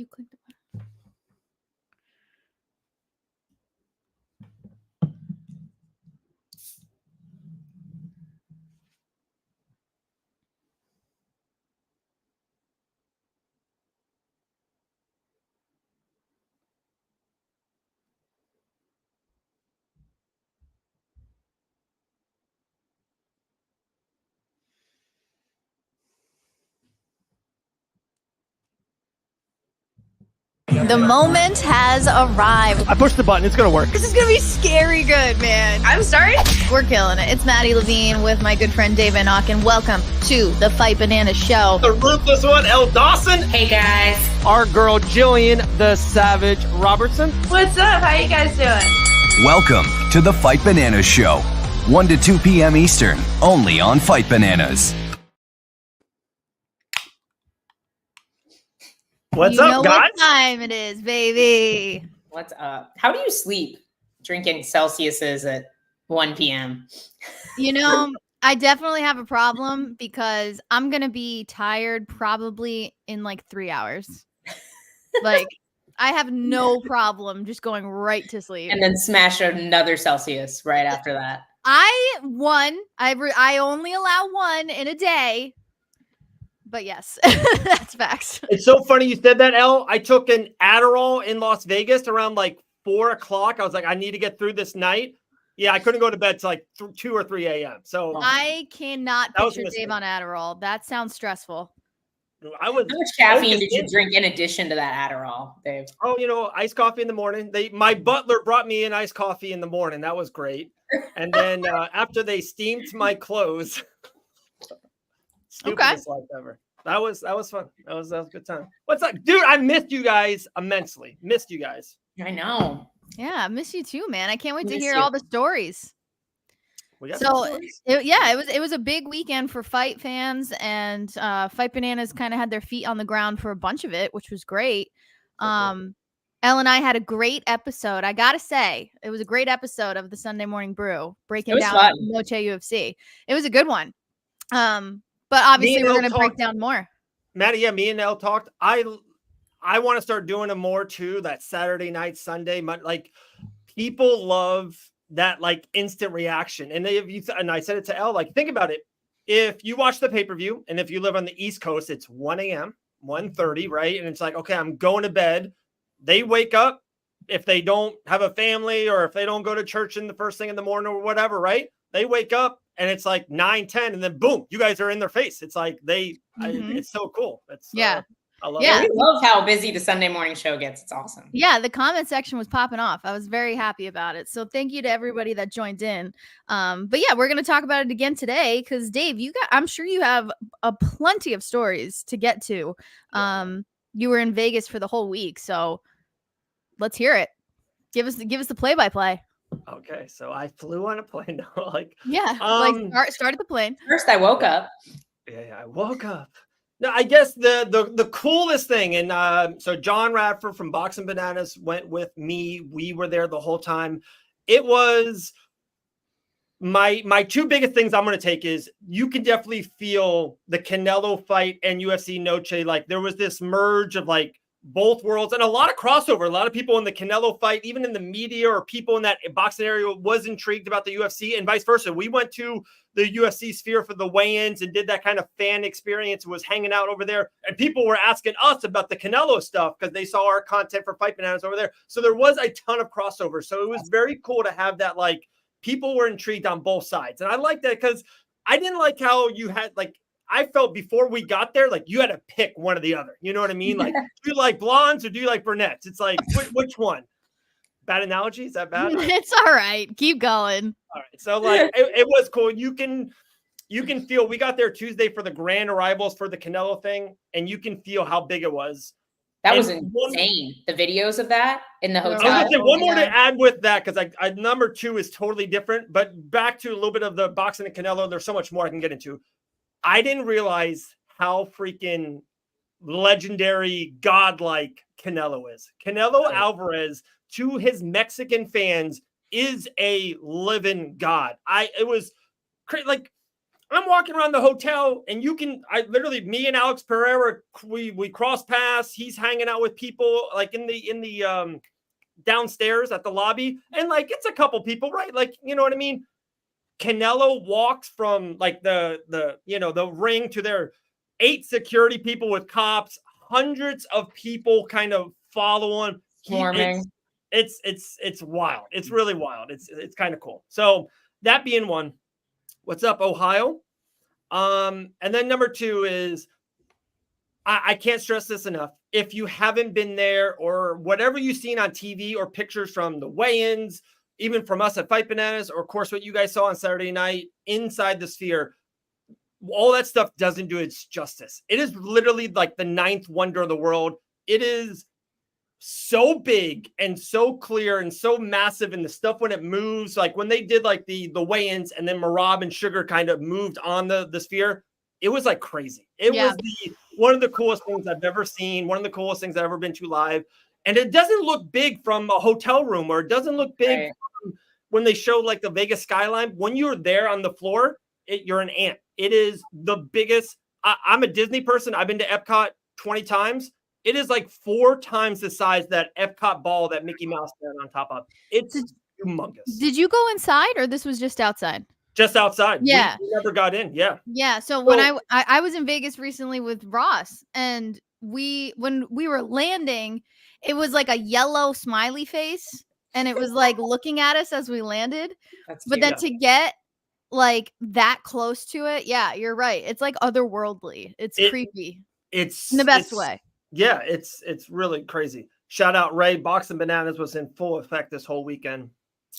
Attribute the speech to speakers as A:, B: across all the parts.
A: You clicked the button. The moment has arrived.
B: I pushed the button. It's going to work.
A: This is going to be scary good, man. I'm sorry. We're killing it. It's Maddie Levine with my good friend Dave Van Auken. Welcome to the Fight Banana Show.
B: The ruthless one, Elle Dawson.
C: Hey, guys.
B: Our girl, Gillian, the Savage Robertson.
C: What's up? How you guys doing?
D: Welcome to the Fight Bananas Show. 1 to 2 p.m. Eastern, only on Fight Bananas.
B: What's
A: you
B: up,
A: know
B: guys?
A: What time it is, baby?
C: What's up? How do you sleep drinking Celsiuses at 1 p.m.?
A: You know, I definitely have a problem because I'm going to be tired probably in like 3 hours. Like, I have no problem just going right to sleep.
C: And then smash another Celsius right after that.
A: I only allow one in a day. But yes, that's facts.
B: It's so funny you said that, Elle. I took an Adderall in Las Vegas around like 4 o'clock. I was like, I need to get through this night. Yeah, I couldn't go to bed till like 2 or 3 a.m. So
A: I cannot picture Dave on Adderall. That sounds stressful.
C: How much caffeine did you drink in addition to that Adderall, Dave?
B: Oh, you know, iced coffee in the morning. My butler brought me an iced coffee in the morning. That was great. And then after they steamed my clothes. Stupidest life ever. That was fun. That was a good time. What's up, dude? I missed you guys immensely. Missed you guys.
C: I know.
A: Yeah, I miss you too, man. I can't wait to hear all the stories.
B: So
A: it was a big weekend for fight fans, and Fight Bananas kind of had their feet on the ground for a bunch of it, which was great. Elle and I had a great episode. I gotta say, it was a great episode of the Sunday Morning Brew, breaking down Noche UFC. It was a good one. But obviously, we're going to break down more.
B: Maddie, yeah, me and Elle talked. I want to start doing them more too. That Saturday night, Sunday, like people love that like instant reaction. And and I said it to Elle, like think about it. If you watch the pay-per-view, and if you live on the East Coast, it's 1 a.m., 1:30, right? And it's like, okay, I'm going to bed. They wake up if they don't have a family or if they don't go to church in the first thing in the morning or whatever, right? They wake up. And it's like 9, 10, and then boom, you guys are in their face. It's like it's so cool. I love it.
C: We love how busy the Sunday morning show gets. It's awesome.
A: Yeah, the comment section was popping off. I was very happy about it. So thank you to everybody that joined in. But yeah, we're gonna talk about it again today because Dave, I'm sure you have a plenty of stories to get to. You were in Vegas for the whole week, so let's hear it. Give us the play-by-play.
B: Okay, so I flew on a plane.
A: Started the plane.
C: First, I woke up.
B: Yeah, I woke up. No, I guess the coolest thing, and so John Radford from Boxing Bananas went with me. We were there the whole time. It was my two biggest things I'm going to take is you can definitely feel the Canelo fight and UFC Noche. Like there was this merge of like both worlds and a lot of crossover. A lot of people in the Canelo fight, even in the media or people in that boxing area was intrigued about the UFC and vice versa. We went to the UFC sphere for the weigh-ins and did that kind of fan experience, was hanging out over there. And people were asking us about the Canelo stuff because they saw our content for Fight Bananas over there. So there was a ton of crossover. So it was very cool to have that, like people were intrigued on both sides. And I like that because I didn't like how you had like, I felt before we got there, like you had to pick one or the other. You know what I mean? Like, do you like blondes or do you like brunettes? It's like, which one? Bad analogy? Is that bad?
A: It's all right. Keep going.
B: All right. So like, it was cool. You can feel, we got there Tuesday for the grand arrivals for the Canelo thing, and you can feel how big it was.
C: That was insane. The videos of that in the hotel.
B: I was going to say one more to add with that because I number 2 is totally different. But back to a little bit of the boxing and Canelo, there's so much more I can get into. I didn't realize how freaking legendary, godlike Canelo is. Canelo Alvarez, to his Mexican fans, is a living god. It was crazy. Like, I'm walking around the hotel, and me and Alex Pereira, we cross paths. He's hanging out with people like in the downstairs at the lobby, and like it's a couple people, right? Like, you know what I mean? Canelo walks from like the ring to their 8 security people with cops, hundreds of people kind of follow him.
C: Swarming.
B: It's wild. It's really wild. It's kind of cool. So that being one, what's up, Ohio? And then number 2 is I can't stress this enough. If you haven't been there or whatever you've seen on TV or pictures from the weigh-ins, even from us at Fight Bananas, or of course what you guys saw on Saturday night inside the Sphere, all that stuff doesn't do its justice. It is literally like the 9th wonder of the world. It is so big and so clear and so massive, and the stuff when it moves, like when they did like the weigh-ins and then Marab and Sugar kind of moved on the Sphere, it was like crazy. It was one of the coolest things I've ever seen, one of the coolest things I've ever been to live. And it doesn't look big from a hotel room, or it doesn't look big from when they show like the Vegas skyline. When you're there on the floor, you're an ant. It is the biggest. I'm a Disney person. I've been to Epcot 20 times. It is like 4 times the size that Epcot ball that Mickey Mouse stand on top of. It's humongous.
A: Did you go inside, or this was just outside?
B: Just outside.
A: Yeah.
B: We never got in. Yeah.
A: Yeah. So when I was in Vegas recently with Ross, and when we were landing, it was like a yellow smiley face, and it was like looking at us as we landed.
C: That's
A: but
C: cute.
A: then to get like that close to it, yeah, you're right. It's like otherworldly. It's creepy.
B: It's
A: in the best way.
B: Yeah, it's really crazy. Shout out Ray. Boxing Bananas was in full effect this whole weekend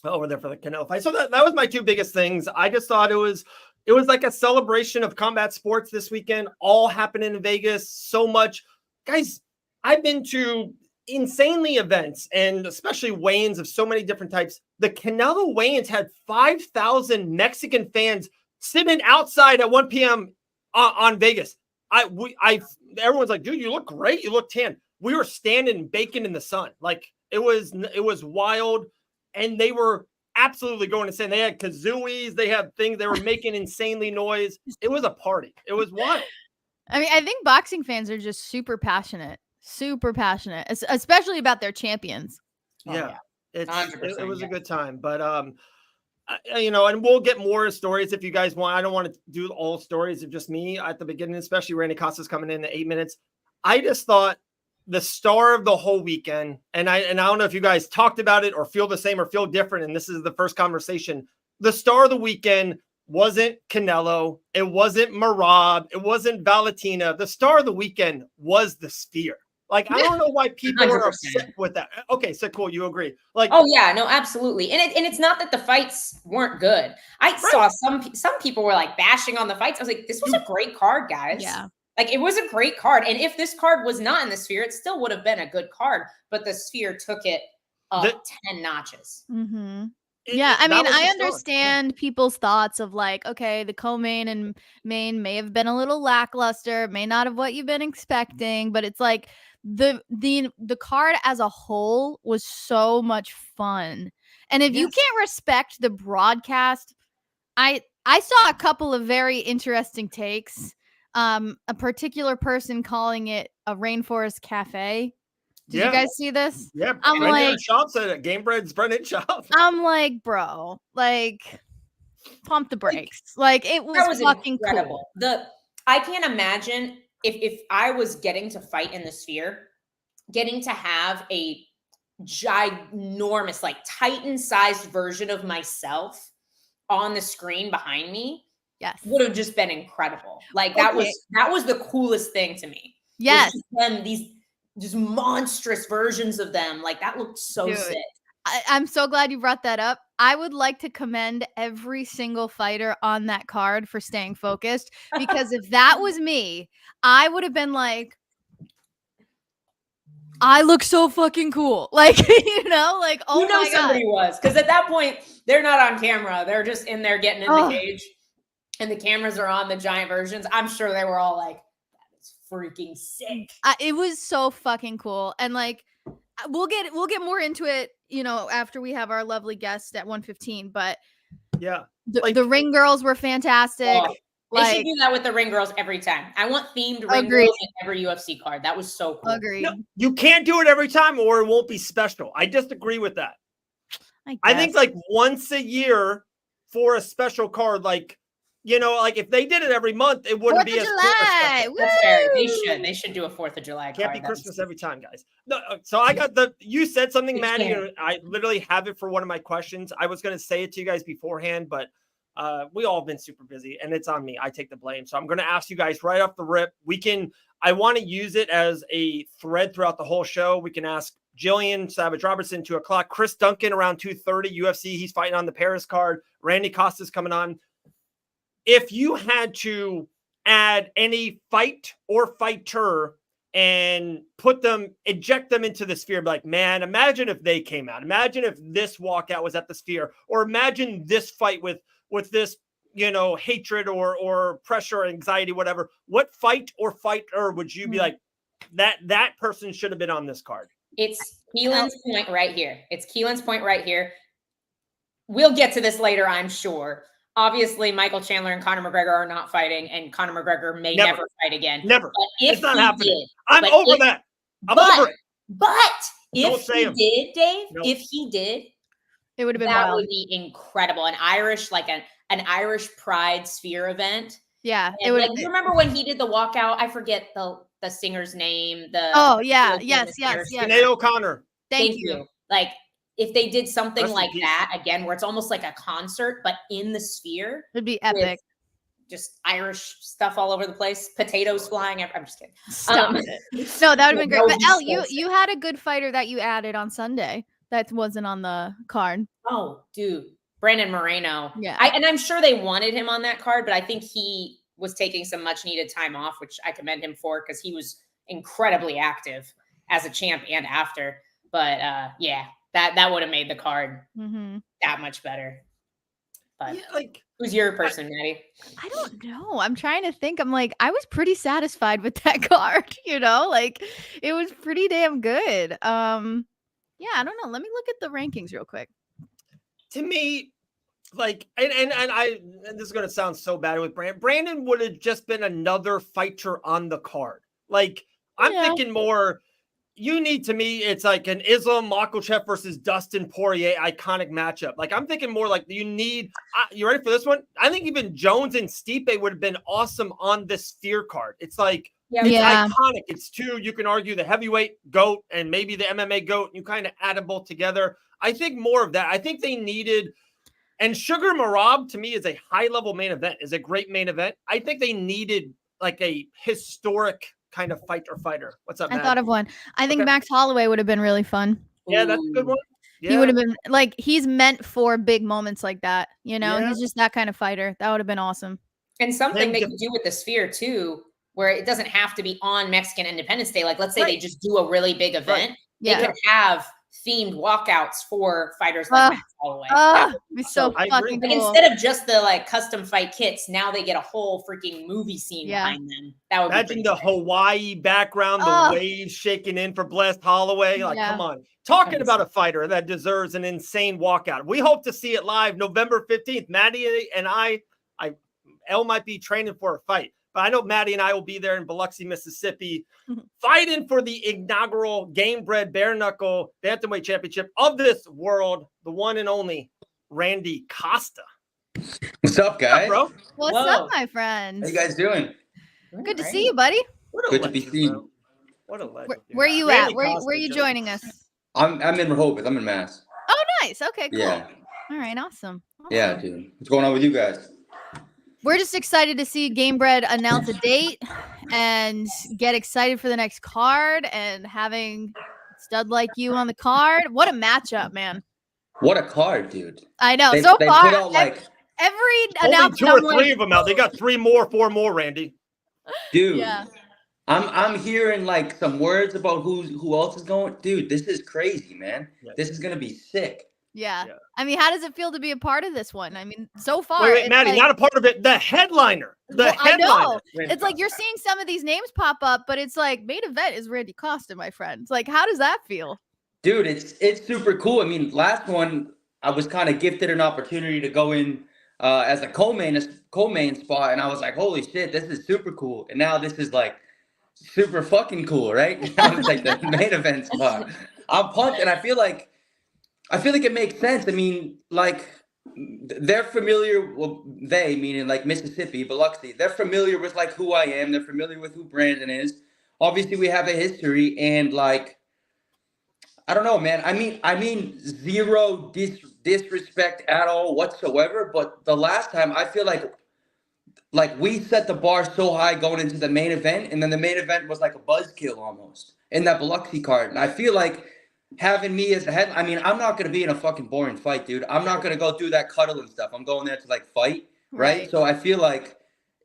B: over there for the Canelo fight. So that was my 2 biggest things. I just thought it was like a celebration of combat sports this weekend, all happening in Vegas. So much. Guys, I've been to insanely events, and especially weigh-ins of so many different types. The Canelo weigh-ins had 5,000 Mexican fans sitting outside at 1 p.m. on Vegas. Everyone's like, dude, you look great. You look tan. We were standing baking in the sun. Like it was wild. And they were absolutely going insane. They had kazooies. They had things. They were making insanely noise. It was a party. It was wild.
A: I mean, I think boxing fans are just super passionate, especially about their champions.
B: Yeah. It was
C: yeah.
B: a good time. But, and we'll get more stories if you guys want. I don't want to do all stories of just me at the beginning, especially Randy Costa's coming in 8 minutes. I just thought the star of the whole weekend, and I don't know if you guys talked about it or feel the same or feel different, and this is the first conversation. The star of the weekend wasn't Canelo. It wasn't Marab. It wasn't Valentina. The star of the weekend was the Sphere. Like, I don't know why people 100%. Are upset with that. Okay, so cool. You agree. Like,
C: oh yeah, no, absolutely. And it's not that the fights weren't good. I saw some people were like bashing on the fights. I was like, this was a great card, guys. Yeah. Like, it was a great card. And if this card was not in the Sphere, it still would have been a good card. But the Sphere took it up 10 notches.
A: Mm-hmm. Yeah, I mean, I understand people's thoughts of like, okay, the co-main and main may have been a little lackluster, may not have what you've been expecting, but it's like the card as a whole was so much fun. And if you can't respect the broadcast, I saw a couple of very interesting takes. A particular person calling it a rainforest cafe. Did you guys see this?
B: Yeah,
A: I'm like,
B: shops at Game Bread's Brennan shop.
A: I'm like, bro, like, pump the brakes. Like, it was fucking
C: incredible.
A: Cool.
C: I can't imagine if I was getting to fight in the Sphere, getting to have a ginormous, like Titan-sized version of myself on the screen behind me.
A: Yes,
C: would have just been incredible. Like that was the coolest thing to me.
A: Yes,
C: these just monstrous versions of them. Like that looked so sick.
A: I'm so glad you brought that up. I would like to commend every single fighter on that card for staying focused, because if that was me, I would have been like, I look so fucking cool. Like, like, oh my God.
C: Somebody was. Because at that point, they're not on camera. They're just in there getting in the cage. And the cameras are on the giant versions. I'm sure they were all like, that is freaking sick.
A: It was so fucking cool. And like, we'll get more into it, after we have our lovely guest at 1:15. But
B: yeah,
A: the ring girls were fantastic.
C: They should do that with the ring girls every time. I want themed ring girls in every UFC card. That was so cool.
A: Agreed.
B: No, you can't do it every time or it won't be special. I disagree with that. I think like once a year for a special card, like, you know, like if they did it every month, it wouldn't be as
A: July.
C: That's fair. They should do a 4th of July card.
B: Can't be Christmas every time, guys. No, so I got you said something, Maddie, and I literally have it for one of my questions. I was going to say it to you guys beforehand, but we all have been super busy and it's on me. I take the blame. So I'm going to ask you guys right off the rip. I want to use it as a thread throughout the whole show. We can ask Gillian Robertson 2:00, Chris Duncan around 2:30 UFC. He's fighting on the Paris card. Randy Costa's coming on. If you had to add any fight or fighter and eject them into the sphere, like, man, imagine if they came out. Imagine if this walkout was at the sphere, or imagine this fight with this, you know, hatred or pressure or anxiety, whatever. What fight or fighter would you be like, that person should have been on this card?
C: It's Keelan's point right here. We'll get to this later, I'm sure. Obviously, Michael Chandler and Conor McGregor are not fighting, and Conor McGregor may never fight again.
B: Never.
C: But if
B: it's not
C: he
B: happening.
C: Did,
B: I'm over that. I'm over it.
C: But if he did, Dave, if he did,
A: it would have been
C: that
A: wild.
C: would be incredible. An Irish Irish Pride Sphere event.
A: Yeah,
C: it would. Like, you remember when he did the walkout? I forget the singer's name.
A: Yes.
B: Sinead O'Connor.
A: Thank you.
C: Like, if they did something like that again, where it's almost like a concert, but in the sphere,
A: it'd be epic.
C: Just Irish stuff all over the place, potatoes flying. I'm just kidding.
A: Stop it. No, that would have been great. But Elle, you had a good fighter that you added on Sunday that wasn't on the card.
C: Oh, dude, Brandon Moreno.
A: Yeah,
C: and I'm sure they wanted him on that card, but I think he was taking some much needed time off, which I commend him for because he was incredibly active as a champ and after. But yeah. That would have made the card that much better. But who's your person, Maddie?
A: I don't know. I'm trying to think. I'm like, I was pretty satisfied with that card, you know? Like, it was pretty damn good. Yeah, I don't know. Let me look at the rankings real quick.
B: To me, like, and this is gonna sound so bad with Brandon. Brandon would have just been another fighter on the card. Like, I'm thinking more. You need, to me, it's like an Islam Makhachev versus Dustin Poirier iconic matchup. Like, I'm thinking more like you ready for this one? I think even Jones and Stipe would have been awesome on this Sphere card. It's like, it's iconic. It's two, you can argue the heavyweight GOAT and maybe the MMA GOAT. You kind of add them both together. I think more of that. I think they needed, and Sugar Marab to me is a high-level main event, is a great main event. I think they needed like a historic kind of fighter. What's up,
A: I thought of one. I think Max Holloway would have been really fun.
B: Yeah, that's a good one. Yeah.
A: He would have been like, he's meant for big moments like that. You know, he's just that kind of fighter. That would have been awesome.
C: And something they could do with the Sphere too, where it doesn't have to be on Mexican Independence Day. Like, let's say they just do a really big event. They could have themed walkouts for fighters like Max Holloway.
A: It'd be so fucking cool.
C: Like, instead of just the like custom fight kits, now they get a whole freaking movie scene behind them. That would
B: imagine the Hawaii background, the waves shaking in for Blessed Holloway. Like, come on. Talking about a fighter that deserves an insane walkout. We hope to see it live November 15th. Maddie and Elle might be training for a fight. But I know Maddie and I will be there in Biloxi, Mississippi, fighting for the inaugural Game Bred Bare Knuckle Bantamweight Championship of this world, the one and only Randy Costa.
E: What's up, guys?
B: What's up, bro?
A: What's up, my friends?
E: How you guys doing?
A: Good to see you, buddy.
E: Good to be seen.
B: What a legend.
A: Where are you at? Where are you joining us?
E: I'm in Rehoboth. I'm in Mass.
A: Oh, nice. Okay, cool.
E: Yeah.
A: All right, awesome.
E: Yeah, dude. What's going on with you guys?
A: We're just excited to see Game Bred announce a date and get excited for the next card and having stud like you on the card. What a matchup, man.
E: What a card, dude.
A: I know. They
E: put
A: every
E: out
B: only
A: announcement.
B: 2 or 3 of them out. They got 4 more, Randy.
E: Dude.
A: Yeah.
E: I'm hearing like some words about who else is going. Dude, this is crazy, man. Yeah. This is gonna be sick.
A: Yeah. I mean, how does it feel to be a part of this one? I mean, so far.
B: Wait, Maddie, like, not a part of it. The headliner.
A: I know. It's like you're seeing some of these names pop up, but it's like main event is Randy Costa, my friend. It's like, how does that feel?
E: Dude, it's super cool. I mean, last one, I was kind of gifted an opportunity to go in as a co-main spot, and I was like, holy shit, this is super cool. And now this is like super fucking cool, right? Now it's like the main event spot. I'm pumped, and I feel like it makes sense. I mean, like, they're familiar, well, they meaning like Mississippi, Biloxi, they're familiar with like who I am, they're familiar with who Brandon is. Obviously we have a history, and like, I don't know, man. I mean zero disrespect at all whatsoever, but the last time I feel like we set the bar so high going into the main event, and then the main event was like a buzzkill almost in that Biloxi card. And I feel like having me as a head, I mean, I'm not going to be in a fucking boring fight, dude. I'm not going to go through that cuddle and stuff. I'm going there to like fight, right? So I feel like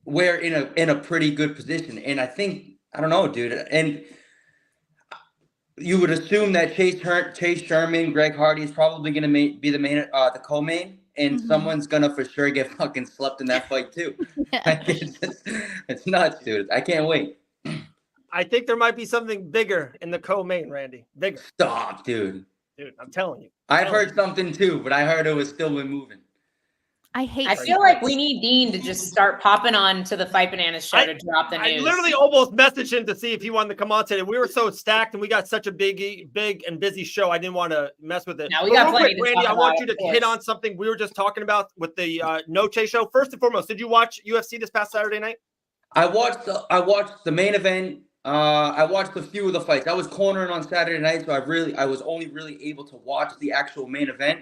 E: we're in a pretty good position. And I think, I don't know, dude. And you would assume that Chase Sherman, Greg Hardy is probably going to be the co-main, and someone's going to for sure get fucking slept in that fight too. Like, it's nuts, dude. I can't wait.
B: I think there might be something bigger in the co-main, Randy. Bigger.
E: Stop, dude.
B: Dude, I'm telling you.
E: I've heard something too, but I heard it was still been moving.
A: I
C: feel like we need Dean to just start popping on to the Fight Bananas show to drop the news.
B: I literally almost messaged him to see if he wanted to come on today. We were so stacked, and we got such a big and busy show. I didn't want to mess with it.
C: No, we got plenty to
B: Randy,
C: talk
B: I want
C: about,
B: you to hit on something we were just talking about with the Noche show. First and foremost, did you watch UFC this past Saturday night?
E: I watched the main event. I watched a few of the fights. I was cornering on Saturday night, so I was only really able to watch the actual main event.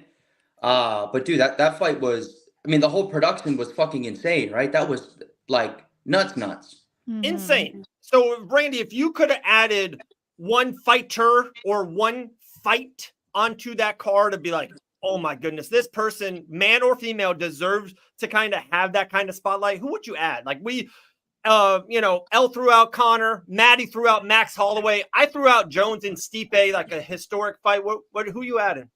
E: But dude, that fight was, I mean, the whole production was fucking insane, right? That was like nuts.
B: Insane. So, Randy, if you could have added one fighter or one fight onto that card to be like, oh my goodness, this person, man or female, deserves to kind of have that kind of spotlight, who would you add? Like Elle threw out Connor, Maddie threw out Max Holloway, I threw out Jones and Stipe, like a historic fight. Who you adding?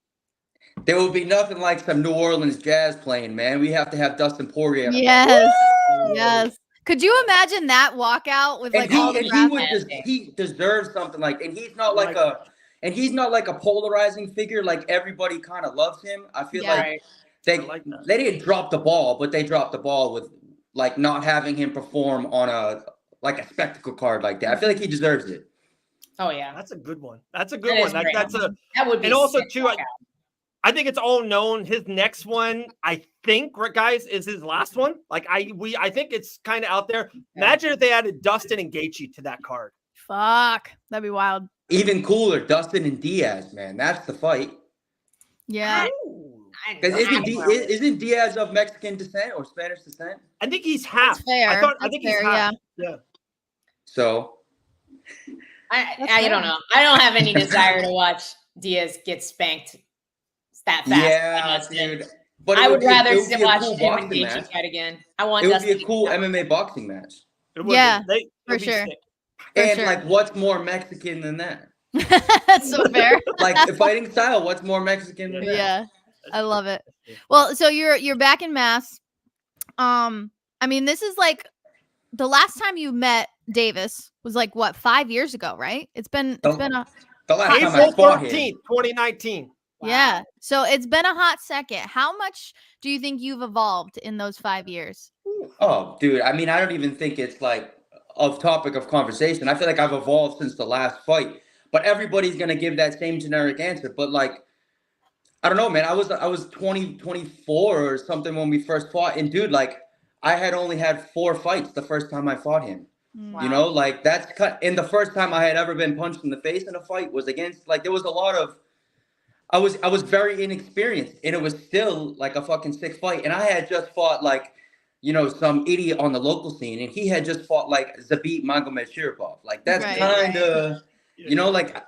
E: There will be nothing like some New Orleans jazz playing, man. We have to have Dustin Poirier.
A: Yes. Could you imagine that walkout with like all the
E: he deserves something like, and he's not like a polarizing figure. Like everybody kind of loves him. I feel like they didn't drop the ball, but they dropped the ball with like not having him perform on a spectacle card like that. I feel like he deserves it.
C: Oh yeah,
B: that's a good one. That's a good one.
C: That would be.
B: And also too, I think it's all known. His next one, I think, guys, is his last one. Like I think it's kind of out there. Imagine if they added Dustin and Gaethje to that card.
A: Fuck, that'd be wild.
E: Even cooler, Dustin and Diaz, man. That's the fight.
A: Yeah.
E: Isn't Diaz of Mexican descent or Spanish descent?
B: I think he's half.
A: That's fair.
B: I think he's half. Yeah.
E: So
C: I don't know. I don't have any desire to watch Diaz get spanked that fast.
E: Yeah, dude. But
C: I would rather watch him and Gaethje fight again.
E: It would be a cool MMA boxing match.
A: Yeah, for sure.
E: And like, what's more Mexican than that?
A: That's so fair.
E: Like the fighting style, what's more Mexican than that?
A: Yeah, I love it. Well, so you're back in Mass. I mean, this is like the last time you met Davis was like what, 5 years ago, right? It's been
E: the last time I fought him,
B: 2019.
A: Wow. Yeah. So it's been a hot second. How much do you think you've evolved in those 5 years?
E: Oh, dude. I mean, I don't even think it's like of topic of conversation. I feel like I've evolved since the last fight, but everybody's going to give that same generic answer. But like, I don't know, man. I was 24 or something when we first fought. And dude, like I had only had 4 fights the first time I fought him. Wow. You know, like that's cut. And the first time I had ever been punched in the face in a fight was against, like, there was a lot of, I was very inexperienced, and it was still like a fucking sick fight. And I had just fought like, you know, some idiot on the local scene, and he had just fought like Zabit Magomedsharipov. Like that's kind of, you know, like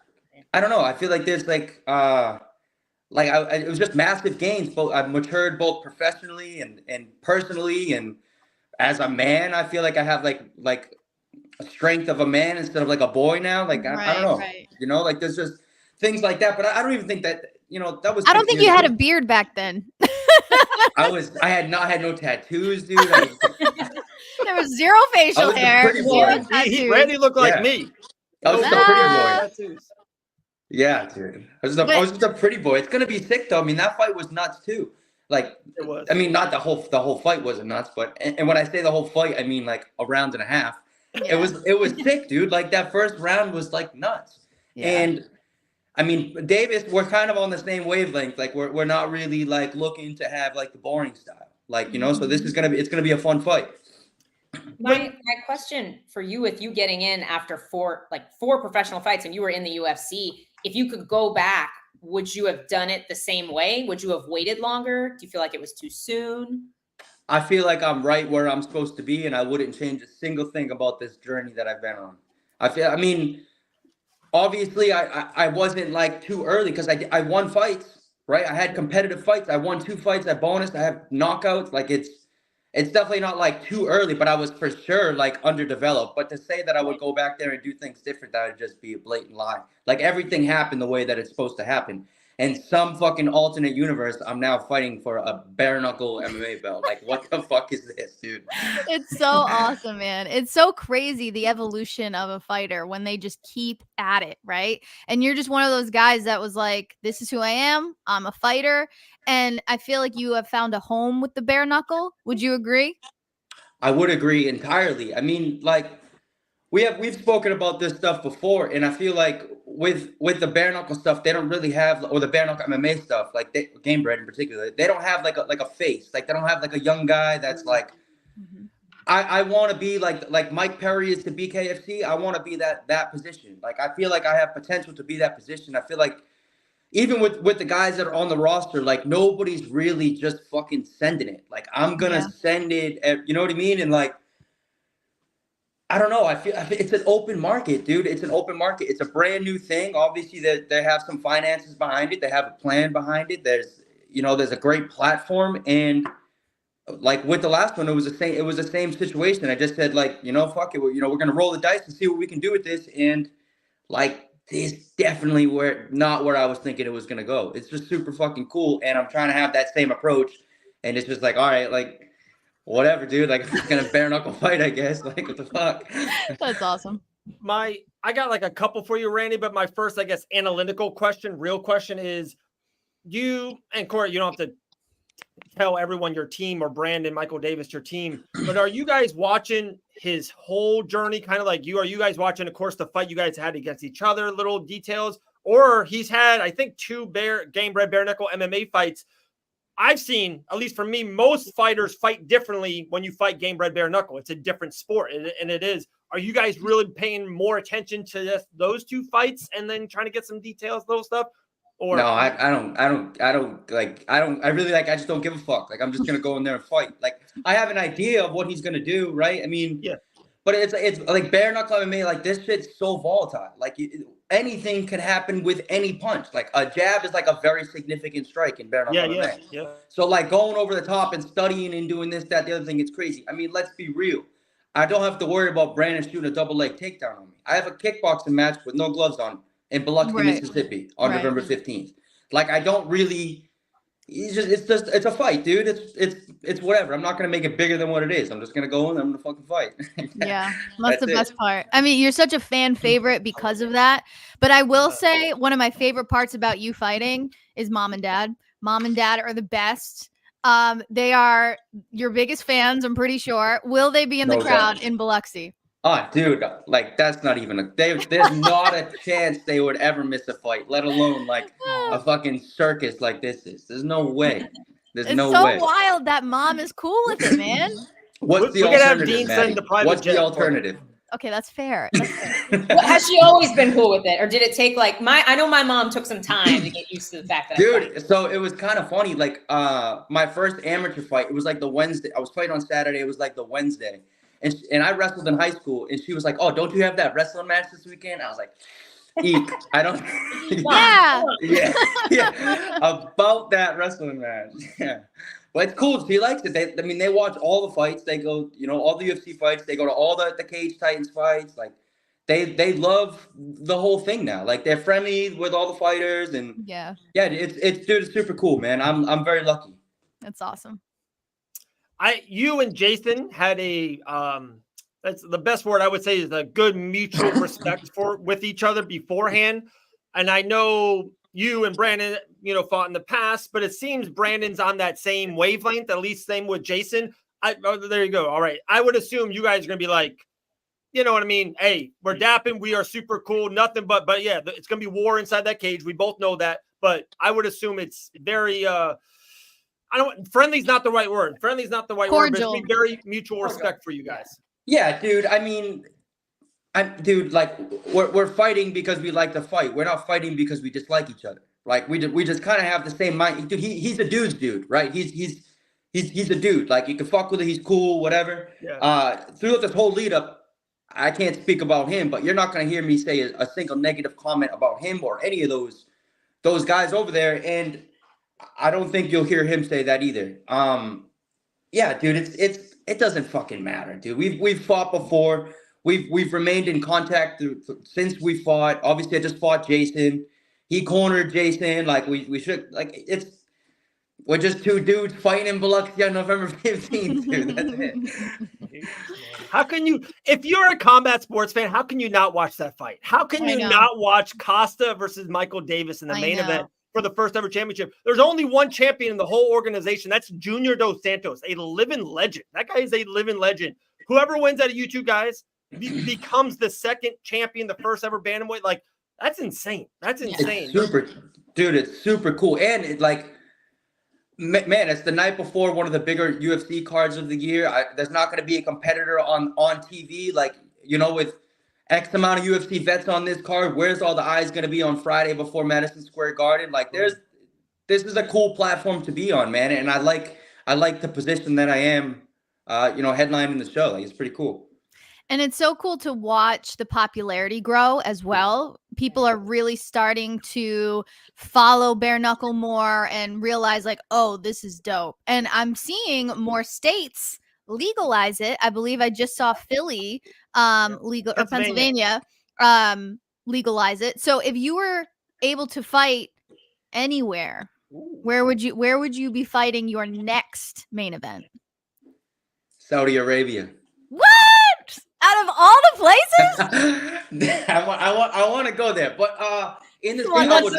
E: I don't know. I feel like there's like it was just massive gains. Both I've matured both professionally and personally, and as a man, I feel like I have like a strength of a man instead of like a boy now. Like I don't know, you know, like there's just things like that. But I don't even think that, you know, that was.
A: I don't think you had a beard back then.
E: I had no tattoos, dude.
A: There was zero facial hair.
B: Randy looked like me.
E: I was just a pretty boy. Yeah, dude. I was just a pretty boy. It's gonna be sick though. I mean, that fight was nuts too. Like,
B: It was.
E: I mean, not the whole fight wasn't nuts, but and when I say the whole fight, I mean like a round and a half.
A: Yeah.
E: It was sick, dude. Like that first round was like nuts.
A: Yeah.
E: And I mean, Davis, we're kind of on the same wavelength. Like we're not really like looking to have like the boring style. Like, you know, so it's gonna be a fun fight.
C: My question for you, with you getting in after four professional fights and you were in the UFC, if you could go back, would you have done it the same way? Would you have waited longer? Do you feel like it was too soon?
E: I feel like I'm right where I'm supposed to be, and I wouldn't change a single thing about this journey that I've been on. I mean, obviously I wasn't like too early because I won fights, right? I had competitive fights. I won 2 fights at bonus. I have knockouts. Like it's definitely not like too early, but I was for sure like underdeveloped. But to say that I would go back there and do things different, that would just be a blatant lie. Like everything happened the way that it's supposed to happen. And some fucking alternate universe, I'm now fighting for a bare knuckle MMA belt. Like, what the fuck is this, dude?
A: It's so awesome, man. It's so crazy, the evolution of a fighter when they just keep at it, right? And you're just one of those guys that was like, this is who I am. I'm a fighter. And I feel like you have found a home with the bare knuckle. Would you agree?
E: I would agree entirely. I mean, like, we've spoken about this stuff before, and I feel like with the bare knuckle stuff, they don't really have, or the bare knuckle MMA stuff, like Game Bread in particular, they don't have like a face. Like they don't have like a young guy that's like, I want to be like Mike Perry is to BKFC. I want to be that position. Like I feel like I have potential to be that position. I feel like even with the guys that are on the roster, like nobody's really just fucking sending it. Like I'm gonna send it, you know what I mean? And like, I don't know. I feel it's an open market, dude. It's an open market. It's a brand new thing. Obviously, they have some finances behind it. They have a plan behind it. There's a great platform. And like with the last one, it was the same situation. I just said like, fuck it. We're going to roll the dice and see what we can do with this. And like, this definitely not where I was thinking it was going to go. It's just super fucking cool. And I'm trying to have that same approach. And it's just like, all right, like, whatever, dude. Like, I'm gonna bare knuckle fight, I guess. Like, what the fuck?
A: That's awesome.
B: I got like a couple for you, Randy, but my first, I guess, real question is, you and Corey, you don't have to tell everyone your team, or Brandon, Michael Davis, your team, but are you guys watching his whole journey kind of like you? Are you guys watching, of course, the fight you guys had against each other, little details, or he's had, I think, 2 Game Bread bare knuckle MMA fights? I've seen, at least for me, most fighters fight differently when you fight Game Bread bare knuckle. It's a different sport, and it is. Are you guys really paying more attention to those 2 fights and then trying to get some details, little stuff? Or
E: no, I just don't give a fuck. Like I'm just gonna go in there and fight. Like I have an idea of what he's gonna do, right? I mean, yeah. But it's like bare knuckle MMA. Like this shit's so volatile. Like anything could happen with any punch. Like a jab is like a very significant strike in bare knuckle MMA. Yeah. So like going over the top and studying and doing this, that, the other thing, it's crazy. I mean, let's be real. I don't have to worry about Brandon shooting a double leg takedown on me. I have a kickboxing match with no gloves on in Biloxi, Mississippi on November 15th. Like I don't really. It's a fight, dude. It's whatever. I'm not gonna make it bigger than what it is. I'm just gonna go in and I'm gonna fucking fight.
A: Yeah, that's the best part. I mean, you're such a fan favorite because of that. But I will say one of my favorite parts about you fighting is mom and dad. Mom and dad are the best. They are your biggest fans, I'm pretty sure. Will they be in the crowd in Biloxi?
E: Oh, dude, like that's not even there's not a chance they would ever miss a fight, let alone like a fucking circus like this is. There's no way. It's no way.
A: It's so wild that mom is cool with it, man.
E: What's the alternative? What's the alternative?
A: Okay, that's fair. That's fair.
C: Has she always been cool with it, or did it take like I know my mom took some time to get used to the fact that
E: dude. So it was kind of funny. Like my first amateur fight, it was like the Wednesday. I was fighting on Saturday. It was like the Wednesday. And I wrestled in high school, and she was like, "Oh, don't you have that wrestling match this weekend?" I was like, "Eek, I don't." yeah, about that wrestling match. Yeah, but it's cool. She likes it. They watch all the fights. They go, all the UFC fights. They go to all the Cage Titans fights. Like, they love the whole thing now. Like, they're friendly with all the fighters, and yeah, it's super cool, man. I'm very lucky.
A: That's awesome.
B: You and Jason had that's the best word I would say is a good mutual respect with each other beforehand. And I know you and Brandon, fought in the past, but it seems Brandon's on that same wavelength, at least same with Jason. There you go. All right. I would assume you guys are going to be like, you know what I mean? Hey, we're dapping. We are super cool. Nothing but yeah, it's going to be war inside that cage. We both know that. But I would assume it's very, friendly's not the right word. Friendly's not the right word, but it's going to be very mutual respect for you guys.
E: Yeah, dude. I mean, like we're fighting because we like to fight. We're not fighting because we dislike each other. Like we just kind of have the same mind. Dude, he's a dude's dude, right? He's a dude. Like you can fuck with it. He's cool, whatever. Yeah. Throughout this whole lead up, I can't speak about him, but you're not going to hear me say a single negative comment about him or any of those guys over there, and I don't think you'll hear him say that either. Yeah, dude, it doesn't fucking matter, dude. We've fought before. We've remained in contact since we fought. Obviously, I just fought Jason. He cornered Jason. Like we should, like we're just two dudes fighting in Biloxi on November 15th, dude. That's it.
B: How can you, if you're a combat sports fan, how can you not watch that fight? How can you not watch Costa versus Michael Davis in the main event for the first ever championship? There's only one champion in the whole organization. That's Junior Dos Santos, a living legend. That guy is a living legend. Whoever wins out of you two guys becomes the second champion, the first ever bantamweight. Like, that's insane. That's insane.
E: It's super cool. And man, it's the night before one of the bigger UFC cards of the year. There's not going to be a competitor on TV. Like, with X amount of UFC vets on this card, where's all the eyes going to be on Friday before Madison Square Garden? Like, this is a cool platform to be on, man. And I like the position that I am, headlining the show. Like, it's pretty cool.
A: And it's so cool to watch the popularity grow as well. People are really starting to follow bare knuckle more and realize like, oh, this is dope. And I'm seeing more states legalize it. I believe I just saw Philly Pennsylvania legalize it. So if you were able to fight anywhere, where would you be fighting your next main event?
E: Saudi Arabia.
A: What? Out of all the places?
E: I want to go there, but in this thing, I would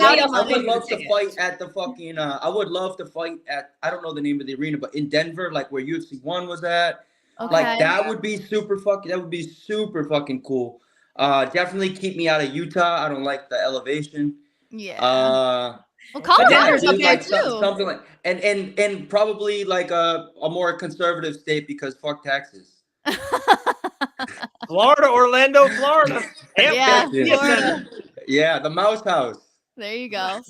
E: love to fight at the fucking. I would love to fight at. I don't know the name of the arena, but in Denver, like where UFC 1 was at. Okay. Like that would be super fucking. That would be super fucking cool. Definitely keep me out of Utah. I don't like the elevation.
A: Yeah. Well, Colorado's up there too.
E: Something like and probably like a more conservative state because fuck taxes.
B: Florida, Orlando, Florida.
A: Florida.
E: Yeah, the Mouse House.
A: There you go.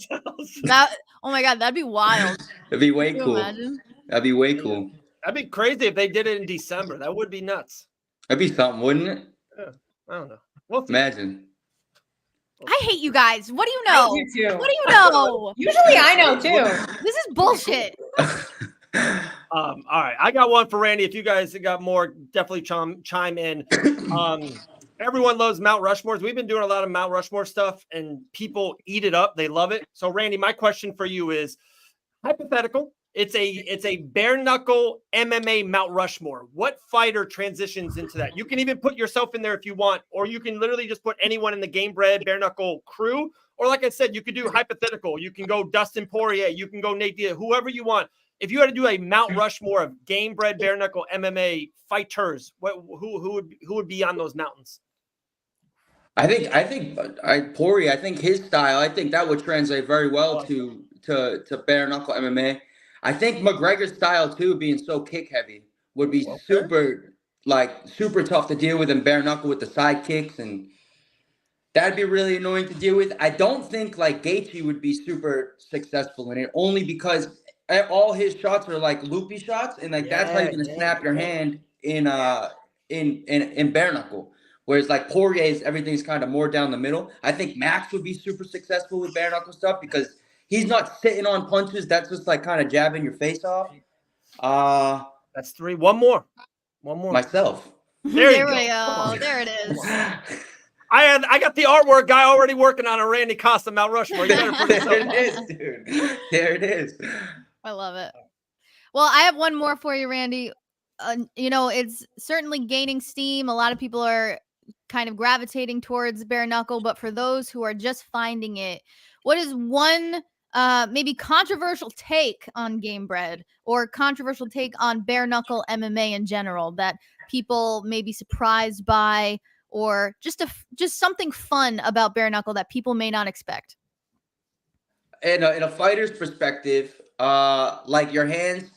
A: Oh my God, that'd be wild.
E: That'd be way cool. Imagine? That'd be way cool.
B: That'd be crazy if they did it in December. That would be nuts.
E: That'd be something, wouldn't it?
B: Yeah, I don't know.
E: Imagine.
A: I hate you guys. What do you know?
C: I do too.
A: What do you know?
C: Usually I know too.
A: This is bullshit.
B: All right, I got one for Randy. If you guys got more, definitely chime in. Everyone loves Mount Rushmores. We've been doing a lot of Mount Rushmore stuff, and people eat it up. They love it. So, Randy, my question for you is hypothetical. It's a bare knuckle MMA Mount Rushmore. What fighter transitions into that? You can even put yourself in there if you want, or you can literally just put anyone in the game bred bare knuckle crew. Or like I said, you could do hypothetical. You can go Dustin Poirier. You can go Nate Diaz, whoever you want. If you had to do a Mount Rushmore of game bred bare knuckle MMA fighters, who would be on those mountains?
E: I think Poirier. I think his style. I think that would translate very well to bare knuckle MMA. I think McGregor's style too, being so kick heavy, would be super tough to deal with in bare knuckle with the side kicks, and that'd be really annoying to deal with. I don't think like Gaethje would be super successful in it, only because all his shots are like loopy shots, and like that's how you're gonna snap your hand in bare knuckle. Whereas like Poirier's, everything's kind of more down the middle. I think Max would be super successful with bare knuckle stuff because he's not sitting on punches. That's just like kind of jabbing your face off.
B: That's three. One more.
E: Myself.
A: There we go. There it is.
B: I got the artwork guy already working on a Randy Costa Mount Rushmore.
E: There it is, dude. There it is.
A: I love it. Well, I have one more for you, Randy. It's certainly gaining steam. A lot of people are kind of gravitating towards bare knuckle, but for those who are just finding it, what is one maybe controversial take on Game Bread or controversial take on bare knuckle MMA in general that people may be surprised by, or just something fun about bare knuckle that people may not expect?
E: In a fighter's perspective, like your hands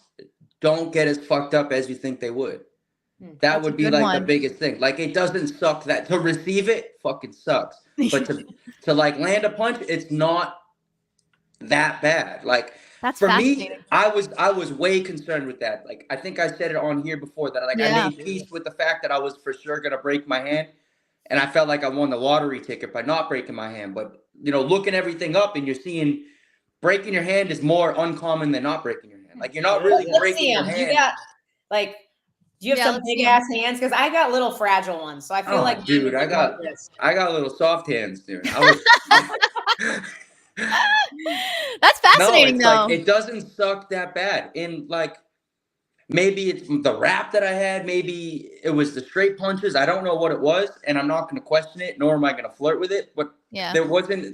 E: don't get as fucked up as you think they would. That would be like the biggest thing. Like, it doesn't suck that to receive it fucking sucks, but to like land a punch, it's not that bad. Like,
A: that's
E: for me, I was way concerned with that. Like, I think I said it on here before that, like, I made peace with the fact that I was for sure gonna break my hand, and I felt like I won the lottery ticket by not breaking my hand. But looking everything up, and you're seeing breaking your hand is more uncommon than not breaking your hand. Like, you're not really breaking your hand.
C: Do you have some big ass hands? Because I got little fragile ones, so I feel like,
E: dude, I got little soft hands, dude.
A: That's fascinating, though.
E: Like, it doesn't suck that bad. In like, maybe it's the wrap that I had, maybe it was the straight punches. I don't know what it was, and I'm not going to question it, nor am I going to flirt with it. But it wasn't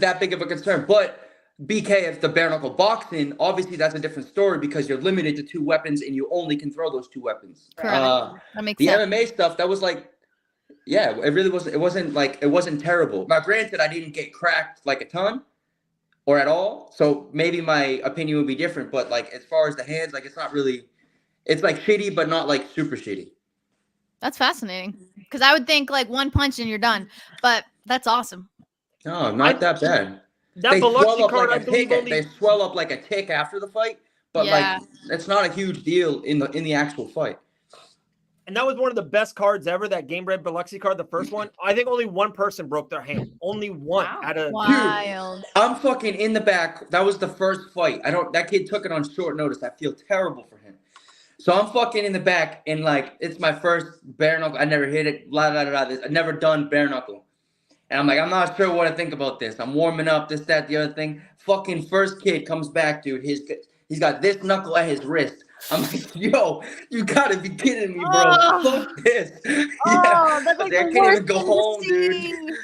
E: that big of a concern. But BK, if the bare knuckle boxing, obviously that's a different story because you're limited to 2 weapons and you only can throw those 2 weapons.
A: Correct. That makes
E: sense.
A: The
E: MMA stuff, that was like, it really wasn't. It wasn't terrible. Now, granted, I didn't get cracked like a ton or at all, so maybe my opinion would be different. But like, as far as the hands, like, it's not really. It's like shitty, but not like super shitty.
A: That's fascinating because I would think like 1 punch and you're done, but that's awesome.
E: No, not that bad.
B: That
E: they swell up
B: card,
E: like a tick. They swell up like a tick after the fight, but like, it's not a huge deal in the actual fight.
B: And that was one of the best cards ever, that Game Bread Biloxi card, the first one. I think only one person broke their hand. Only one out of
A: wild.
E: Dude, I'm fucking in the back. That was the first fight. That kid took it on short notice. I feel terrible for him. So I'm fucking in the back, and like, it's my first bare knuckle. I never hit it. Blah blah blah. I've never done bare knuckle. And I'm like, I'm not sure what to think about this. I'm warming up, this, that, the other thing. Fucking first kid comes back, dude. He's got this knuckle at his wrist. I'm like, yo, you gotta be kidding me, bro. Fuck this.
A: That's like
E: I can't even go home, dude.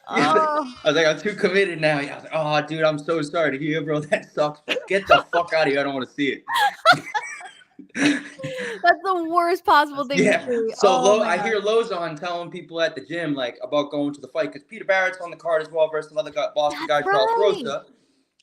E: I was like, I'm too committed now. I was like, oh, dude, I'm so sorry to hear, bro. That sucks. Get the fuck out of here. I don't want to see it.
A: That's the worst possible thing to do.
E: So I hear Lozon telling people at the gym like about going to the fight because Peter Barrett's on the card as well versus another Boston guy, Charles Rosa.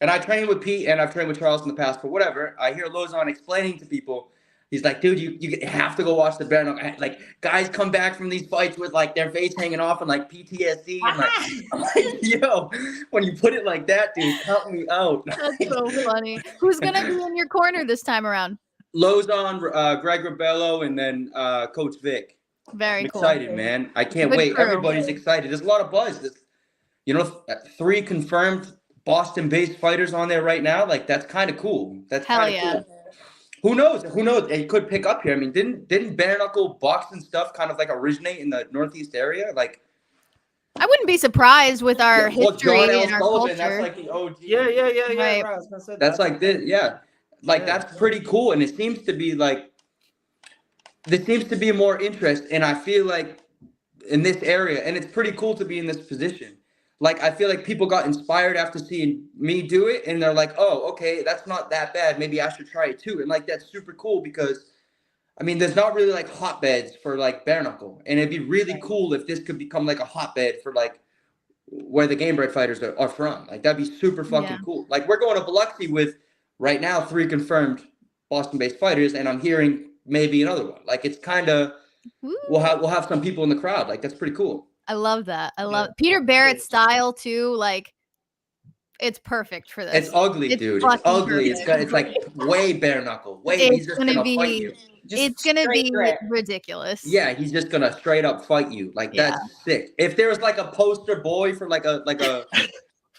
E: And I trained with Pete and I've trained with Charles in the past, but whatever. I hear Lozon explaining to people, he's like, dude, you have to go watch the bare knuckle. Like, guys come back from these fights with like their face hanging off and like PTSD. And like, I'm like, yo, when you put it like that, dude, help me out.
A: That's so funny. Who's gonna be in your corner this time around?
E: Lozon, Greg Rebello, and then Coach Vic.
A: Very cool.
E: Excited, man. I can't wait.
A: Crew.
E: Everybody's excited. There's a lot of buzz. 3 confirmed Boston-based fighters on there right now. Like, that's kind of cool. That's kind of cool. Who knows? It could pick up here. I mean, didn't bare knuckle boxing stuff kind of like originate in the Northeast area? Like,
A: I wouldn't be surprised with our history and our culture.
E: That's like the OG.
B: Yeah.
A: Right.
B: Right. I was gonna say
E: that's like this. Yeah. Like, that's pretty cool. And it seems to be like, there seems to be more interest. And I feel like in this area, and it's pretty cool to be in this position. Like, I feel like people got inspired after seeing me do it. And they're like, oh, okay, that's not that bad. Maybe I should try it too. And like, that's super cool because, I mean, there's not really like hotbeds for like bare knuckle. And it'd be really cool if this could become like a hotbed for like where the Game Bread fighters are from. Like, that'd be super fucking cool. Like, we're going to Biloxi with, right now, 3 confirmed Boston-based fighters, and I'm hearing maybe another one. Like, it's kind of we'll have some people in the crowd. Like, that's pretty cool.
A: I love that. I love Peter Barrett's style too. Like, it's perfect for this.
E: It's ugly, dude. It's ugly.
A: Perfect.
E: It's like way bare knuckle. He's just gonna fight you.
A: It's gonna be ridiculous.
E: Yeah, he's just gonna straight up fight you. Like, that's sick. If there was like a poster boy for like a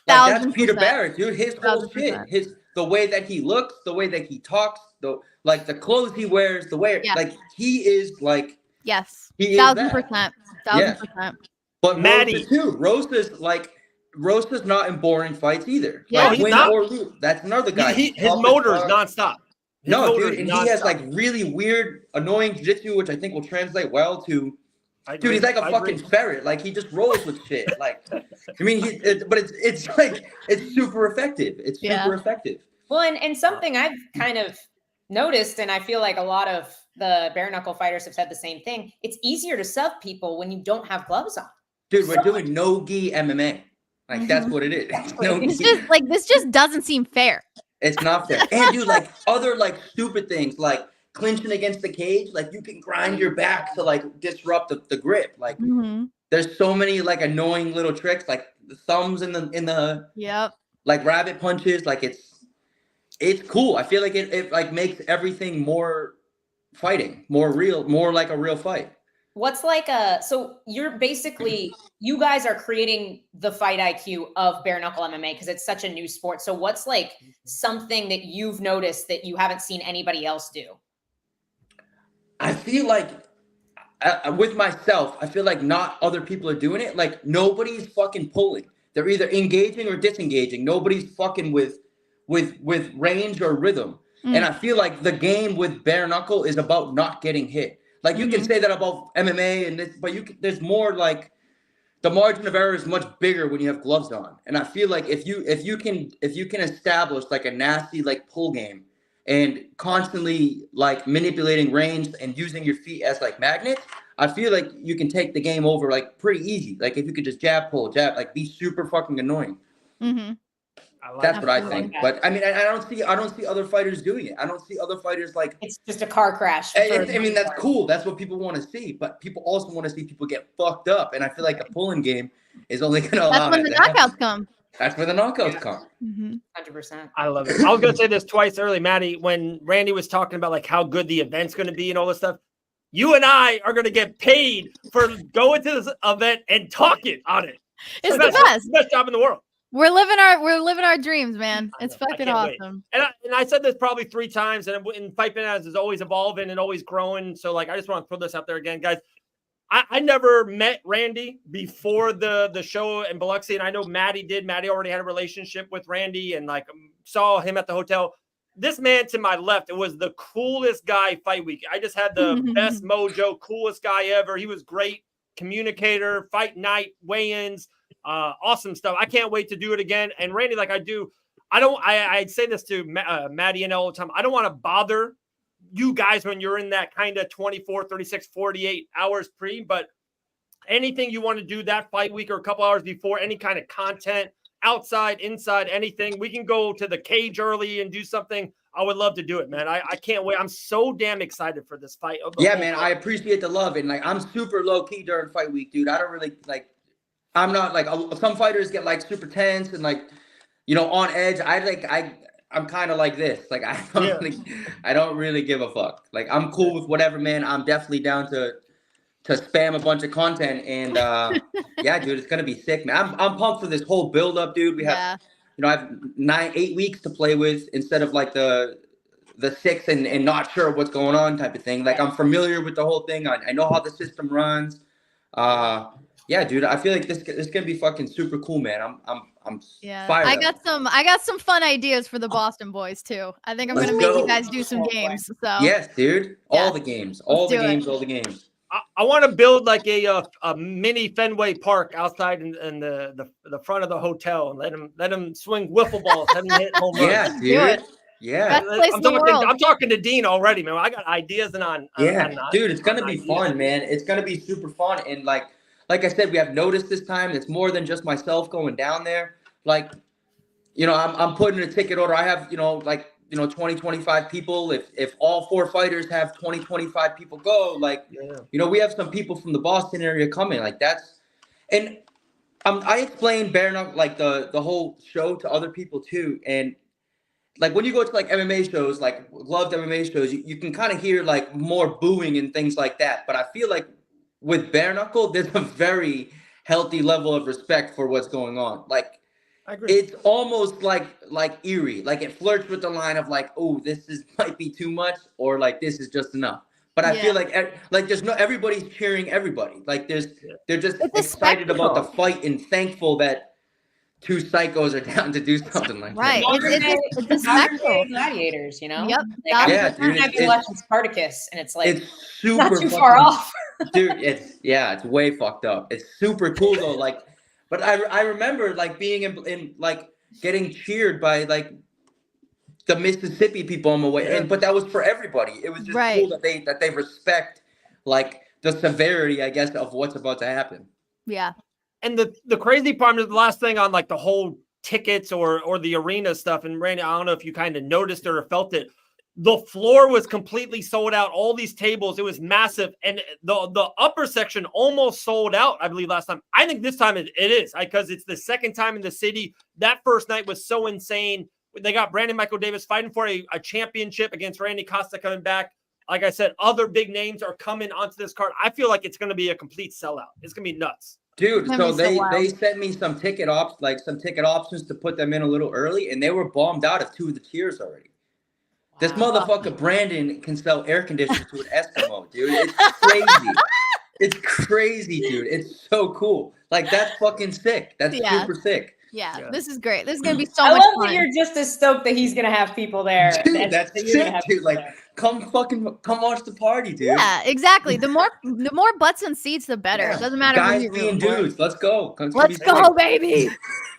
E: that's Peter Barrett, dude. His whole shit. The way that he looks, the way that he talks, the clothes he wears, the way like he is like he is
A: 1000%. 1000%.
E: But
B: Maddie
E: Rosa too. Rosa's not in boring fights either.
A: Yeah,
E: like,
B: he's
E: win
B: not.
E: or lose. That's another guy.
B: His motor is nonstop.
E: Dude, and he has like really weird, annoying jiu-jitsu, which I think will translate well to Dude, he's like a fucking ferret. Like, he just rolls with shit. Like, I mean, but it's like, it's super effective. It's super effective.
C: Well, and something I've kind of noticed, and I feel like a lot of the bare knuckle fighters have said the same thing. It's easier to sub people when you don't have gloves on.
E: Dude, we're doing no gi MMA. Like, that's what it is.
A: It's just like, this just doesn't seem fair.
E: It's not fair. And dude, like other like stupid things, like clinching against the cage, like you can grind your back to like disrupt the grip. Like there's so many like annoying little tricks, like the thumbs in the like rabbit punches. Like it's cool. I feel like it like makes everything more fighting, more real, more like a real fight.
C: What's like so you're basically, you guys are creating the fight IQ of bare knuckle MMA because it's such a new sport. So what's like something that you've noticed that you haven't seen anybody else do?
E: I feel like with myself, I feel like not other people are doing it. Like nobody's fucking pulling. They're either engaging or disengaging. Nobody's fucking with range or rhythm. And I feel like the game with bare knuckle is about not getting hit. Like you can say that about MMA and this, but there's more like the margin of error is much bigger when you have gloves on. And I feel like if you can establish like a nasty like pull game and constantly like manipulating range and using your feet as like magnets, I feel like you can take the game over like pretty easy. Like if you could just jab, pull, jab, like be super fucking annoying. That's what I think. But I mean, I don't see other fighters doing it. I don't see other fighters like
C: it's just a car crash.
E: I mean, that's cool. That's what people want to see. But people also want to see people get fucked up. And I feel like the pulling game is only going to allow.
A: That's when the knockouts come.
E: That's where the knockouts come.
C: 100%.
B: I love it. I was going to say this twice early, Maddie, when Randy was talking about like how good the event's going to be and all this stuff. You and I are going to get paid for going to this event and talking on it.
A: It's the best.
B: Best job in the world.
A: We're living our dreams, man. It's fucking awesome.
B: And I said this probably 3 times, and Fight Bananas is always evolving and always growing. So like, I just want to throw this out there again, guys. I never met Randy before the show in Biloxi, and I know Maddie did. Maddie already had a relationship with Randy, and like saw him at the hotel. This man to my left, it was the coolest guy fight week. I just had the best mojo, coolest guy ever. He was great communicator, fight night, weigh-ins. Awesome stuff. I can't wait to do it again. And Randy, like I say this to Maddie and all the time. I don't want to bother you guys when you're in that kind of 24, 36, 48 hours pre, but anything you want to do that fight week or a couple hours before, any kind of content, outside, inside, anything, we can go to the cage early and do something. I would love to do it, man. I can't wait. I'm so damn excited for this fight.
E: Yeah, man. I appreciate the love. And like, I'm super low key during fight week, dude. I don't really like, I'm not like some fighters get like super tense and like, on edge. I'm kind of like this. Like I don't really give a fuck. Like I'm cool with whatever, man. I'm definitely down to spam a bunch of content and yeah, dude, it's gonna be sick, man. I'm pumped for this whole build up, dude. We have I have 8 weeks to play with instead of like the 6 and not sure what's going on type of thing. Like I'm familiar with the whole thing. I know how the system runs. Yeah, dude, I feel like this is gonna be fucking super cool, man. I'm fired up.
A: I got some fun ideas for the Boston boys too. I think I'm gonna make you guys do some games. So
E: yes, dude, all the games. I
B: want to build like a mini Fenway Park outside in the front of the hotel and let them swing wiffle balls, let them hit home runs.
E: Yeah, dude. Yeah,
B: I'm talking to Dean already, man. I got ideas
E: dude, it's gonna be fun, man. It's gonna be super fun and like I said, we have noticed this time. It's more than just myself going down there. Like, I'm putting a ticket order. I have, 20, 25 people. If all 4 fighters have 20, 25 people go, we have some people from the Boston area coming. Like that's, and I explained bare knuckle, like the whole show to other people too. And like when you go to like MMA shows, like gloved MMA shows, you can kind of hear like more booing and things like that. But I feel like with bare knuckle, there's a very healthy level of respect for what's going on. Like,
B: I agree.
E: It's almost like eerie. Like it flirts with the line of like, oh, might be too much, or like this is just enough. But I feel like there's everybody's cheering everybody. Like they're just excited about the fight and thankful two psychos are down to do something like
A: Right.
E: that.
A: It's a spectacle.
C: Gladiators, you know?
A: Yep.
C: Like,
E: Yeah, dude.
C: I've been watching Spartacus, and it's like
E: It's super
C: not too far off.
E: Dude, it's way fucked up. It's super cool though. Like, but I remember like being in like getting cheered by like the Mississippi people on my way, but that was for everybody. It was just cool that they respect like the severity, I guess, of what's about to happen.
A: Yeah.
B: And the crazy part is the last thing on like the whole tickets or the arena stuff. And Randy, I don't know if you kind of noticed or felt it. The floor was completely sold out. All these tables, it was massive. And the upper section almost sold out, I believe, last time. I think this time it is because it's the second time in the city. That first night was so insane. They got Brandon Michael Davis fighting for a championship against Randy Costa coming back. Like I said, other big names are coming onto this card. I feel like it's going to be a complete sellout. It's going to be nuts.
E: Dude, so they sent me some ticket options to put them in a little early, and they were bombed out of 2 of the tiers already. Wow. This motherfucker Brandon can sell air conditioners to an Eskimo, dude. It's crazy. It's crazy, dude. It's so cool. Like, that's fucking sick. That's super sick.
A: Yeah, this is great. This is gonna be so
C: much fun. I love that you're just as stoked that he's gonna have people there.
E: Dude, that's sick, dude. Like, come watch the party, dude.
A: Yeah, exactly. The more butts and seats, the better. It doesn't matter.
E: Guys being dudes. Let's go.
A: Let's go, baby.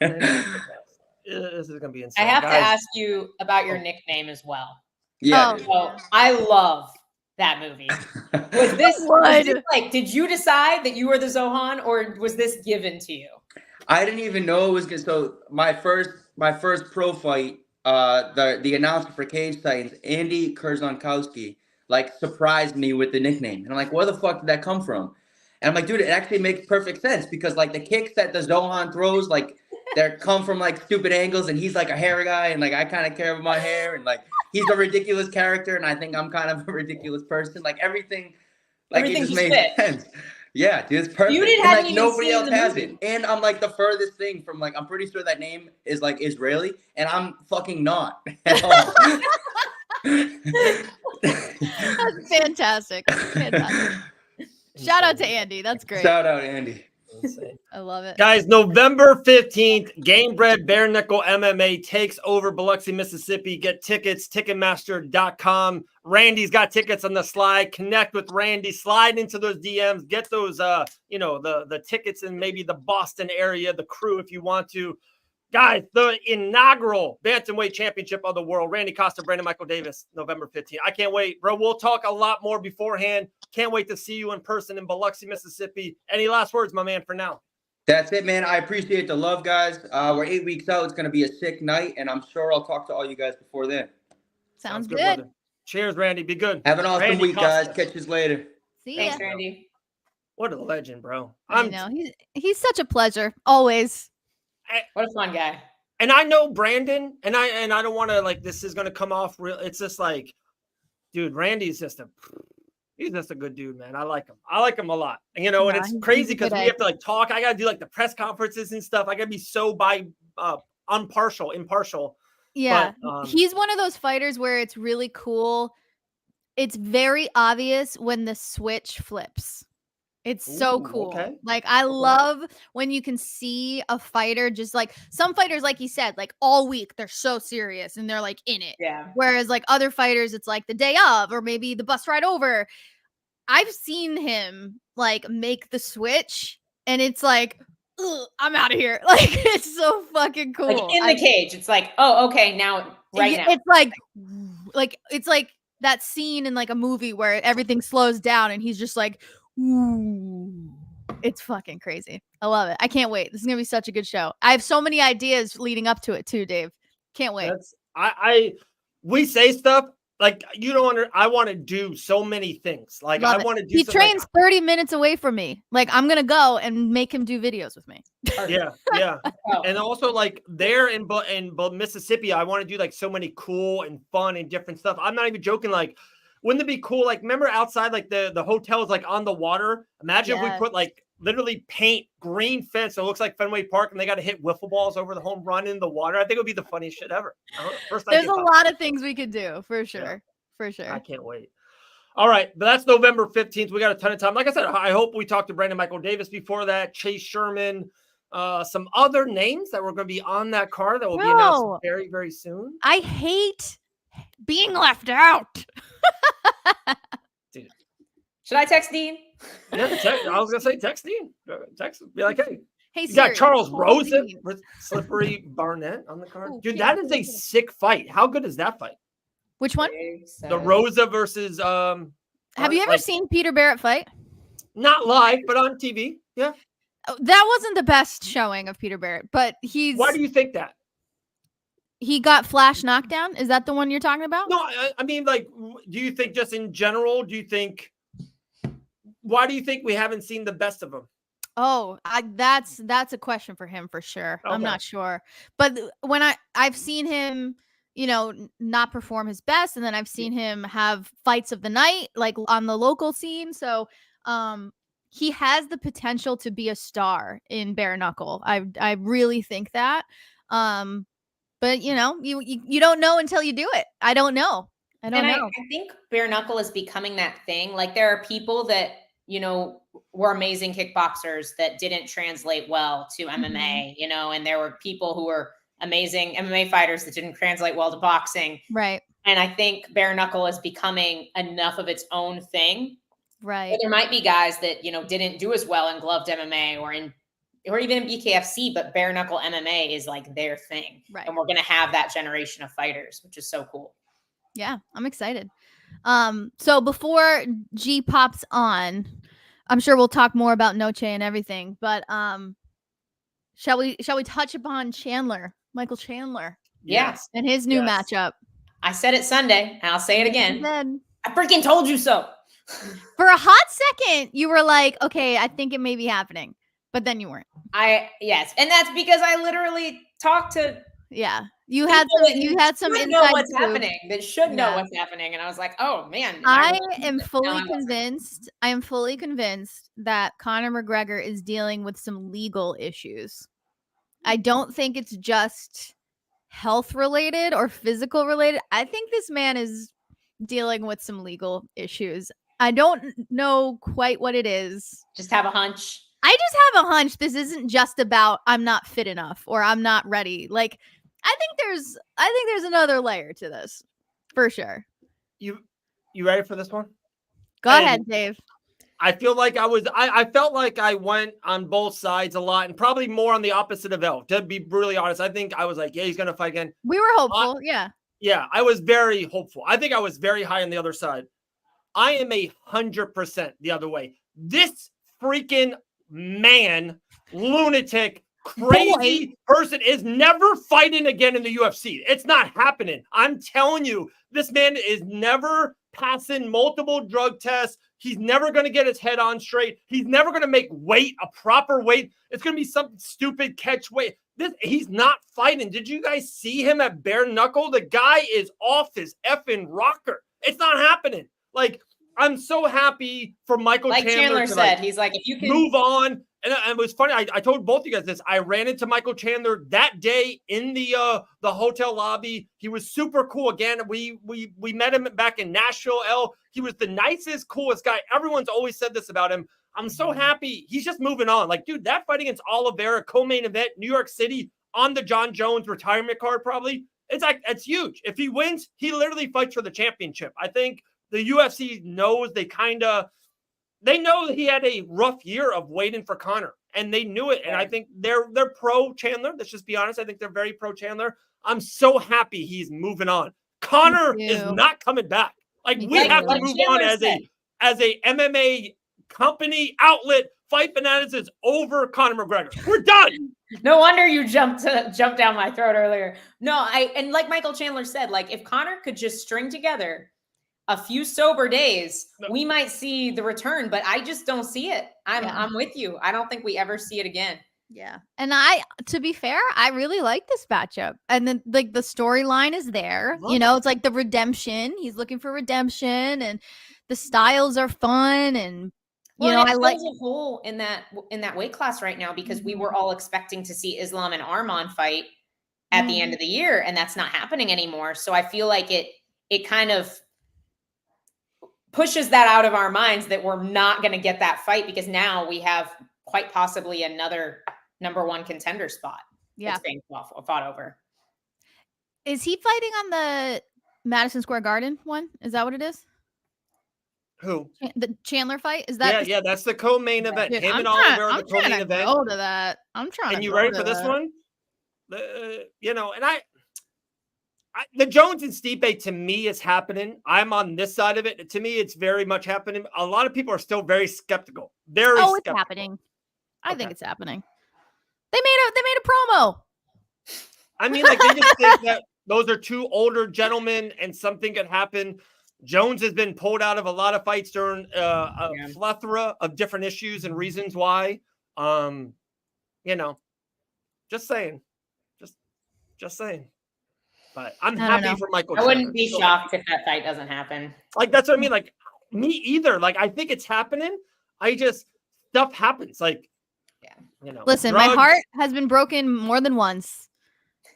B: This is gonna be insane.
C: I have to ask you about your nickname as well.
E: Yeah.
C: So I love that movie. Was this like? Did you decide that you were the Zohan, or was this given to you?
E: I didn't even know it was good. So my first pro fight, the announcer for Cage Titans, Andy Kurzankowski, like surprised me with the nickname. And I'm like, where the fuck did that come from? And I'm like, dude, it actually makes perfect sense because like the kicks that the Zohan throws, like they come from like stupid angles, and he's like a hair guy, and like I kind of care about my hair, and like he's a ridiculous character, and I think I'm kind of a ridiculous person. Like everything it just made sense. Yeah, dude, it's perfect.
C: You didn't
E: have
C: like
E: nobody else has it. And I'm like the furthest thing from like I'm pretty sure that name is like Israeli, and I'm fucking not at all.
A: That's fantastic. Shout out to Andy. That's great.
E: Shout out Andy.
A: I love it.
B: Guys, November 15th, Gamebred Bare Knuckle MMA takes over Biloxi, Mississippi. Get tickets, Ticketmaster.com. Randy's got tickets on the slide. Connect with Randy. Slide into those DMs. Get those, the tickets in maybe the Boston area, the crew if you want to. Guys, the inaugural Bantamweight Championship of the World. Randy Costa, Brandon Michael Davis, November 15th. I can't wait, bro. We'll talk a lot more beforehand. Can't wait to see you in person in Biloxi, Mississippi. Any last words, my man, for now?
E: That's it, man. I appreciate the love, guys. We're 8 weeks out. It's going to be a sick night, and I'm sure I'll talk to all you guys before then.
A: Sounds good.
B: Cheers, Randy. Be good.
E: Have an awesome
B: Randy
E: week,
B: Costa.
E: guys. Catch you later.
A: See
C: Thanks,
A: ya.
C: Randy.
B: What a legend, bro.
A: I know. He's such a pleasure. Always.
C: What a fun guy.
B: And I know Brandon, and I don't want to like this is going to come off real. It's just like, dude, Randy's he's just a good dude, man. I like him. I like him a lot. And, and it's crazy because we have to like talk. I got to do like the press conferences and stuff. I got to be so impartial.
A: Yeah.
B: But,
A: he's one of those fighters where it's really cool. It's very obvious when the switch flips. It's so cool.
B: Okay.
A: Like, I love when you can see a fighter just like some fighters, like he said, like all week, they're so serious and they're like in it.
C: Yeah.
A: Whereas like other fighters, it's like the day of, or maybe the bus ride over. I've seen him like make the switch and it's like, I'm out of here. Like, it's so fucking cool.
C: Like in the cage. It's like, oh, okay. Now, now.
A: It's it's like that scene in like a movie where everything slows down and he's just like, ooh, it's fucking crazy. I love it. I can't wait. This is gonna be such a good show. I have so many ideas leading up to it too, Dave. Can't wait.
B: We say stuff like you don't I want to do so many things. Like I want to do.
A: He trains 30 minutes away from me. Like I'm gonna go and make him do videos with me.
B: Yeah. And also like there in Mississippi, I want to do like so many cool and fun and different stuff. I'm not even joking. Like, wouldn't it be cool? Like, remember outside, like the hotel is like on the water. Imagine if we put like literally paint green fence so it looks like Fenway Park, and they got to hit wiffle balls over the home run in the water. I think it would be the funniest shit ever.
A: There's a lot of things we could do for sure.
B: Yeah.
A: For sure.
B: I can't wait. All right, but that's November 15th. We got a ton of time. Like I said, I hope we talked to Brandon Michael Davis before that. Chase Sherman. some other names that were going to be on that card that will be announced very, very soon.
A: I hate being left out.
B: Dude.
C: Should I text Dean?
B: Yeah, I was going to say text Dean. Text, be like, hey. You
A: Siri,
B: got Charles Rosa with Slippery Barnett on the card. Dude, that is a sick fight. How good is that fight?
A: Which one?
B: The Rosa versus
A: Have you ever seen Peter Barrett fight?
B: Not live, but on TV. Yeah.
A: That wasn't the best showing of Peter Barrett, but
B: Why do you think that?
A: He got flash knockdown. Is that the one you're talking about?
B: No, I mean, like, do you think just in general, why do you think we haven't seen the best of him?
A: Oh, that's a question for him for sure. Okay. I'm not sure. But when I've seen him, not perform his best, and then I've seen him have fights of the night, like on the local scene. So he has the potential to be a star in bare knuckle. I really think that. But you don't know until you do it. I don't know. I
C: think bare knuckle is becoming that thing. Like there are people that, were amazing kickboxers that didn't translate well to MMA, and there were people who were amazing MMA fighters that didn't translate well to boxing.
A: Right.
C: And I think bare knuckle is becoming enough of its own thing.
A: Right.
C: But there might be guys that, didn't do as well in gloved MMA or even in BKFC, but bare knuckle MMA is like their thing.
A: Right.
C: And we're going to have that generation of fighters, which is so cool.
A: Yeah, I'm excited. So before G pops on, I'm sure we'll talk more about Noche and everything, but shall we touch upon Michael Chandler?
C: Yes.
A: And his new matchup.
C: I said it Sunday, and I'll say it again. I freaking told you so.
A: For a hot second, you were like, okay, I think it may be happening. But then you weren't.
C: Yes. And that's because I literally talked to
A: you had some
C: insight know what's happening. That should know what's happening. And I was like, oh man.
A: I am fully convinced that Conor McGregor is dealing with some legal issues. I don't think it's just health related or physical related. I think this man is dealing with some legal issues. I don't know quite what it is.
C: Just have a hunch.
A: I just have a hunch this isn't just about I'm not fit enough or I'm not ready. Like I think there's another layer to this for sure.
B: You ready for this one?
A: Go ahead, Dave.
B: I feel like I felt like I went on both sides a lot and probably more on the opposite of Elf. To be brutally honest, I think I was like, yeah, he's going to fight again.
A: We were hopeful. Yeah,
B: I was very hopeful. I think I was very high on the other side. I am 100% the other way. This freaking man, lunatic, crazy person is never fighting again in the UFC. It's not happening. I'm telling you, this man is never passing multiple drug tests. He's never going to get his head on straight. He's never going to make weight, a proper weight. It's going to be some stupid catch weight. He's not fighting. Did you guys see him at bare knuckle? The guy is off his effing rocker. It's not happening. Like, I'm so happy for Michael Chandler.
C: Like Chandler said, he's like, if you can
B: move on. And it was funny. I told both of you guys this. I ran into Michael Chandler that day in the hotel lobby. He was super cool. Again, we met him back in Nashville. He was the nicest, coolest guy. Everyone's always said this about him. I'm so happy. He's just moving on. Like, dude, that fight against Oliveira, co-main event, New York City, on the John Jones retirement card, probably. It's huge. If he wins, he literally fights for the championship. I think the UFC knows they know that he had a rough year of waiting for Conor, and they knew it. And I think they're pro Chandler. Let's just be honest. I think they're very pro Chandler. I'm so happy he's moving on. Conor is not coming back. Like we have to move on as a MMA company outlet. Fight Bananas is over Conor McGregor. We're done.
C: No wonder you jumped down my throat earlier. No, and like Michael Chandler said, like if Conor could just string together a few sober days, we might see the return, but I just don't see it. I'm with you. I don't think we ever see it again.
A: Yeah. And to be fair, I really like this matchup. And then like the storyline is there, it's like the redemption. He's looking for redemption and the styles are fun. And, I like
C: a hole in that weight class right now because we were all expecting to see Islam and Arman fight at the end of the year. And that's not happening anymore. So I feel like it kind of pushes that out of our minds that we're not going to get that fight because now we have quite possibly another #1 contender spot.
A: Yeah.
C: That's being fought over.
A: Is he fighting on the Madison Square Garden one? Is that what it is?
B: Who?
A: The Chandler fight? Is that?
B: Yeah, that's the co-main event.
A: Dude,
B: Him and Oliver are the
A: I'm trying
B: co-main
A: to
B: event.
A: go to that. I'm trying
B: And
A: to
B: you
A: go
B: ready
A: to
B: for this
A: that.
B: one? And the Jones and Stipe to me is happening. I'm on this side of it. To me, it's very much happening. A lot of people are still very skeptical.
A: It's happening. I think it's happening. They made a promo.
B: I mean, like, they just think that those are two older gentlemen and something could happen. Jones has been pulled out of a lot of fights during a plethora of different issues and reasons why. Just saying. Just saying. But I'm happy for Michael.
C: I wouldn't be shocked if that fight doesn't happen.
B: Like, that's what I mean. Like, me either. Like, I think it's happening. Stuff happens. Like,
A: listen, my heart has been broken more than once.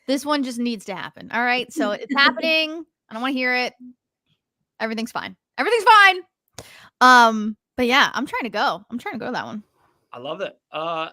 A: This one just needs to happen. All right. So it's happening. I don't want to hear it. Everything's fine. Everything's fine. But yeah, I'm trying to go to that one.
B: I love it.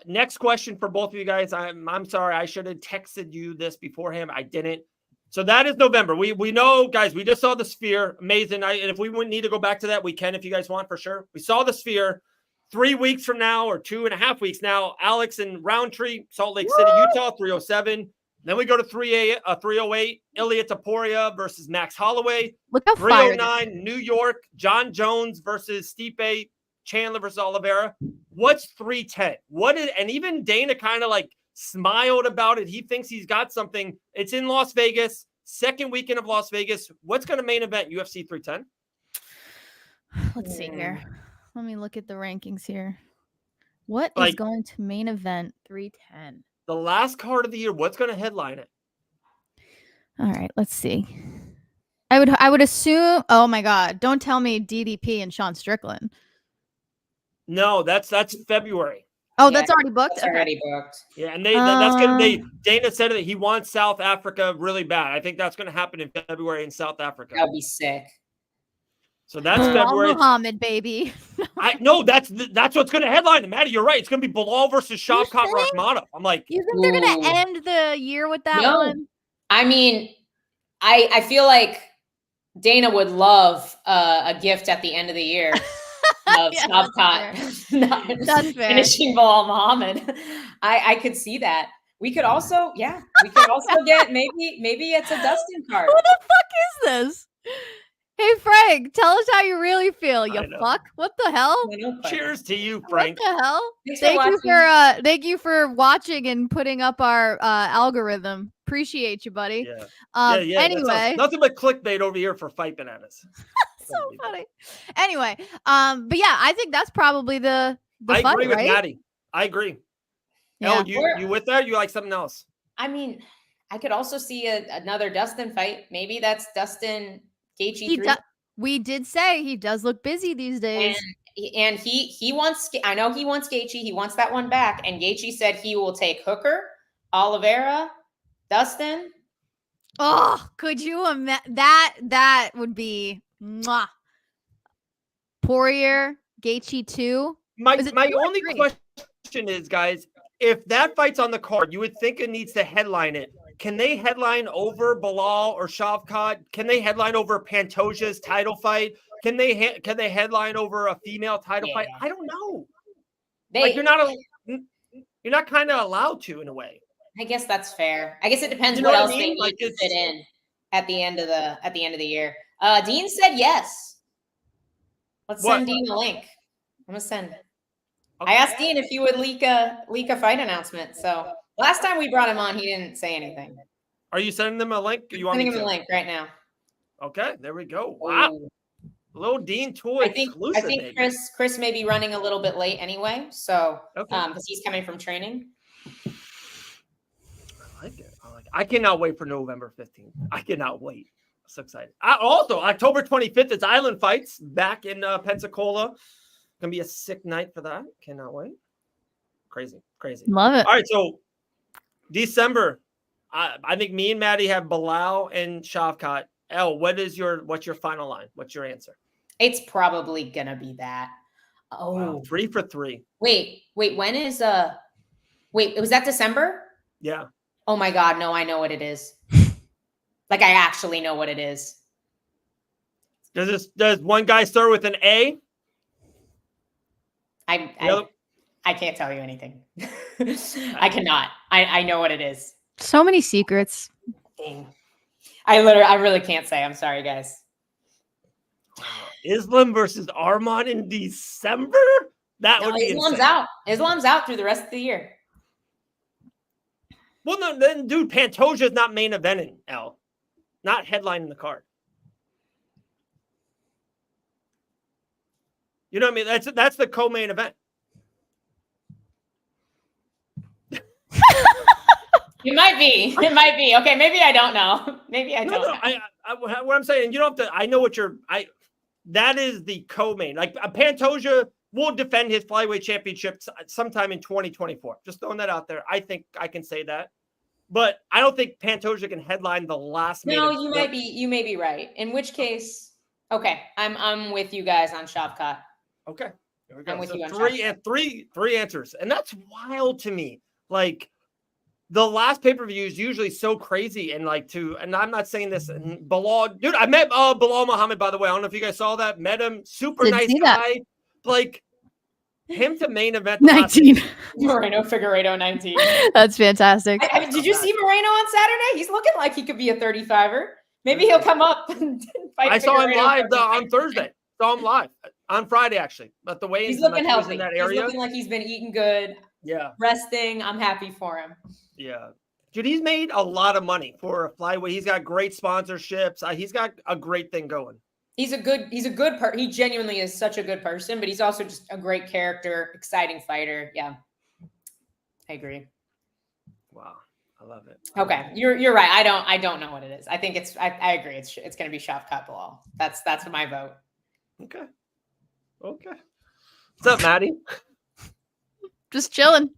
B: Next question for both of you guys. I'm sorry. I should have texted you this beforehand. I didn't. So that is November. We know, guys, we just saw the Sphere. Amazing. And if we would need to go back to that, we can if you guys want, for sure. We saw the Sphere. 3 weeks from now, or 2.5 weeks now, Alex and Roundtree, Salt Lake City, Utah, 307. Then we go to 308, Ilia Topuria versus Max Holloway.
A: Look how
B: 309, New York, John Jones versus Stipe, Chandler versus Oliveira. What's 310? And even Dana kind of like smiled about it. He thinks he's got something. It's in Las Vegas, second weekend of Las Vegas. What's going to main event UFC 310?
A: Let's see here. Let me look at the rankings here. What is going to main event 310?
B: The last card of the year. What's going to headline it?
A: All right, let's see. I would assume. Oh my God! Don't tell me DDP and Sean Strickland.
B: No, that's February.
A: Oh, that's already booked.
C: That's already booked.
B: Yeah, and that's gonna. Dana said that he wants South Africa really bad. I think that's going to happen in February in South Africa.
C: That'll be sick.
B: So that's February.
A: Muhammad, baby.
B: That's what's going to headline it, Maddie. You're right. It's going to be Bilal versus Shavkat Rakhmonov. I'm like,
A: you think they're going to end the year with that one?
C: I mean, I feel like Dana would love a gift at the end of the year of Shavkat finishing Bilal Muhammad. I could see that. We could also get maybe it's a Dustin card.
A: Who the fuck is this? Hey, Frank, tell us how you really feel, you fuck. What the hell?
B: Cheers to you, Frank.
A: What the hell? Thank you for watching and putting up our algorithm. Appreciate you, buddy.
B: Yeah.
A: Anyway.
B: Nothing but clickbait over here for Fight Bananas.
A: So funny. Anyway, but yeah, I think that's probably the
B: I
A: fight,
B: agree with
A: right?
B: Maddie. I agree.
A: Yeah.
B: You with that? Or you like something else?
C: I mean, I could also see another Dustin fight. Maybe that's Dustin Gaethje.
A: We did say he does look busy these days.
C: And he wants, I know he wants Gaethje. He wants that one back. And Gaethje said he will take Hooker, Oliveira, Dustin.
A: Oh, could you imagine? That would be Poirier, Gaethje 2.
B: My only question is, guys, if that fight's on the card, you would think it needs to headline it. Can they headline over Bilal or Shavkat? Can they headline over Pantoja's title fight? Can they headline over a female title fight? I don't know. You're not kind of allowed to, in a way.
C: I guess that's fair. I guess it depends what else they need to fit in at the end of the year. Dean said yes. Let's send Dean a link. I'm gonna send. Okay. I asked Dean if he would leak a fight announcement. So last time we brought him on, he didn't say anything.
B: Are you sending them a link?
C: Sending him a link right now.
B: Okay, there we go. Wow. Ooh. Little Dean tool exclusive.
C: I think Chris may be running a little bit late anyway. So because he's coming from training.
B: I like it. I cannot wait for November 15th. I cannot wait. I'm so excited. Also, October 25th, it's Island Fights back in Pensacola. Gonna be a sick night for that. Cannot wait. Crazy.
A: Love it.
B: All right, so December. I think me and Maddie have Bilal and Shavkat. What's your final line? What's your answer?
C: It's probably gonna be that. Oh,
B: wow. 3 for 3.
C: Wait. When Wait, was that December?
B: Yeah.
C: Oh my God, no, I know what it is. Like I actually know what it is.
B: Does one guy start with an A?
C: I can't tell you anything. I cannot. I know what it is.
A: So many secrets.
C: Dang. I really can't say. I'm sorry, guys.
B: Islam versus Arman in December? That would be
C: Islam's
B: insane.
C: out. Islam's out through the rest of the year.
B: Well, no, then, dude, Pantoja is not main eventing, L. Not headlining the card. You know what I mean? That's the co-main event.
C: It might be. It might be. Okay, maybe I don't know. Maybe I don't know.
B: What I'm saying, you don't have to. I know what that is the co-main. Like Pantoja will defend his flyweight championship sometime in 2024. Just throwing that out there. I think I can say that. But I don't think Pantoja can headline the last.
C: No, you may be right. In which case, okay, I'm with you guys on Shavkat.
B: Okay, there we go.
C: I'm with you on
B: three answers, and that's wild to me. Like the last pay-per-view is usually so crazy, and and I'm not saying this. And Bilal, dude, I met Bilal Muhammad, by the way. I don't know if you guys saw that. Met him, super nice guy. Like him to main event
A: 19.
C: Moreno Figueiredo 19.
A: That's fantastic.
C: I mean, did you see Moreno on Saturday? He's looking like he could be a 35er. Maybe he'll come up and fight.
B: I saw him live on Thursday. Saw him live on Friday, actually. But the way
C: he's looking healthy.
B: In that area.
C: He's looking like he's been eating good.
B: Yeah.
C: Resting. I'm happy for him.
B: Yeah. Dude, he's made a lot of money for a flyweight. He's got great sponsorships. He's got a great thing going.
C: He genuinely is such a good person, but he's also just a great character, exciting fighter. Yeah. I agree.
B: Wow. I love it.
C: Okay. You're right. I don't know what it is. I think I agree. It's going to be Shavkat Bilal. That's my vote.
B: Okay. What's up, Maddie?
A: Just chilling.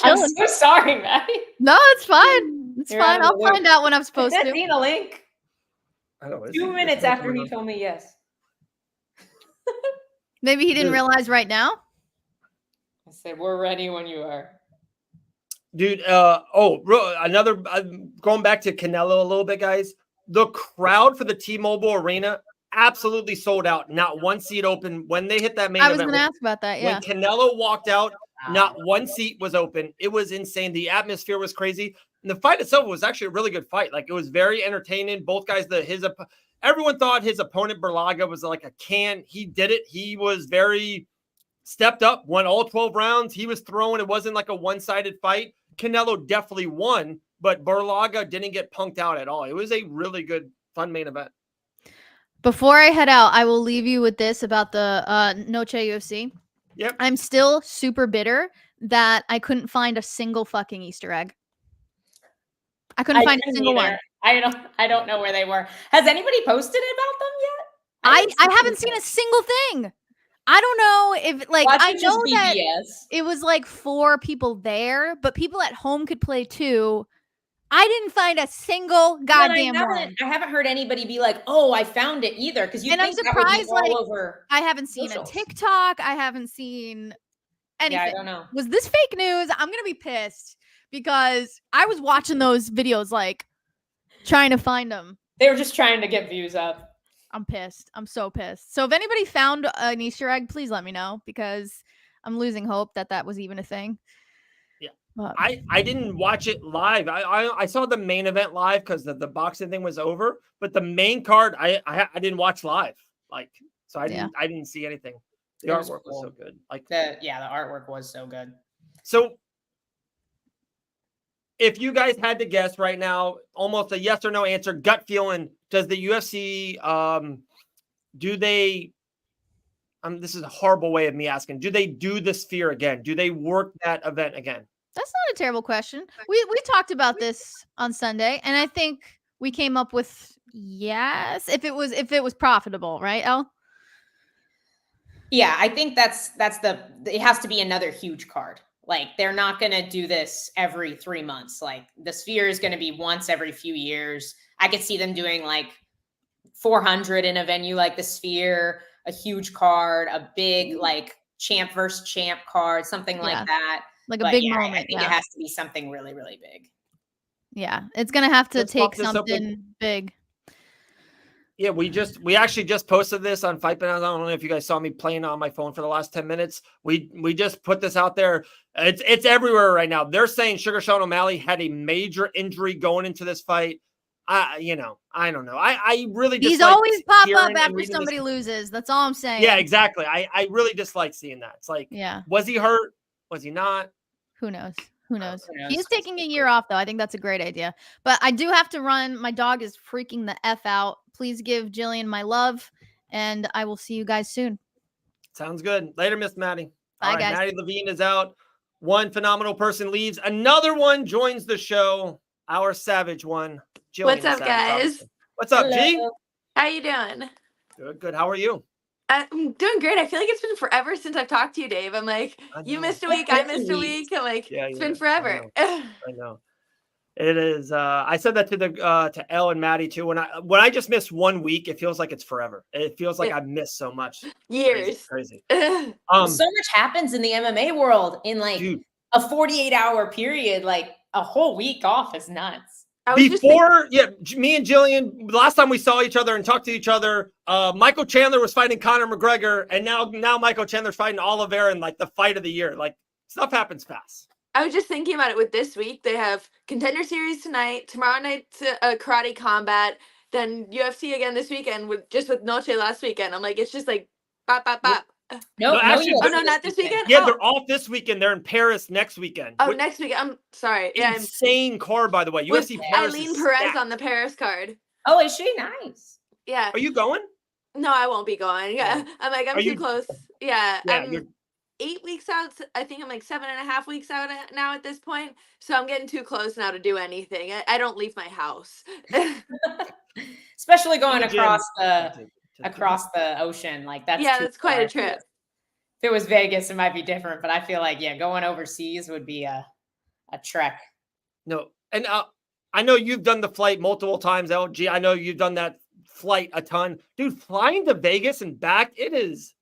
C: I'm so sorry, Maddie.
A: No, it's fine. It's fine. I'll find out when I'm supposed to.
C: Send a link.
B: I know.
C: 2 minutes after he told me yes.
A: Maybe he didn't realize right now.
C: I said, we're ready when you are.
B: Dude, another going back to Canelo a little bit, guys. The crowd for the T-Mobile Arena absolutely sold out. Not one seat open when they hit that main event.
A: I was going to ask about that, yeah.
B: When Canelo walked out, not one seat was open. It was insane. The atmosphere was crazy. And the fight itself was actually a really good fight. Like, it was very entertaining. Both guys, everyone thought his opponent, Berlaga, was like a can. He did it. He was very stepped up, won all 12 rounds. He was throwing. It wasn't like a one-sided fight. Canelo definitely won, but Berlaga didn't get punked out at all. It was a really good, fun main event.
A: Before I head out, I will leave you with this about the Noche UFC.
B: Yep.
A: I'm still super bitter that I couldn't find a single fucking Easter egg. I couldn't find a single one.
C: I don't know where they were. Has anybody posted about them yet?
A: I haven't seen a single thing. I don't know if I know that it was like 4 people there, but people at home could play too. I didn't find a single goddamn one.
C: I haven't heard anybody be like, "Oh, I found it" either. Because
A: I'm surprised. I haven't seen a TikTok. I haven't seen anything.
C: Yeah, I don't know.
A: Was this fake news? I'm gonna be pissed because I was watching those videos, trying to find them.
C: They were just trying to get views up.
A: I'm pissed. I'm so pissed. So if anybody found an Easter egg, please let me know because I'm losing hope that was even a thing.
B: Yeah. I didn't watch it live. I saw the main event live because the boxing thing was over, but the main card I didn't watch live. I didn't see anything. The artwork was so good.
C: The artwork was so good.
B: So if you guys had to guess right now, almost a yes or no answer, gut feeling, does the UFC do they this is a horrible way of me asking, do they do the Sphere again? Do they work that event again?
A: That's not a terrible question. We talked about this on Sunday, and I think we came up with yes, if it was profitable, right, El?
C: Yeah, I think it has to be another huge card. They're not going to do this every 3 months. The Sphere is going to be once every few years. I could see them doing 400 in a venue like the Sphere, a huge card, a big champ versus champ card, something like that.
A: Like a
C: But
A: big
C: yeah,
A: moment.
C: I think it has to be something really, really big.
A: Yeah, it's gonna have to
B: Let's
A: take
B: pop this up
A: something big.
B: Yeah, we actually just posted this on Fight Bananas. I don't know if you guys saw me playing on my phone for the last 10 minutes. We just put this out there. It's everywhere right now. They're saying Sugar Sean O'Malley had a major injury going into this fight. I don't know. I really
A: These
B: dislike
A: always pop up
B: hearing and
A: after
B: reading
A: somebody
B: this.
A: loses. That's all I'm saying.
B: Yeah, exactly. I really dislike seeing that. It's like,
A: Yeah.
B: was he hurt? Was he not?
A: Who knows? Who knows?
C: Who knows?
A: He is taking a year off, though. I think that's a great idea. But I do have to run. My dog is freaking the F out. Please give Gillian my love, and I will see you guys soon.
B: Sounds good. Later, Miss Maddie.
A: Bye,
B: All right,
A: guys.
B: Maddie Levine is out. One phenomenal person leaves. Another one joins the show. Our savage one. Gillian
F: What's up,
B: Savage
F: guys?
B: Robinson. What's up, G?
C: Hello.
F: How you doing?
B: Good, good. How are you?
F: I'm doing great. I feel like it's been forever since I've talked to you, Dave. I'm like,
B: I
F: you
B: know.
F: missed a week, I missed a week. I'm like, it's been forever.
B: I know. It is. I said that to the to Elle and Maddie too. When I just miss 1 week, it feels like it's forever. It feels like I've missed so much.
F: Years.
B: Crazy.
C: So much happens in the MMA world in like
B: dude,
C: a 48-hour period. Like a whole week off is nuts.
B: Before, me and Gillian, last time we saw each other and talked to each other, Michael Chandler was fighting Conor McGregor, and now Michael Chandler's fighting Oliveira in like the fight of the year. Like, stuff happens fast.
F: I was just thinking about it with this week. They have Contender Series tonight, tomorrow night's Karate Combat, then UFC again this weekend with Noche last weekend. I'm like, it's just like bop, bop, bop.
C: No,
B: actually,
F: oh no, not this weekend.
B: Yeah, they're off this weekend. They're in Paris next weekend.
F: Oh, next weekend. I'm sorry. Yeah,
B: insane card, by the way.
F: with
B: UFC Paris.
F: Eileen Perez on the Paris card.
C: Oh, is she nice?
F: Yeah.
B: Are you going?
F: No, I won't be going. Yeah, I'm like, I'm too close. Yeah, I'm 8 weeks out. I think I'm like 7.5 weeks out now at this point. So I'm getting too close now to do anything. I don't leave my house.
C: Especially going across the ocean. Like that's
F: quite a trip.
C: If it was Vegas, it might be different, but I feel like going overseas would be a trek.
B: No, and I know you've done the flight multiple times, LG. I know you've done that flight a ton, dude. Flying to Vegas and back, it is.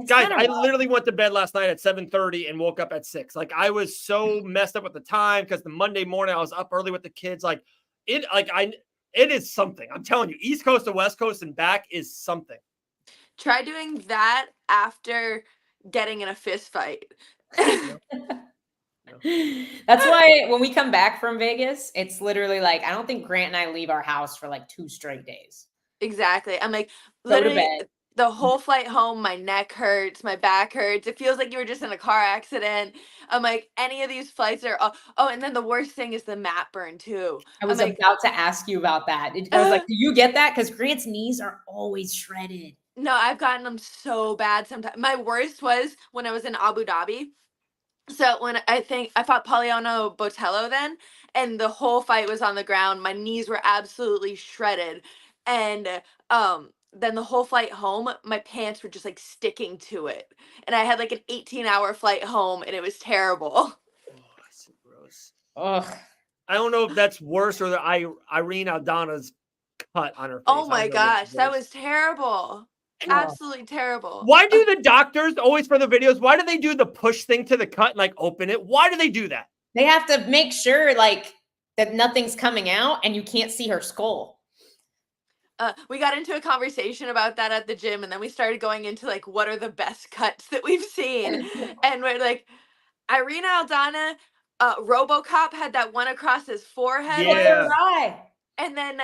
B: Guys, I literally went to bed last night at 7:30 and woke up at 6. Like, I was so messed up with the time because the Monday morning I was up early with the kids. It is something. I'm telling you, East Coast to West Coast and back is something.
F: Try doing that after getting in a fist fight.
C: That's why when we come back from Vegas, it's literally like, I don't think Grant and I leave our house for like 2 straight days.
F: Exactly. I'm like,
C: Go to
F: literally
C: bed.
F: The whole flight home, my neck hurts, my back hurts. It feels like you were just in a car accident. I'm like, any of these flights are, and then the worst thing is the mat burn too.
C: I was about to ask you about that. I was like, do you get that? Because Grant's knees are always shredded.
F: No, I've gotten them so bad sometimes. My worst was when I was in Abu Dhabi. So when I fought Poliano Botello then, and the whole fight was on the ground, my knees were absolutely shredded. And then the whole flight home, my pants were just like sticking to it. And I had like an 18-hour flight home and it was terrible.
B: Oh, that's so gross.
C: Ugh.
B: I don't know if that's worse or Irene Aldana's cut on her face.
F: Oh my gosh, that was terrible. Absolutely terrible.
B: Why do the doctors always for the videos? Why do they do the push thing to the cut and like open it? Why do they do that?
C: They have to make sure like that nothing's coming out and you can't see her skull.
F: We got into a conversation about that at the gym, and then we started going into like what are the best cuts that we've seen, and we're like, Irina Aldana, RoboCop had that one across his forehead.
B: Yeah.
C: Right.
F: And then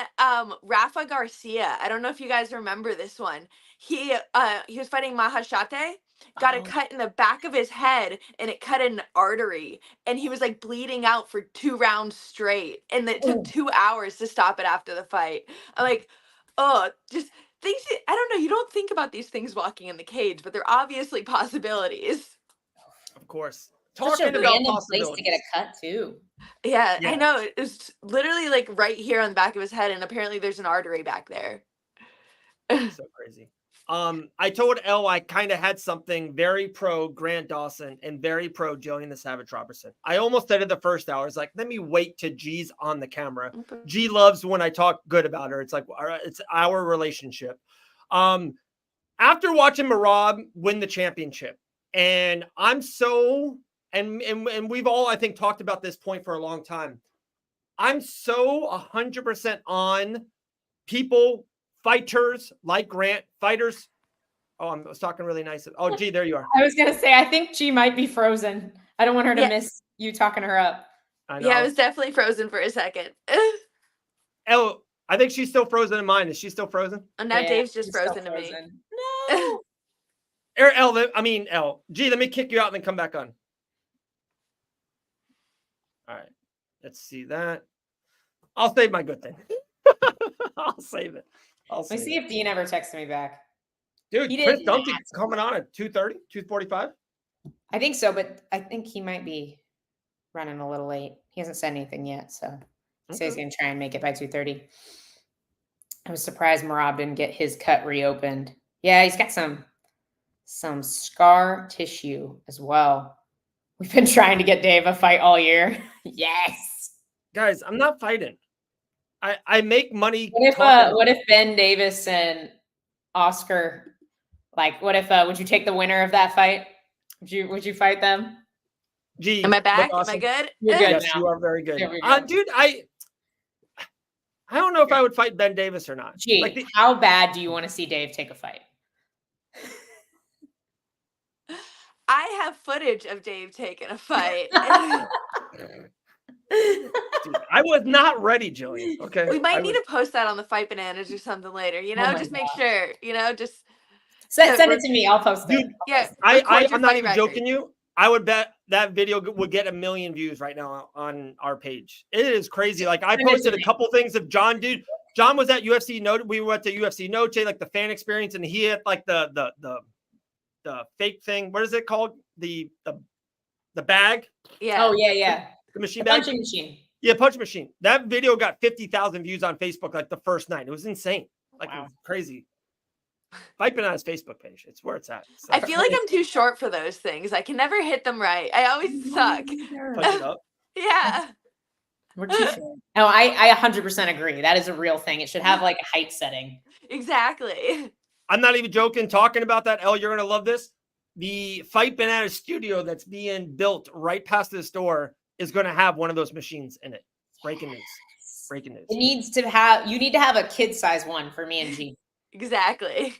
F: Rafa Garcia, I don't know if you guys remember this one. He was fighting Mahashate, got a cut in the back of his head, and it cut an artery, and he was like bleeding out for 2 rounds straight, and it took 2 hours to stop it after the fight. I'm like, just things. I don't know. You don't think about these things walking in the cage, but they're obviously possibilities.
B: Of course.
C: Such a random place to get a cut too.
F: Yeah, I know. It's literally like right here on the back of his head, and apparently there's an artery back there.
B: So crazy. I told Elle I kind of had something very pro Grant Dawson and very pro Gillian the Savage Robertson. I almost said it the first hour. It's like, let me wait till G's on the camera.
F: Okay.
B: G loves when I talk good about her. It's like, it's our relationship. After watching Marab win the championship, and I'm so and we've all, I think, talked about this point for a long time. I'm so 100% on people, fighters like Grant, fighters. Oh, I was talking really nice. Oh, G, there you are.
C: I was going to say, I think G might be frozen. I don't want her to miss you talking her up.
B: I know.
F: Yeah, I was definitely frozen for a second.
B: Elle, I think she's still frozen in mine. Is she still frozen?
F: Oh, now Dave's just frozen to me.
C: No.
B: Elle. G, let me kick you out and then come back on. All right. Let's see that. I'll save my good thing. I'll save it.
C: Let me see if Dean ever texted me back.
B: Dude, Chris Duncan coming on at 2:30, 2:45?
C: I think so, but I think he might be running a little late. He hasn't said anything yet, so he says he's going to try and make it by 2:30. I was surprised Merab didn't get his cut reopened. Yeah, he's got some scar tissue as well. We've been trying to get Dave a fight all year. Yes.
B: Guys, I'm not fighting. I make money.
C: What if Ben Davis and Oscar, would you take the winner of that fight? Would you fight them?
B: Gee,
F: am I back?
B: Awesome.
F: Am I good?
C: You're good.
B: Yes,
C: now.
B: you are very good.
C: Go.
B: Dude, I don't know if I would fight Ben Davis or not.
C: Gee, how bad do you want to see Dave take a fight?
F: I have footage of Dave taking a fight.
B: Dude, I was not ready, Jillian. Okay.
F: We might need to post that on the Fight Bananas or something later, just make sure, just
C: send it to me. I'll post it.
F: Dude, yeah.
B: I'm not even joking you. I would bet that video would get 1 million views right now on our page. It is crazy. Like I posted a couple things of John, dude. John was at UFC Noche. We went to UFC Noche, like the fan experience, and he had like the fake thing. What is it called? The bag.
F: Yeah.
C: Oh yeah.
B: The machine bag.
C: Punching machine.
B: Yeah, punch machine. That video got 50,000 views on Facebook like the first night. It was insane. Like It was crazy. Fight Bananas Facebook page. It's where it's at. So.
F: I feel like I'm too short for those things. I can never hit them right. I always suck.
B: Punch it up.
F: Yeah.
C: We're too short. No, I 100% agree. That is a real thing. It should have like a height setting.
F: Exactly.
B: I'm not even joking. Talking about that, Elle, you're going to love this. The Fight Bananas studio that's being built right past the store is going to have one of those machines in it. Breaking news.
C: You need to have a kid-size one for me and G.
F: Exactly.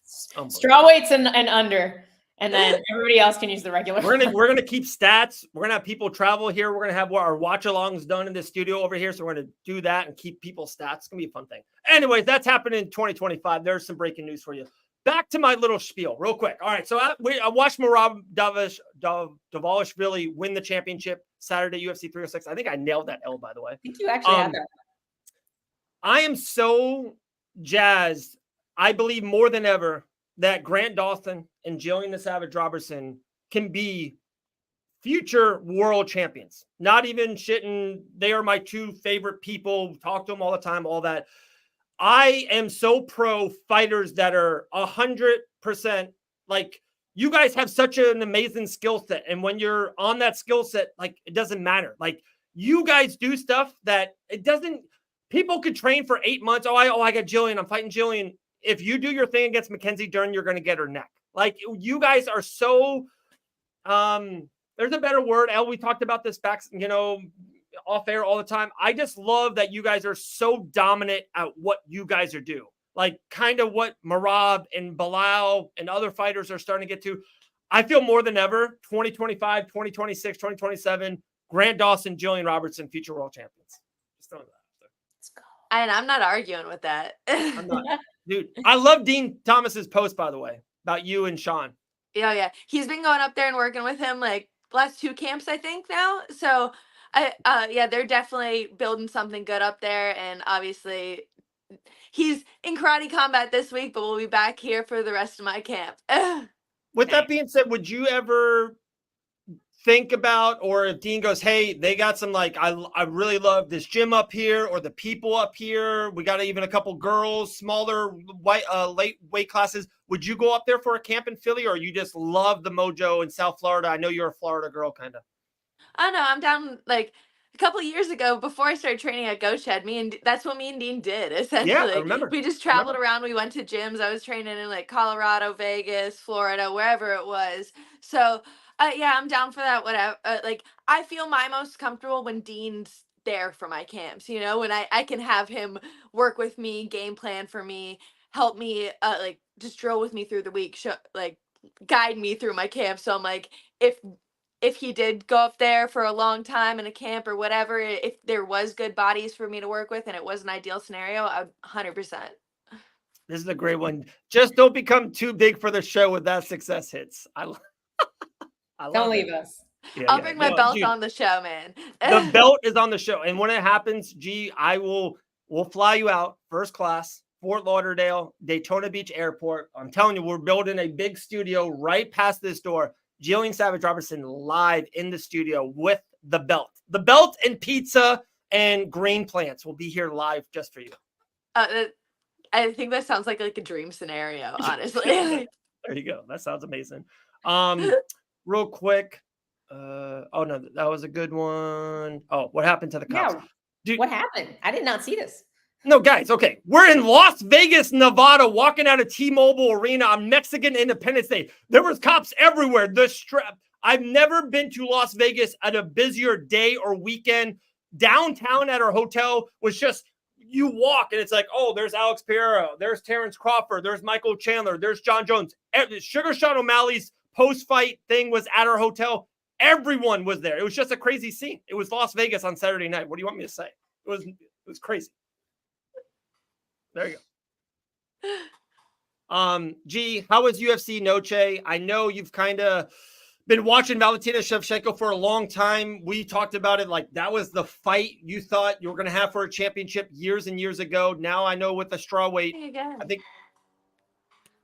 C: Straw weights and under. And then everybody else can use the regular.
B: We're gonna keep stats. We're gonna have people travel here. We're gonna have our watch-alongs done in the studio over here. So we're gonna do that and keep people's stats. It's gonna be a fun thing. Anyways, that's happening in 2025. There's some breaking news for you. Back to my little spiel, real quick. All right, so I watched Merab Dvalishvili win the championship Saturday UFC 306. I think I nailed that L, by the way.
C: I think you actually had that.
B: I am so jazzed. I believe more than ever that Grant Dawson and Gillian the Savage Robertson can be future world champions. Not even shitting. They are my two favorite people. Talk to them all the time, all that. I am so pro fighters that are 100% like you guys have such an amazing skill set. And when you're on that skill set, like it doesn't matter. Like you guys do stuff that it doesn't, people could train for 8 months. I got Gillian. I'm fighting Gillian. If you do your thing against Mackenzie Dern, you're going to get her neck. Like you guys are so, there's a better word. Elle, we talked about this back, off air all the time. I just love that you guys are so dominant at what you guys are doing. Like kind of what Merab and Bilal and other fighters are starting to get to. I feel more than ever, 2025, 2026, 2027, Grant Dawson, Gillian Robertson, future world champions. Just throwing that out there.
C: Let's go.
F: And I'm not arguing with that.
B: I'm not. Dude, I love Dean Thomas's post, by the way, about you and Sean.
F: Yeah. He's been going up there and working with him like last 2 camps, I think now. So they're definitely building something good up there. And obviously he's in karate combat this week, but we'll be back here for the rest of my camp.
B: With that being said, would you ever think about, or if Dean goes, hey, they got some, like, I really love this gym up here or the people up here. We got even a couple girls, smaller late weight classes. Would you go up there for a camp in Philly, or you just love the mojo in South Florida? I know you're a Florida girl, kind of.
F: I know. I'm down like a couple of years ago before I started training at Go Shed. That's what me and Dean did, essentially.
B: Yeah, I remember.
F: We just traveled around. We went to gyms. I was training in like Colorado, Vegas, Florida, wherever it was. So Yeah, I'm down for that. Whatever. Like, I feel my most comfortable when Dean's there for my camps. You know, when I can have him work with me, game plan for me, help me, like just drill with me through the week, like guide me through my camp. So I'm like, if he did go up there for a long time in a camp or whatever, if there was good bodies for me to work with and it was an ideal scenario, I 100%.
B: This is a great one. Just don't become too big for the show with that success hits. I love
C: Don't leave us.
B: Yeah,
F: I'll bring my belt
B: dude,
F: on the show, man.
B: The belt is on the show. And when it happens, we'll fly you out first class, Fort Lauderdale, Daytona Beach Airport. I'm telling you, we're building a big studio right past this door. Gillian Savage Robertson live in the studio with the belt. The belt and pizza and green plants will be here live just for you.
F: I think that sounds like a dream scenario, honestly.
B: There you go. That sounds amazing. Real quick. Oh no, that was a good one. Oh, what happened to the cops?
C: Yeah.
B: Dude,
C: what happened? I did not see this.
B: No, guys, okay. We're in Las Vegas, Nevada, walking out of T-Mobile Arena on Mexican Independence Day. There was cops everywhere. I've never been to Las Vegas at a busier day or weekend. Downtown at our hotel was just, you walk and it's like, oh, there's Alex Pereira, there's Terrence Crawford, there's Michael Chandler, there's John Jones. Sugar Sean O'Malley's post-fight thing was at our hotel. Everyone was there. It was just a crazy scene. It was Las Vegas on Saturday night. What do you want me to say? It was crazy. There you go. G, how was UFC Noche? I know you've kind of been watching Valentina Shevchenko for a long time. We talked about it like that was the fight you thought you were going to have for a championship years and years ago. Now I know with the strawweight, I think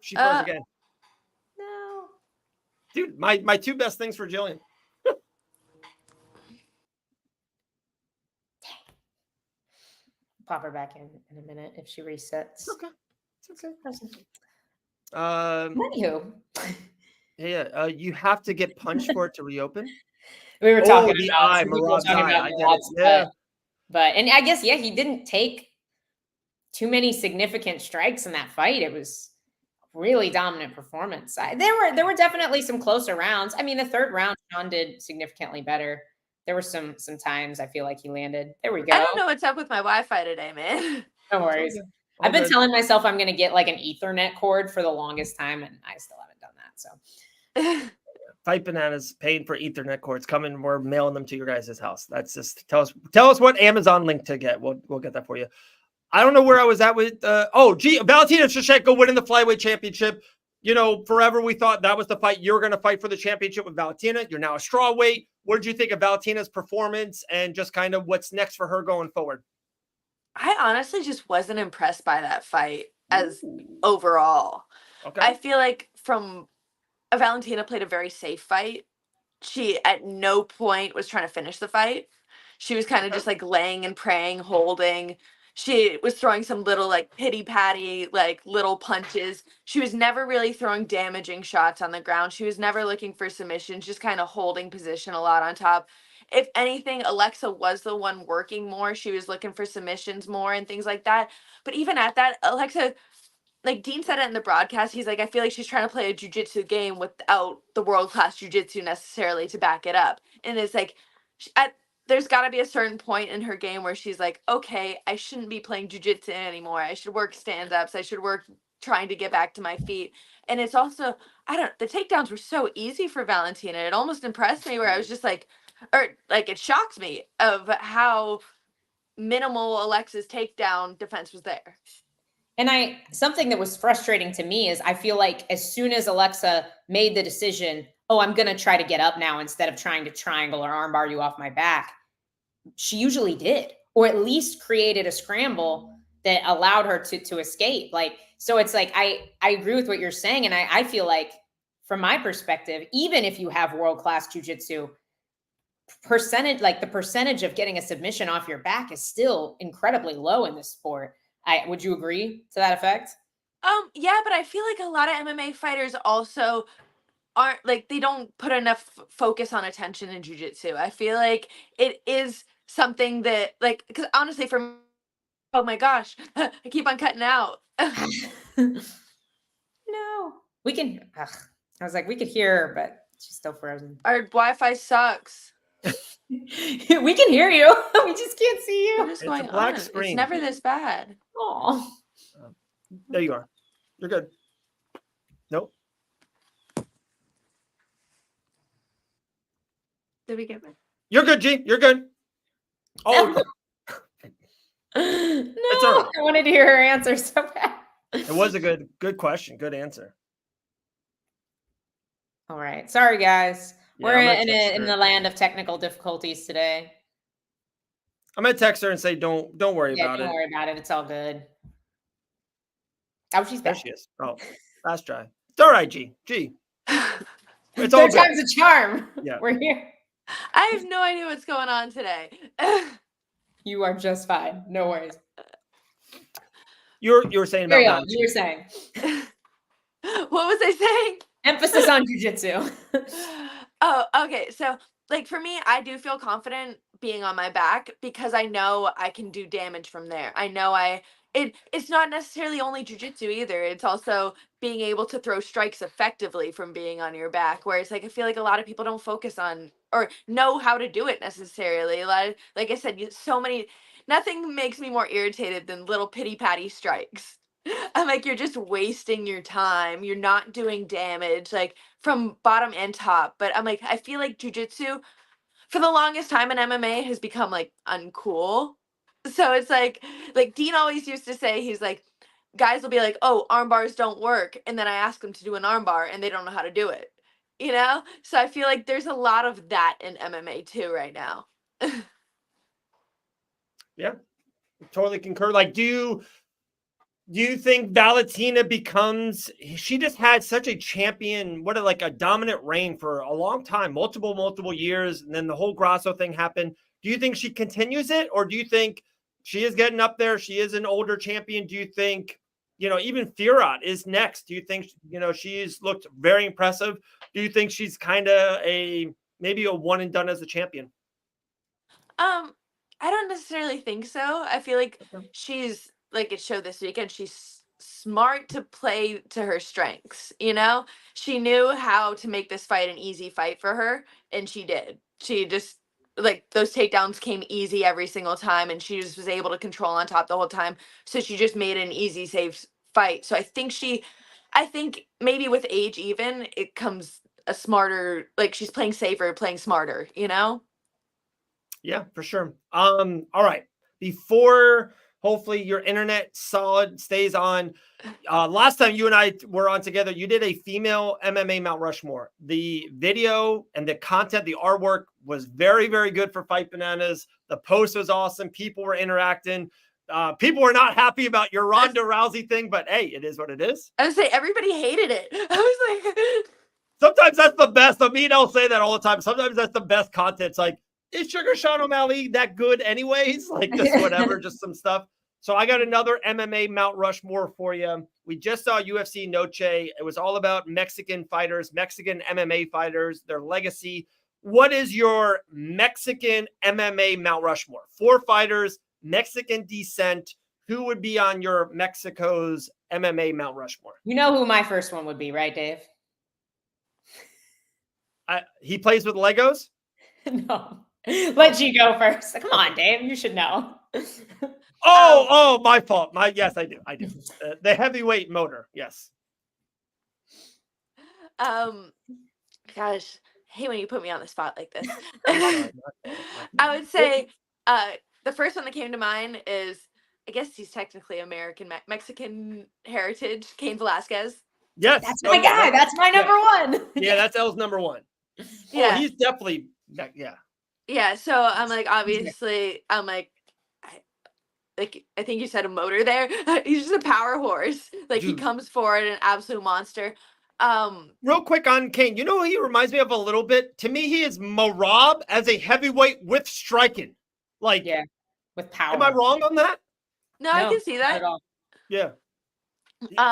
B: she froze again.
C: No.
B: Dude, my two best things for Gillian.
C: Pop her back in a minute if she resets.
B: Okay. It's okay.
C: Anywho.
B: Yeah, you have to get punched for it to reopen.
C: We were talking
B: the
C: about,
B: eye,
C: Murad's
B: I get it. Yeah.
C: But and I guess he didn't take too many significant strikes in that fight. It was really dominant performance. There were definitely some closer rounds. I mean, the third round, Sean did significantly better. There were some times I feel like he landed. There we go.
F: I don't know what's up with my Wi-Fi today, man.
C: No worries. I've been telling myself I'm going to get like an Ethernet cord for the longest time, and I still haven't done that. So,
B: Fight Bananas paying for Ethernet cords coming. We're mailing them to your guys' house. That's just tell us what Amazon link to get. We'll get that for you. I don't know where I was at with. Valentina Shevchenko winning the flyweight championship. You know, forever we thought that was the fight you were going to fight for the championship with Valentina. You're now a strawweight. What did you think of Valentina's performance and just kind of what's next for her going forward?
F: I honestly just wasn't impressed by that fight as overall.
B: Okay.
F: I feel like Valentina played a very safe fight. She at no point was trying to finish the fight. She was kind of just like laying and praying, holding. She was throwing some little like pity-patty, like little punches. She was never really throwing damaging shots on the ground. She was never looking for submissions, just kind of holding position a lot on top. If anything, Alexa was the one working more. She was looking for submissions more and things like that. But even at that, Alexa, like Dean said it in the broadcast, he's like, I feel like she's trying to play a jiu-jitsu game without the world-class jiu-jitsu necessarily to back it up. And it's like, there's got to be a certain point in her game where she's like, okay, I shouldn't be playing jiu-jitsu anymore. I should work stand-ups. I should work trying to get back to my feet. And it's also, the takedowns were so easy for Valentina. It almost impressed me where I was just like, it shocked me of how minimal Alexa's takedown defense was there.
C: And something that was frustrating to me is I feel like as soon as Alexa made the decision, oh, I'm going to try to get up now instead of trying to triangle or armbar you off my back, she usually did, or at least created a scramble that allowed her to escape. So it's like, I agree with what you're saying. And I feel like from my perspective, even if you have world-class jiu-jitsu, the percentage of getting a submission off your back is still incredibly low in this sport. Would you agree to that effect?
F: Yeah, but I feel like a lot of MMA fighters also aren't they don't put enough focus on attention in jiu-jitsu. I feel like it is something that because honestly oh my gosh, I keep on cutting out.
C: No, we can. I was like, we could hear her, but She's still frozen.
F: Our Wi-Fi sucks.
C: We can hear you. We just can't see
F: What
C: you.
F: is
B: It's
F: going
B: a black
F: on?
B: screen.
F: It's never this bad.
C: Oh.
B: There you are. You're good. Nope.
F: Did we get it?
B: You're good, G. You're good. Oh,
C: No,
B: all right.
C: I wanted to hear her answer so bad.
B: it was a good question. Good answer.
C: All right. Sorry, guys.
B: Yeah,
C: We're
B: I'm gonna
C: in
B: text
C: in
B: her.
C: the land of technical difficulties today.
B: I'm gonna text her and say, don't worry about
C: Don't
B: it.
C: worry about it. It's all good. Oh, she's
B: There
C: back.
B: she is. Oh, fast try. It's all right, G. It's all
C: Third
B: good.
C: time's a charm.
B: Yeah.
C: We're here.
F: I have no idea what's going on today.
C: You are just fine. No worries.
B: You were saying about
C: Carry on.
B: that.
C: You were saying
F: What was I saying?
C: emphasis on jujitsu.
F: Oh, okay. So, like for me, I do feel confident being on my back because I know I can do damage from there. I know it's not necessarily only jujitsu either. It's also being able to throw strikes effectively from being on your back. Whereas like I feel like a lot of people don't focus on or know how to do it necessarily. Like I said, so many nothing makes me more irritated than little pity patty strikes. I'm like, you're just wasting your time. You're not doing damage, like from bottom and top. But I'm like, I feel like jujitsu for the longest time in MMA has become like uncool. So it's like Dean always used to say, he's like, guys will be like, oh, arm bars don't work. And then I ask them to do an armbar and they don't know how to do it. You know? So I feel like there's a lot of that in MMA too right now.
B: Yeah, totally concur. Like, do you think Valentina becomes? She just had such a champion, like a dominant reign for a long time, multiple years, and then the whole Grasso thing happened. Do you think she continues it, or do you think she is getting up there? She is an older champion. Do you think, even Fiorot is next? Do you think, she's looked very impressive? Do you think she's kind of maybe a one and done as a champion?
F: I don't necessarily think so. I feel like she's like it showed this weekend. She's smart to play to her strengths. She knew how to make this fight an easy fight for her, and she did. She just like those takedowns came easy every single time, and she just was able to control on top the whole time. So she just made an easy, safe fight. So I think maybe with age, even it comes a smarter. Like she's playing safer, playing smarter.
B: Yeah, for sure. All right. Before hopefully your internet solid stays on. Last time you and I were on together, you did a female MMA Mount Rushmore. The video and the content, the artwork was very, very good for Fight Bananas. The post was awesome. People were interacting. People were not happy about your Ronda Rousey thing, but hey, it is what it is.
F: I would say everybody hated it. I was like,
B: sometimes that's the best. I mean, I'll say that all the time. Sometimes that's the best content. It's like, is Sugar Sean O'Malley that good anyways? Like just whatever, just some stuff. So I got another MMA Mount Rushmore for you. We just saw UFC Noche. It was all about Mexican fighters, Mexican MMA fighters, their legacy. What is your Mexican MMA Mount Rushmore? 4 fighters, Mexican descent. Who would be on your Mexico's MMA Mount Rushmore?
C: You know who my first one would be, right, Dave?
B: He plays with Legos?
C: No. Let you go first. Come on, Dave. You should know.
B: Oh, my fault. Yes, I do. The heavyweight motor. Yes.
F: gosh, I hate when you put me on the spot like this. I would say the first one that came to mind is, I guess he's technically American Mexican heritage, Cain Velasquez.
B: Yes,
C: that's my guy. That's my number one.
B: Yeah, that's L's number one. Yeah, he's definitely. Yeah.
F: Yeah, so I'm like, obviously, I'm like, I think you said a motor there. He's just a power horse. Like Dude. He comes forward, an absolute monster.
B: Real quick on Cain, who he reminds me of a little bit? To me, he is Marab as a heavyweight with striking. Like,
C: yeah, with power.
B: Am I wrong on that?
F: No, I can see that.
B: Yeah.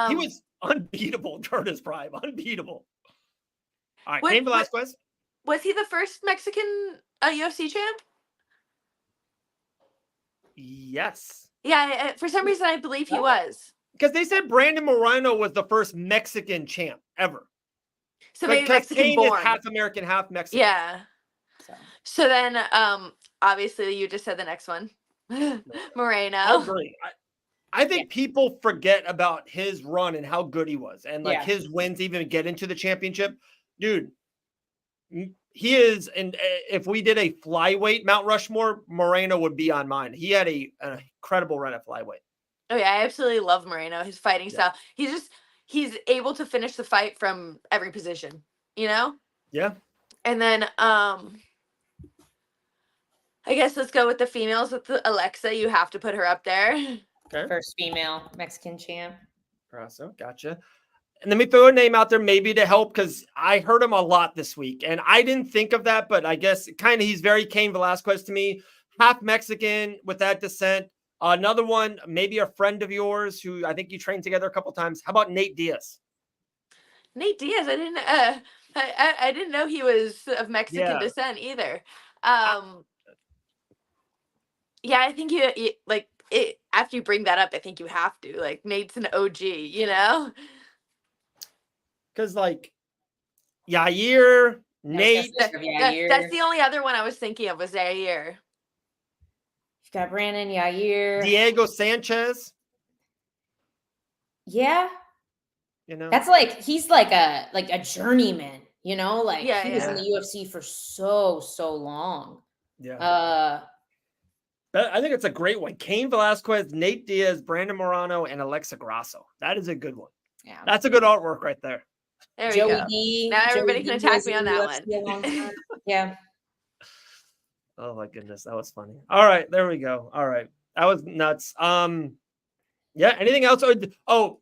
B: He was unbeatable during his prime. Unbeatable. All right, Cain Velasquez.
F: Was he the first Mexican UFC champ?
B: Yes.
F: Yeah, for some reason I believe he was.
B: Because they said Brandon Moreno was the first Mexican champ ever.
F: So maybe Mexican
B: Kane
F: born.
B: is half American, half Mexican.
F: Yeah. So then, obviously, you just said the next one, Moreno.
B: I agree. I think people forget about his run and how good he was, and like his wins even get into the championship. Dude, he is, and if we did a flyweight Mount Rushmore, Moreno would be on mine. He had an incredible run at flyweight.
F: Oh yeah, I absolutely love Moreno. His fighting style. He's able to finish the fight from every position, you know?
B: Yeah.
F: And then I guess let's go with the females. With Alexa, you have to put her up there.
B: Okay.
C: First female Mexican champ.
B: So gotcha. And let me throw a name out there maybe to help, because I heard him a lot this week. And I didn't think of that, but I guess kind of he's very Cain Velasquez to me. Half Mexican with that descent. Another one, maybe a friend of yours who I think you trained together a couple times. How about Nate Diaz?
F: Nate Diaz, I didn't know he was of Mexican descent either. Yeah, I think you like it after you bring that up. I think you have to, like, Nate's an OG, you know.
B: Because like Yair, Nate.
F: That's the only other one I was thinking of was Yair.
C: You've got Brandon, Yair,
B: Diego Sanchez.
C: Yeah.
B: You know,
C: that's like he's like a journeyman, you know, like he was in the UFC for so long.
B: Yeah. I think it's a great one. Cain Velasquez, Nate Diaz, Brandon Morano, and Alexa Grasso. That is a good one.
C: Yeah.
B: That's a good artwork right there.
F: There we go. Now everybody can attack me on that one.
C: Yeah.
B: Oh my goodness, that was funny. All right, there we go. All right, that was nuts. Yeah. Anything else? Oh,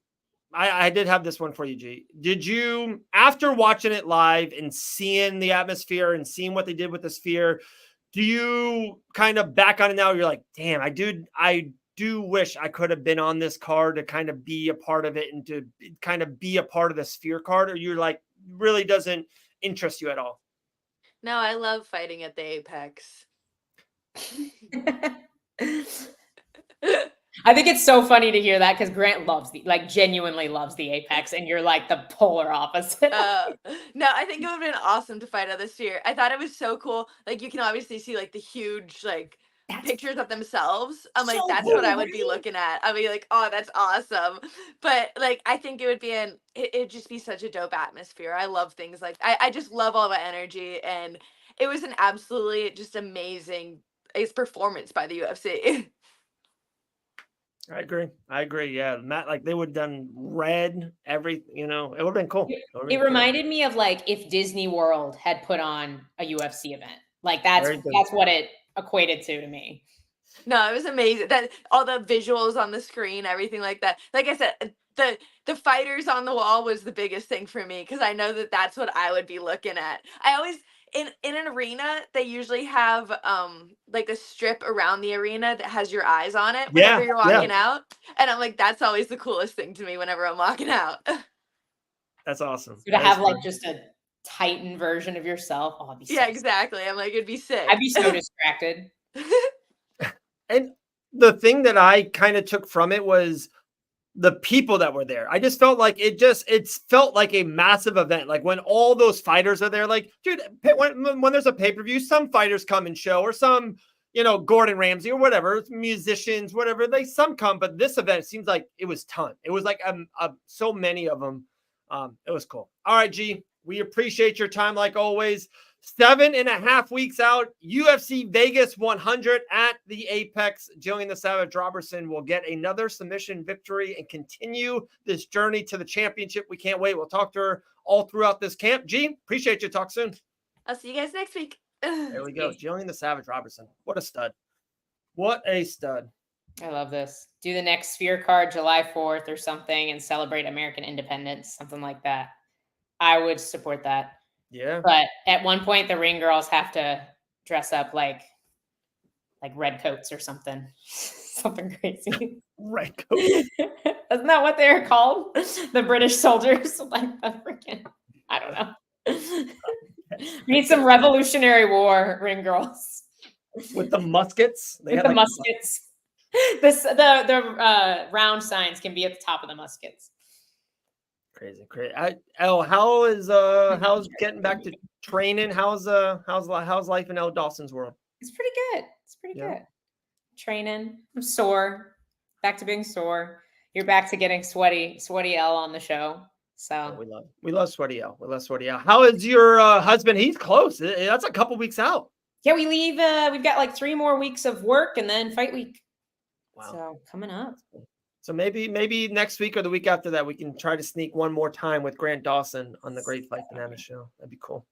B: I did have this one for you, G. Did you, after watching it live and seeing the atmosphere and seeing what they did with the sphere, do you kind of back on it now? You're like, damn, I do wish I could have been on this card to kind of be a part of it and to kind of be a part of the sphere card, or you're like, really doesn't interest you at all?
F: No, I love fighting at the Apex.
C: I think it's so funny to hear that, because Grant genuinely loves the Apex, and you're like the polar opposite.
F: No, I think it would have been awesome to fight out this year. I thought it was so cool. Like, you can obviously see like the huge pictures of themselves. I'm like, that's what I would be looking at. I'd be like, oh, that's awesome. But like, I think it would be it'd just be such a dope atmosphere. I love things like I just love all the energy, and it was an absolutely just amazing performance by the UFC.
B: I agree. Yeah. Matt, like they would have done red, everything, it would have been cool.
C: It reminded me of like if Disney World had put on a UFC event. Like that's what it equated to me.
F: No, it was amazing. That all the visuals on the screen, everything like that. Like I said, the fighters on the wall was the biggest thing for me, because I know that that's what I would be looking at. I always in an arena, they usually have like a strip around the arena that has your eyes on it whenever you're walking out. And I'm like, that's always the coolest thing to me whenever I'm walking out.
B: That's awesome.
C: So to have like just a Titan version of yourself. Oh, it'd be so
F: exactly. I'm like, it'd be sick.
C: I'd be so distracted.
B: And the thing that I kind of took from it was the people that were there. I just felt like it felt like a massive event. Like when all those fighters are there, like, dude, when there's a pay-per-view, some fighters come and show, or some, Gordon Ramsay or whatever, musicians, whatever, some come, but this event seems like it was ton. It was like so many of them. It was cool. All right, G, we appreciate your time like always. 7.5 weeks out, UFC Vegas 100 at the Apex. Gillian the Savage Robertson will get another submission victory and continue this journey to the championship. We can't wait. We'll talk to her all throughout this camp. G, appreciate you. Talk soon.
F: I'll see you guys next week.
B: There we go. Gillian the Savage Robertson. What a stud. What a stud.
C: I love this. Do the next Sphere card July 4th or something and celebrate American independence, something like that. I would support that.
B: Yeah.
C: But at one point, the ring girls have to dress up like red coats or something. Something crazy.
B: Red coats.
C: Isn't that what they're called? The British soldiers? Like the freaking, I don't know. We need some Revolutionary War ring girls.
B: With the muskets?
C: With the muskets. The round signs can be at the top of the muskets.
B: Crazy. How's getting back to training? How's life in El Dawson's world?
C: It's pretty good. It's pretty good. Training. I'm sore. Back to being sore. You're back to getting sweaty L on the show. So
B: we love Sweaty L. We love Sweaty L. How is your husband? He's close. That's a couple weeks out.
C: Yeah, we leave. We've got like 3 more weeks of work and then fight week.
B: Wow.
C: So coming up.
B: So maybe next week or the week after that, we can try to sneak one more time with Grant Dawson on the Great Fight Banana Show. That'd be cool.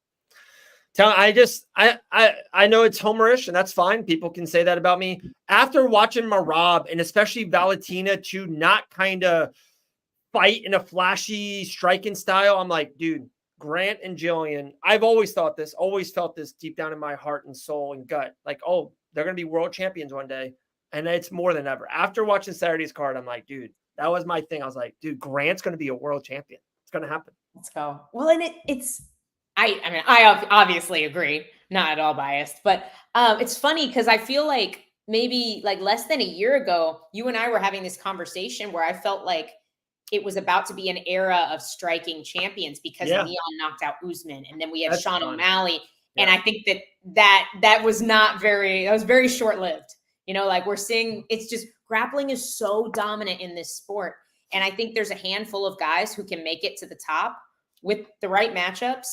B: I know it's homerish, and that's fine. People can say that about me. After watching Merab and especially Valentina to not kind of fight in a flashy striking style, I'm like, dude, Grant and Gillian, I've always felt this deep down in my heart and soul and gut. Like, oh, they're going to be world champions one day. And it's more than ever. After watching Saturday's card, I'm like, dude, that was my thing. I was like, dude, Grant's going to be a world champion. It's going to happen.
C: Let's go. Well, and I obviously agree, not at all biased, but it's funny because I feel like maybe like less than a year ago, you and I were having this conversation where I felt like it was about to be an era of striking champions because Leon knocked out Usman, and then we had Sean O'Malley. Yeah. And I think that was very short-lived. You know, like we're seeing, it's just grappling is so dominant in this sport. And I think there's a handful of guys who can make it to the top with the right matchups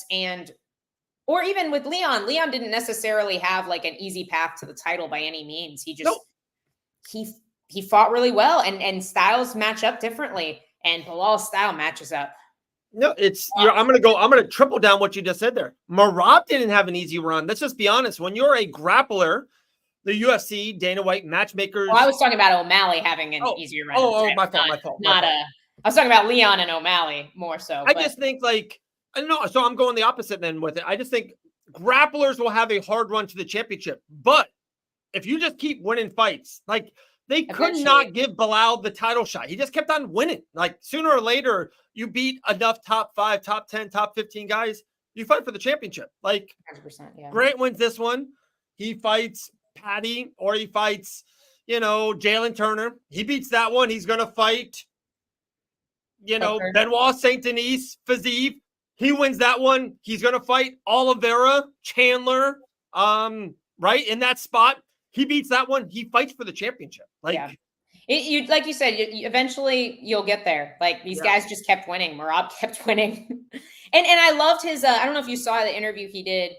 C: or even with Leon. Leon didn't necessarily have like an easy path to the title by any means. He just, he fought really well and styles match up differently, and Bilal's style matches up.
B: No, I'm going to triple down what you just said there. Merab didn't have an easy run. Let's just be honest. When you're a grappler, the UFC, Dana White, matchmakers.
C: Well, I was talking about O'Malley having an easier run. My fault. I was talking about Leon and O'Malley more so.
B: I just think so I'm going the opposite then with it. I just think grapplers will have a hard run to the championship. But if you just keep winning fights, like they could not give Bilal the title shot. He just kept on winning. Like sooner or later, you beat enough top 5, top 10, top 15 guys, you fight for the championship. Like
C: 100%, yeah.
B: Grant wins this one. He fights Patty, or he fights, Jalen Turner. He beats that one. He's going to fight, Benoit Saint Denis, Fiziev. He wins that one. He's going to fight Oliveira, Chandler, right in that spot. He beats that one. He fights for the championship. Like
C: like you said, eventually you'll get there. Like these guys just kept winning. Merab kept winning, and I loved his. I don't know if you saw the interview he did,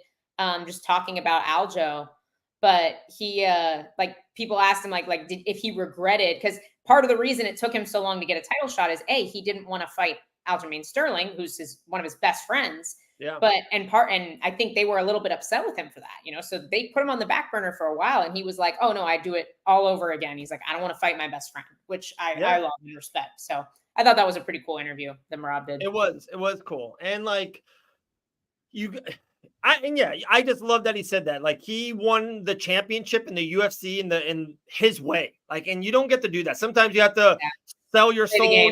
C: just talking about Aljo. But he, people asked him, if he regretted, because part of the reason it took him so long to get a title shot is he didn't want to fight Aljamain Sterling, who's one of his best friends. Yeah. But and I think they were a little bit upset with him for that, So they put him on the back burner for a while, and he was like, "Oh no, I do it all over again." He's like, "I don't want to fight my best friend," which I love and respect. So I thought that was a pretty cool interview that Merab did.
B: It was cool, and I just love that he said that. Like he won the championship in the UFC in his way. Like, and you don't get to do that. Sometimes you have to sell your soul.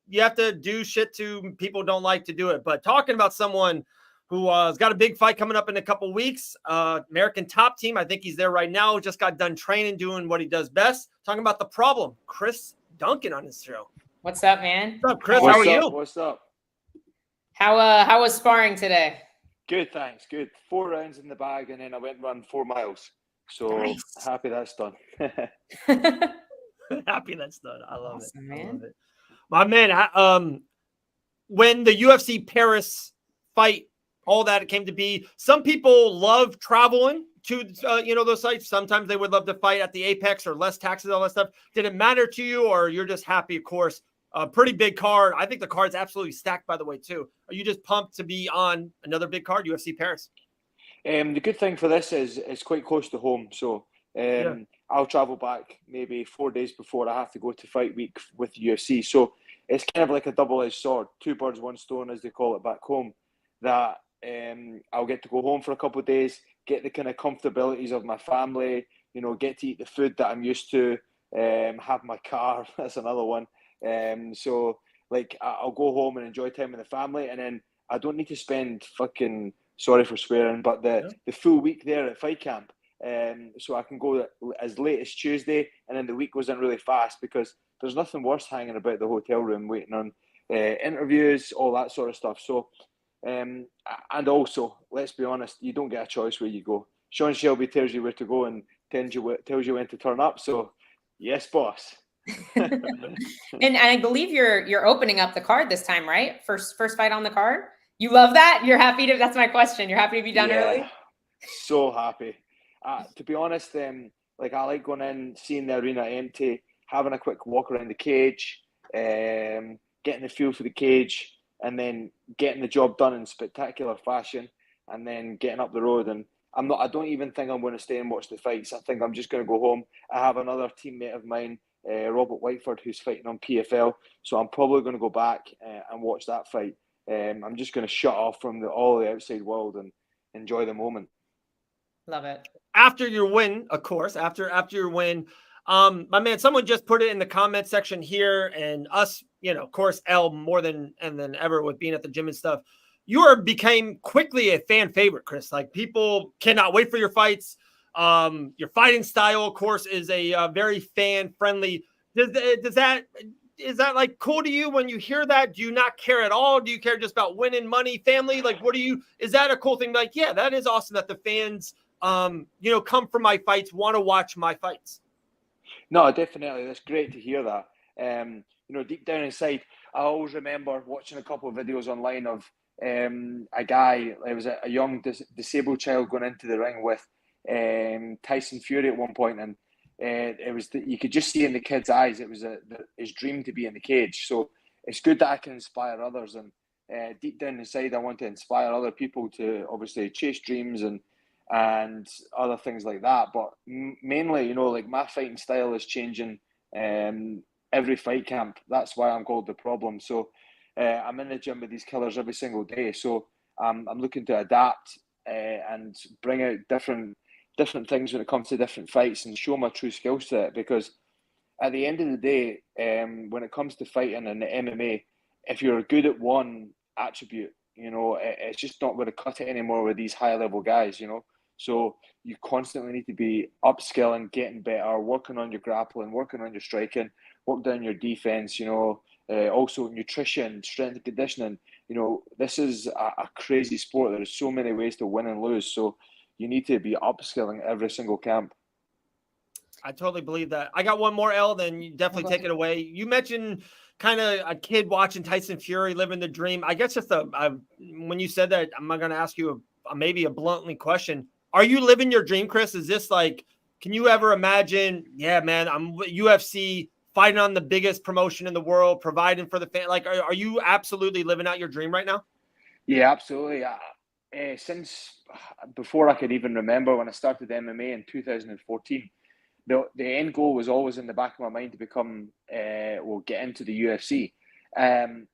B: You have to do shit to people who don't like to do it. But talking about someone who has got a big fight coming up in a couple weeks, American Top Team. I think he's there right now. Just got done training, doing what he does best. Talking about the problem, Chris Duncan on his show.
C: What's up, man?
B: What's up, Chris? How are you?
G: What's up?
C: How was sparring today?
G: Good, thanks. Good. 4 rounds in the bag, and then I went and run 4 miles. So happy that's done.
B: Happy that's done. I love it, man.
C: I love it.
B: My man, when the UFC Paris fight, all that it came to be, some people love traveling to those sites. Sometimes they would love to fight at the Apex or less taxes, all that stuff. Did it matter to you, or you're just happy? Of course. A pretty big card. I think the card's absolutely stacked, by the way, too. Are you just pumped to be on another big card, UFC Paris?
G: The good thing for this is it's quite close to home. So I'll travel back maybe 4 days before I have to go to fight week with UFC. So it's kind of like a double-edged sword, 2 birds, 1 stone, as they call it back home, that I'll get to go home for a couple of days, get the kind of comfortabilities of my family, get to eat the food that I'm used to, have my car. That's another one. So I'll go home and enjoy time with the family, and then I don't need to spend fucking, sorry for swearing, but the full week there at fight camp. So I can go as late as Tuesday, and then the week goes in really fast, because there's nothing worse hanging about the hotel room waiting on interviews, all that sort of stuff. So, and also, let's be honest, you don't get a choice where you go. Sean Shelby tells you where to go and tells you when to turn up. So, yes, boss.
C: And I believe you're opening up the card this time, right? First fight on the card. You love that? You're happy to? That's my question. You're happy to be done early?
G: So happy. To be honest, like I like going in, seeing the arena empty, having a quick walk around the cage, getting the feel for the cage, and then getting the job done in spectacular fashion, and then getting up the road. And I don't even think I'm going to stay and watch the fights. I think I'm just going to go home. I have another teammate of mine, Robert Whiteford, who's fighting on PFL. So I'm probably going to go back and watch that fight. I'm just going to shut off from all the outside world and enjoy the moment.
C: Love it.
B: After your win, of course, after your win, my man, someone just put it in the comment section here, and us, of course, L more than ever with being at the gym and stuff. You became quickly a fan favorite, Chris. Like, people cannot wait for your fights. Your fighting style, of course, is a very fan friendly. Is that like cool to you when you hear that? Do you not care at all? Do you care just about winning, money, family? Like, is that a cool thing? Like, yeah, that is awesome that the fans, come for my fights, want to watch my fights.
G: No, definitely. That's great to hear that. Deep down inside, I always remember watching a couple of videos online of a guy, it was a young disabled child going into the ring with Tyson Fury at one point, and it was you could just see in the kid's eyes it was his dream to be in the cage. So it's good that I can inspire others, and deep down inside I want to inspire other people to obviously chase dreams and other things like that. But mainly, like, my fighting style is changing every fight camp. That's why I'm called The Problem. So I'm in the gym with these killers every single day. So I'm looking to adapt and bring out different things when it comes to different fights and show my true skill set. Because at the end of the day, when it comes to fighting and the MMA, if you're good at one attribute, it's just not going to cut it anymore with these high level guys, So you constantly need to be upskilling, getting better, working on your grappling, working on your striking, work down your defense, also nutrition, strength and conditioning. This is a crazy sport. There's so many ways to win and lose. So you need to be upskilling every single camp.
B: I totally believe that. I got one more, L, then you definitely take it away. You mentioned kind of a kid watching Tyson Fury, living the dream. I guess just when you said that, I'm going to ask you maybe a bluntly question. Are you living your dream, Chris? Is this like, can you ever imagine, yeah, man, I'm UFC fighting on the biggest promotion in the world, providing for the fan? Like, are you absolutely living out your dream right now?
G: Yeah, absolutely. Since before I could even remember, when I started MMA in 2014, the end goal was always in the back of my mind to become, get into the UFC. And,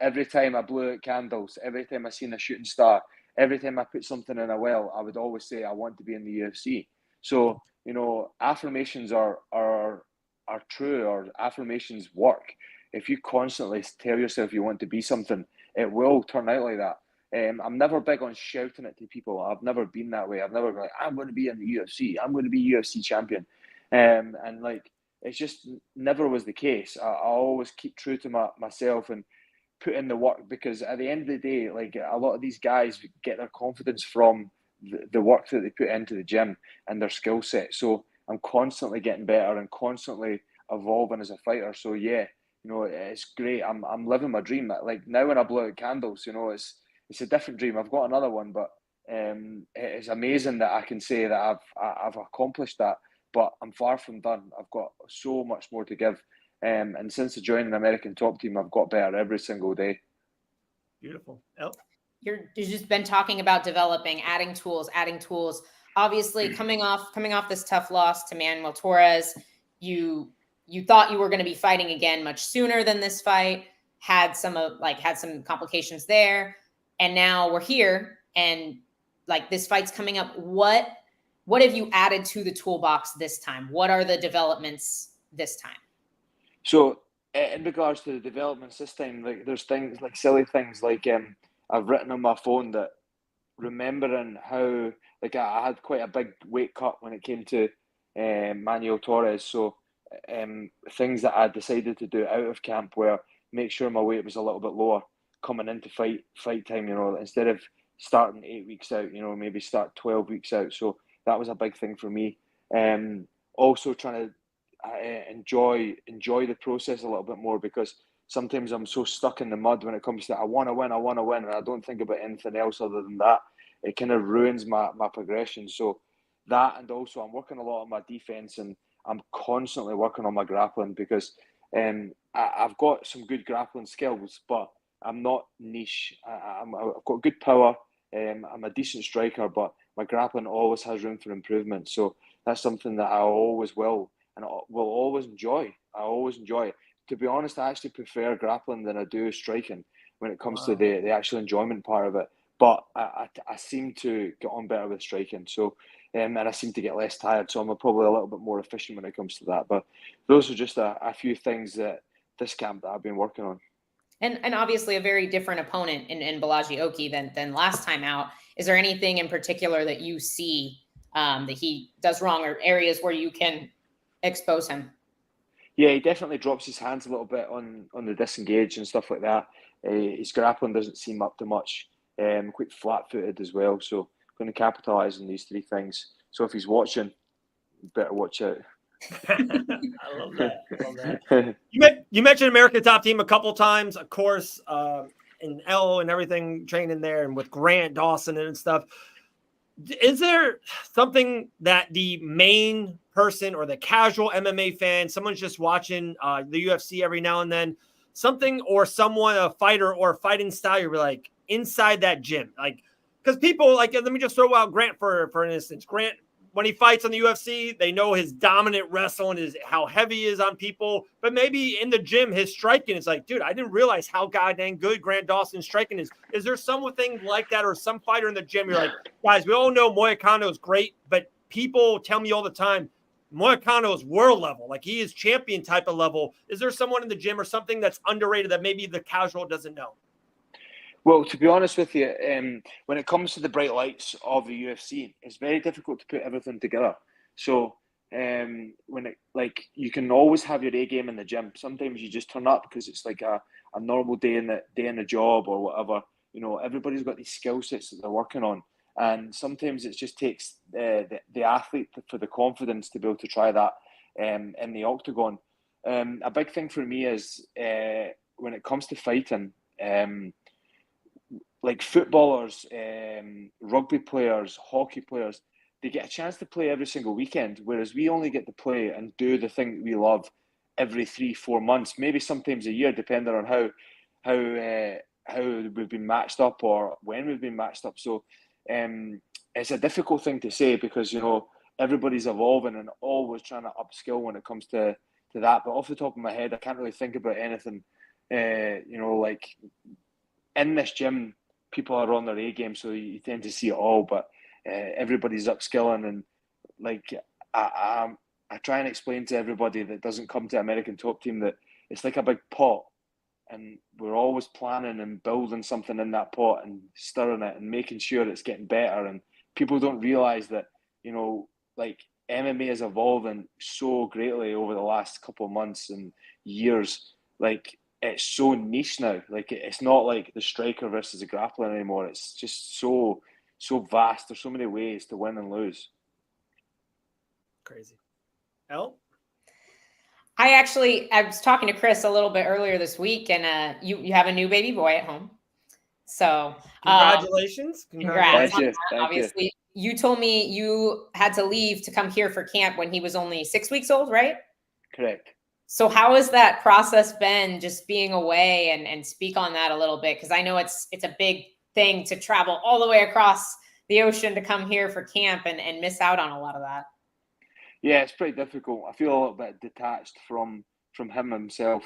G: every time I blew out candles, every time I seen a shooting star, every time I put something in a well, I would always say I want to be in the UFC. So, affirmations are true, or affirmations work. If you constantly tell yourself you want to be something, it will turn out like that. I'm never big on shouting it to people. I've never been that way. I've never been like, I'm going to be in the UFC. I'm going to be UFC champion. And like, it's just never was the case. I always keep true to myself and put in the work, because at the end of the day, like, a lot of these guys get their confidence from the work that they put into the gym and their skill set. So I'm constantly getting better and constantly evolving as a fighter. So yeah, it's great. I'm living my dream. Like, now when I blow out candles, it's a different dream. I've got another one, but it's amazing that I can say that I've accomplished that. But I'm far from done. I've got so much more to give. And since I joined the American Top Team, I've got better every single day.
B: Beautiful.
C: You've just been talking about developing, adding tools. Obviously, coming off this tough loss to Manuel Torres, you thought you were going to be fighting again much sooner than this fight. Had some complications there, and now we're here, and like, this fight's coming up. What have you added to the toolbox this time? What are the developments this time?
G: So, in regards to the developments this time, like, there's things like silly things like I've written on my phone that, remembering how, like, I had quite a big weight cut when it came to Manuel Torres. So things that I decided to do out of camp were make sure my weight was a little bit lower coming into fight time, instead of starting 8 weeks out, maybe start 12 weeks out. So that was a big thing for me. Also trying to enjoy the process a little bit more, because sometimes I'm so stuck in the mud when it comes to I want to win, and I don't think about anything else other than that. It kind of ruins my progression. So that, and also I'm working a lot on my defense, and I'm constantly working on my grappling, because I've got some good grappling skills, but I'm not niche. I've got good power. I'm a decent striker, but my grappling always has room for improvement. So that's something that I always will, and will always enjoy. I always enjoy it. To be honest, I actually prefer grappling than I do striking when it comes to the actual enjoyment part of it. But I seem to get on better with striking. So, and I seem to get less tired. So I'm probably a little bit more efficient when it comes to that. But those are just a few things that this camp that I've been working on.
C: And obviously a very different opponent in Balaji Oki than last time out. Is there anything in particular that you see that he does wrong, or areas where you can expose him?
G: Yeah, he definitely drops his hands a little bit on the disengage and stuff like that. His grappling doesn't seem up to much. Quite flat-footed as well. So going to capitalise on these three things. So if he's watching, better watch out.
B: I love that. I love that. You mentioned American Top Team a couple times, of course, and L and everything training there, and with Grant Dawson and stuff. Is there something that the main person or the casual MMA fan, someone's just watching the UFC every now and then, something or someone, a fighter or a fighting style, you're like inside that gym, like, because people like, let me just throw out Grant for an instance. Grant, when he fights on the UFC, they know his dominant wrestling is how heavy he is on people. But maybe in the gym, his striking is like, dude, I didn't realize how goddamn good Grant Dawson's striking is. Is there something like that, or some fighter in the gym you're like, guys, we all know Moicano is great, but people tell me all the time, Moicano is world level. Like, he is champion type of level. Is there someone in the gym or something that's underrated that maybe the casual doesn't know?
G: Well, to be honest with you, when it comes to the bright lights of the UFC, it's very difficult to put everything together. So you can always have your A game in the gym. Sometimes you just turn up because it's like a normal day in the job or whatever. Everybody's got these skill sets that they're working on, and sometimes it just takes the athlete for the confidence to be able to try that in the octagon. A big thing for me is when it comes to fighting. Like footballers, rugby players, hockey players, they get a chance to play every single weekend, whereas we only get to play and do the thing that we love every 3-4 months, maybe sometimes a year, depending on how we've been matched up or when we've been matched up. So it's a difficult thing to say, because everybody's evolving and always trying to upskill when it comes to that. But off the top of my head, I can't really think about anything. Like in this gym, people are on their A game, so you tend to see it all, but everybody's upskilling. And like I try and explain to everybody that doesn't come to American Top Team that it's like a big pot, and we're always planning and building something in that pot and stirring it and making sure it's getting better. And people don't realize that like MMA is evolving so greatly over the last couple of months and years. Like, it's so niche now. Like, it's not like the striker versus the grappler anymore. It's just so vast. There's so many ways to win and lose.
B: Crazy. Elle?
C: I was talking to Chris a little bit earlier this week, and you have a new baby boy at home. So
B: congratulations.
C: Congrats.
G: Thank you.
C: Obviously, you told me you had to leave to come here for camp when he was only 6 weeks old, right?
G: Correct.
C: So how has that process been, just being away, and speak on that a little bit? Because I know it's a big thing to travel all the way across the ocean to come here for camp and miss out on a lot of that.
G: Yeah, it's pretty difficult. I feel a little bit detached from him himself.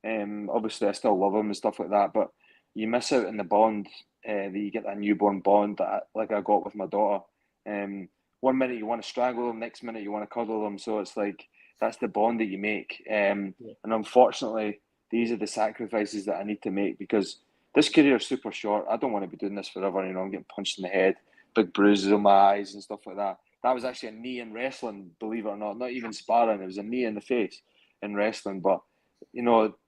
G: Obviously, I still love him and stuff like that, but you miss out on the bond that you get, that newborn bond that I got with my daughter. 1 minute you want to strangle them, next minute you want to cuddle them. So it's like, that's the bond that you make. And unfortunately, these are the sacrifices that I need to make, because this career is super short. I don't want to be doing this forever. I'm getting punched in the head, big bruises on my eyes and stuff like that. That was actually a knee in wrestling, believe it or not even sparring. It was a knee in the face in wrestling. But,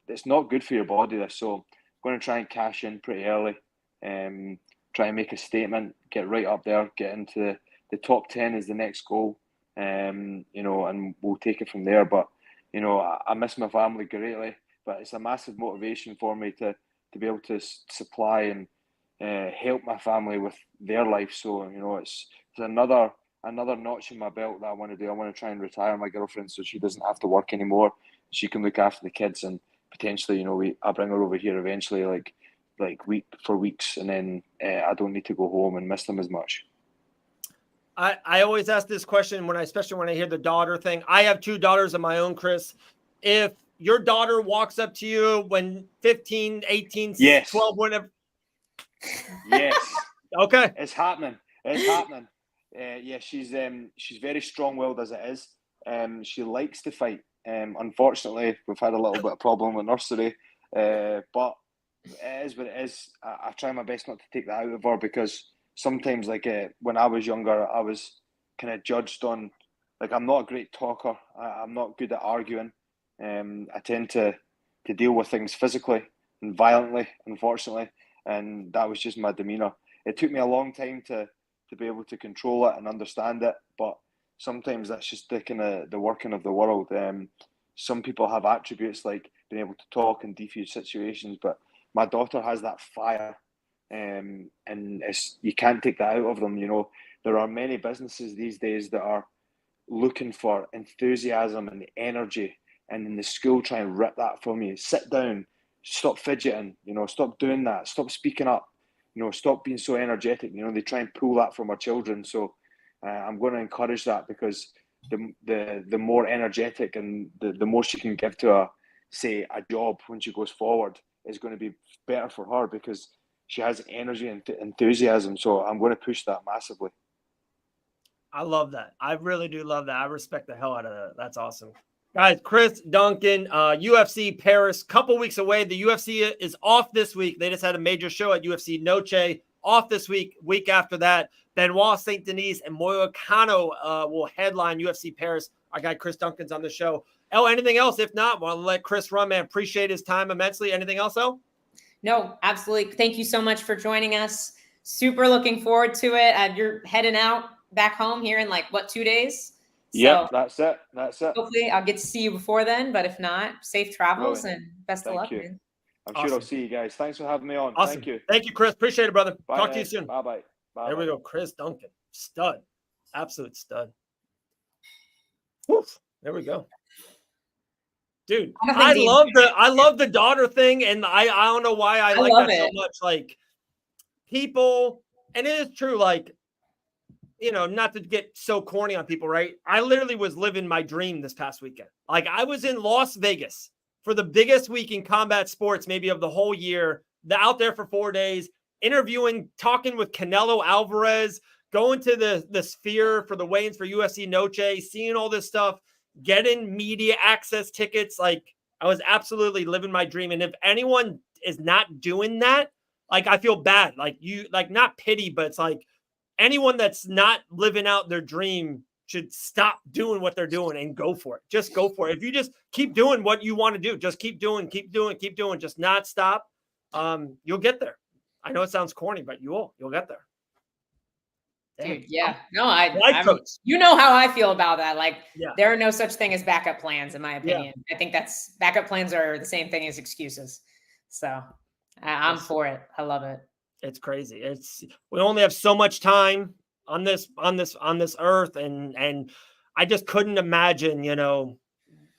G: it's not good for your body. This, so I'm going to try and cash in pretty early. Try and make a statement, get right up there, get into the top 10 is the next goal. And we'll take it from there. But I miss my family greatly, but it's a massive motivation for me to be able to supply and help my family with their life. So it's another notch in my belt that I want to do. I want to try and retire my girlfriend so she doesn't have to work anymore. She can look after the kids, and potentially I bring her over here eventually, like weeks, and then I don't need to go home and miss them as much.
B: I always ask this question especially when I hear the daughter thing. I have 2 daughters of my own, Chris. If your daughter walks up to you when 15, 18,
G: yes.
B: 12, whenever.
G: Yes.
B: Okay.
G: It's happening. Yeah, she's very strong-willed as it is. She likes to fight. Unfortunately, we've had a little bit of problem with nursery, but it is what it is. I try my best not to take that out of her, because sometimes, when I was younger, I was kind of judged on, I'm not a great talker. I'm not good at arguing. I tend to deal with things physically and violently, unfortunately, and that was just my demeanour. It took me a long time to be able to control it and understand it, but sometimes that's just the working of the world. Some people have attributes like being able to talk and defuse situations, but my daughter has that fire, and you can't take that out of them. There are many businesses these days that are looking for enthusiasm and energy, and in the school try and rip that from you. Sit down, stop fidgeting, stop doing that, stop speaking up, stop being so energetic. They try and pull that from our children. So I'm going to encourage that, because the more energetic and the more she can give to a job when she goes forward is going to be better for her, because she has energy and enthusiasm. So I'm going to push that massively.
B: I love that. I really do love that. I respect the hell out of that. That's awesome. Guys, Chris, Duncan, UFC Paris, couple weeks away. The UFC is off this week. They just had a major show at UFC Noche, off this week. Week after that, Benoit St. Denis and Moicano will headline UFC Paris. Our guy Chris Duncan's on the show. Anything else? If not, want to let Chris run, man. Appreciate his time immensely. Anything else,
C: No, absolutely. Thank you so much for joining us. Super looking forward to it. You're heading out back home here in 2 days?
G: Yep, that's it.
C: Hopefully I'll get to see you before then, but if not, safe travels. Brilliant. And best of luck, man.
G: I'm sure I'll see you guys. Thanks for having me on.
B: Awesome.
G: Thank
B: you, Chris. Appreciate it, brother.
G: Bye,
B: Talk to you soon.
G: Bye-bye.
B: There we go. Chris Duncan. Stud. Absolute stud. Woof. There we go. Dude, I love the daughter thing, and I don't know why I like that so much. People, and it is true, not to get so corny on people, right? I literally was living my dream this past weekend. I was in Las Vegas for the biggest week in combat sports, maybe of the whole year. Out there for 4 days, interviewing, talking with Canelo Alvarez, going to the Sphere for the weigh-ins for UFC Noche, seeing all this stuff, getting media access tickets. I was absolutely living my dream. And if anyone is not doing that, I feel bad. Not pity, but it's anyone that's not living out their dream should stop doing what they're doing and go for it. Just go for it. If you just keep doing what you want to do, just keep doing, just not stop. You'll get there. I know it sounds corny, but you'll get there.
C: Dude, yeah. No, you know how I feel about that. There are no such thing as backup plans, in my opinion. Yeah. I think backup plans are the same thing as excuses. So I'm for it. I love it.
B: It's crazy. We only have so much time on this earth, and I just couldn't imagine,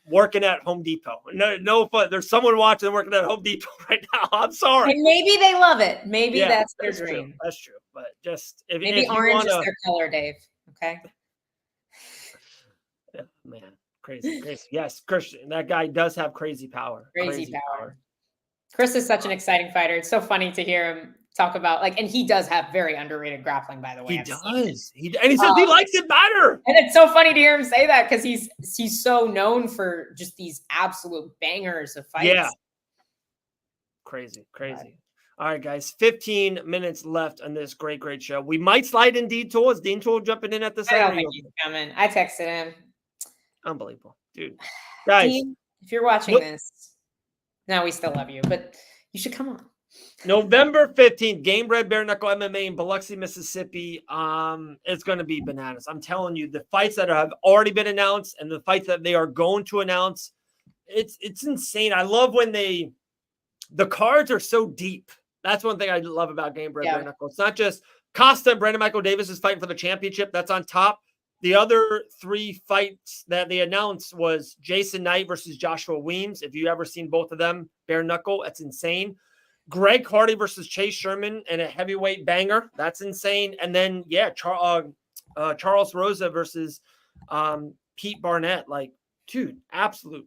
B: working at Home Depot. No fun. There's someone watching working at Home Depot right now. I'm sorry.
C: And maybe they love it. Maybe that's their dream.
B: True. That's true. But just
C: maybe orange is their color, Dave. Okay.
B: Yeah, man, crazy. Yes, Christian. That guy does have crazy power.
C: Crazy power. Chris is such an exciting fighter. It's so funny to hear him talk about and he does have very underrated grappling, by the way.
B: He does. And he says he likes it better. And
C: it's so funny to hear him say that, because he's so known for just these absolute bangers of fights.
B: Yeah. Crazy. All right, guys. 15 minutes left on this great show. We might slide in Dean Tool. Is Dean Tool jumping in at this
C: end? I don't think he's coming. I texted him.
B: Unbelievable. Dude. Guys.
C: Dean, if you're watching this, No, we still love you, but you should come on.
B: November 15th, Game Bred Bare Knuckle MMA in Biloxi, Mississippi. It's going to be bananas. I'm telling you, the fights that have already been announced and the fights that they are going to announce, it's insane. I love when the cards are so deep. That's one thing I love about Game Bred Bare Knuckle. It's not just Costa and Brandon Michael Davis is fighting for the championship. That's on top. The other 3 fights that they announced was Jason Knight versus Joshua Weems. If you ever seen both of them, bare knuckle, that's insane. Greg Hardy versus Chase Sherman in a heavyweight banger. That's insane. And then, Charles Rosa versus Pete Barnett. Like, dude, absolute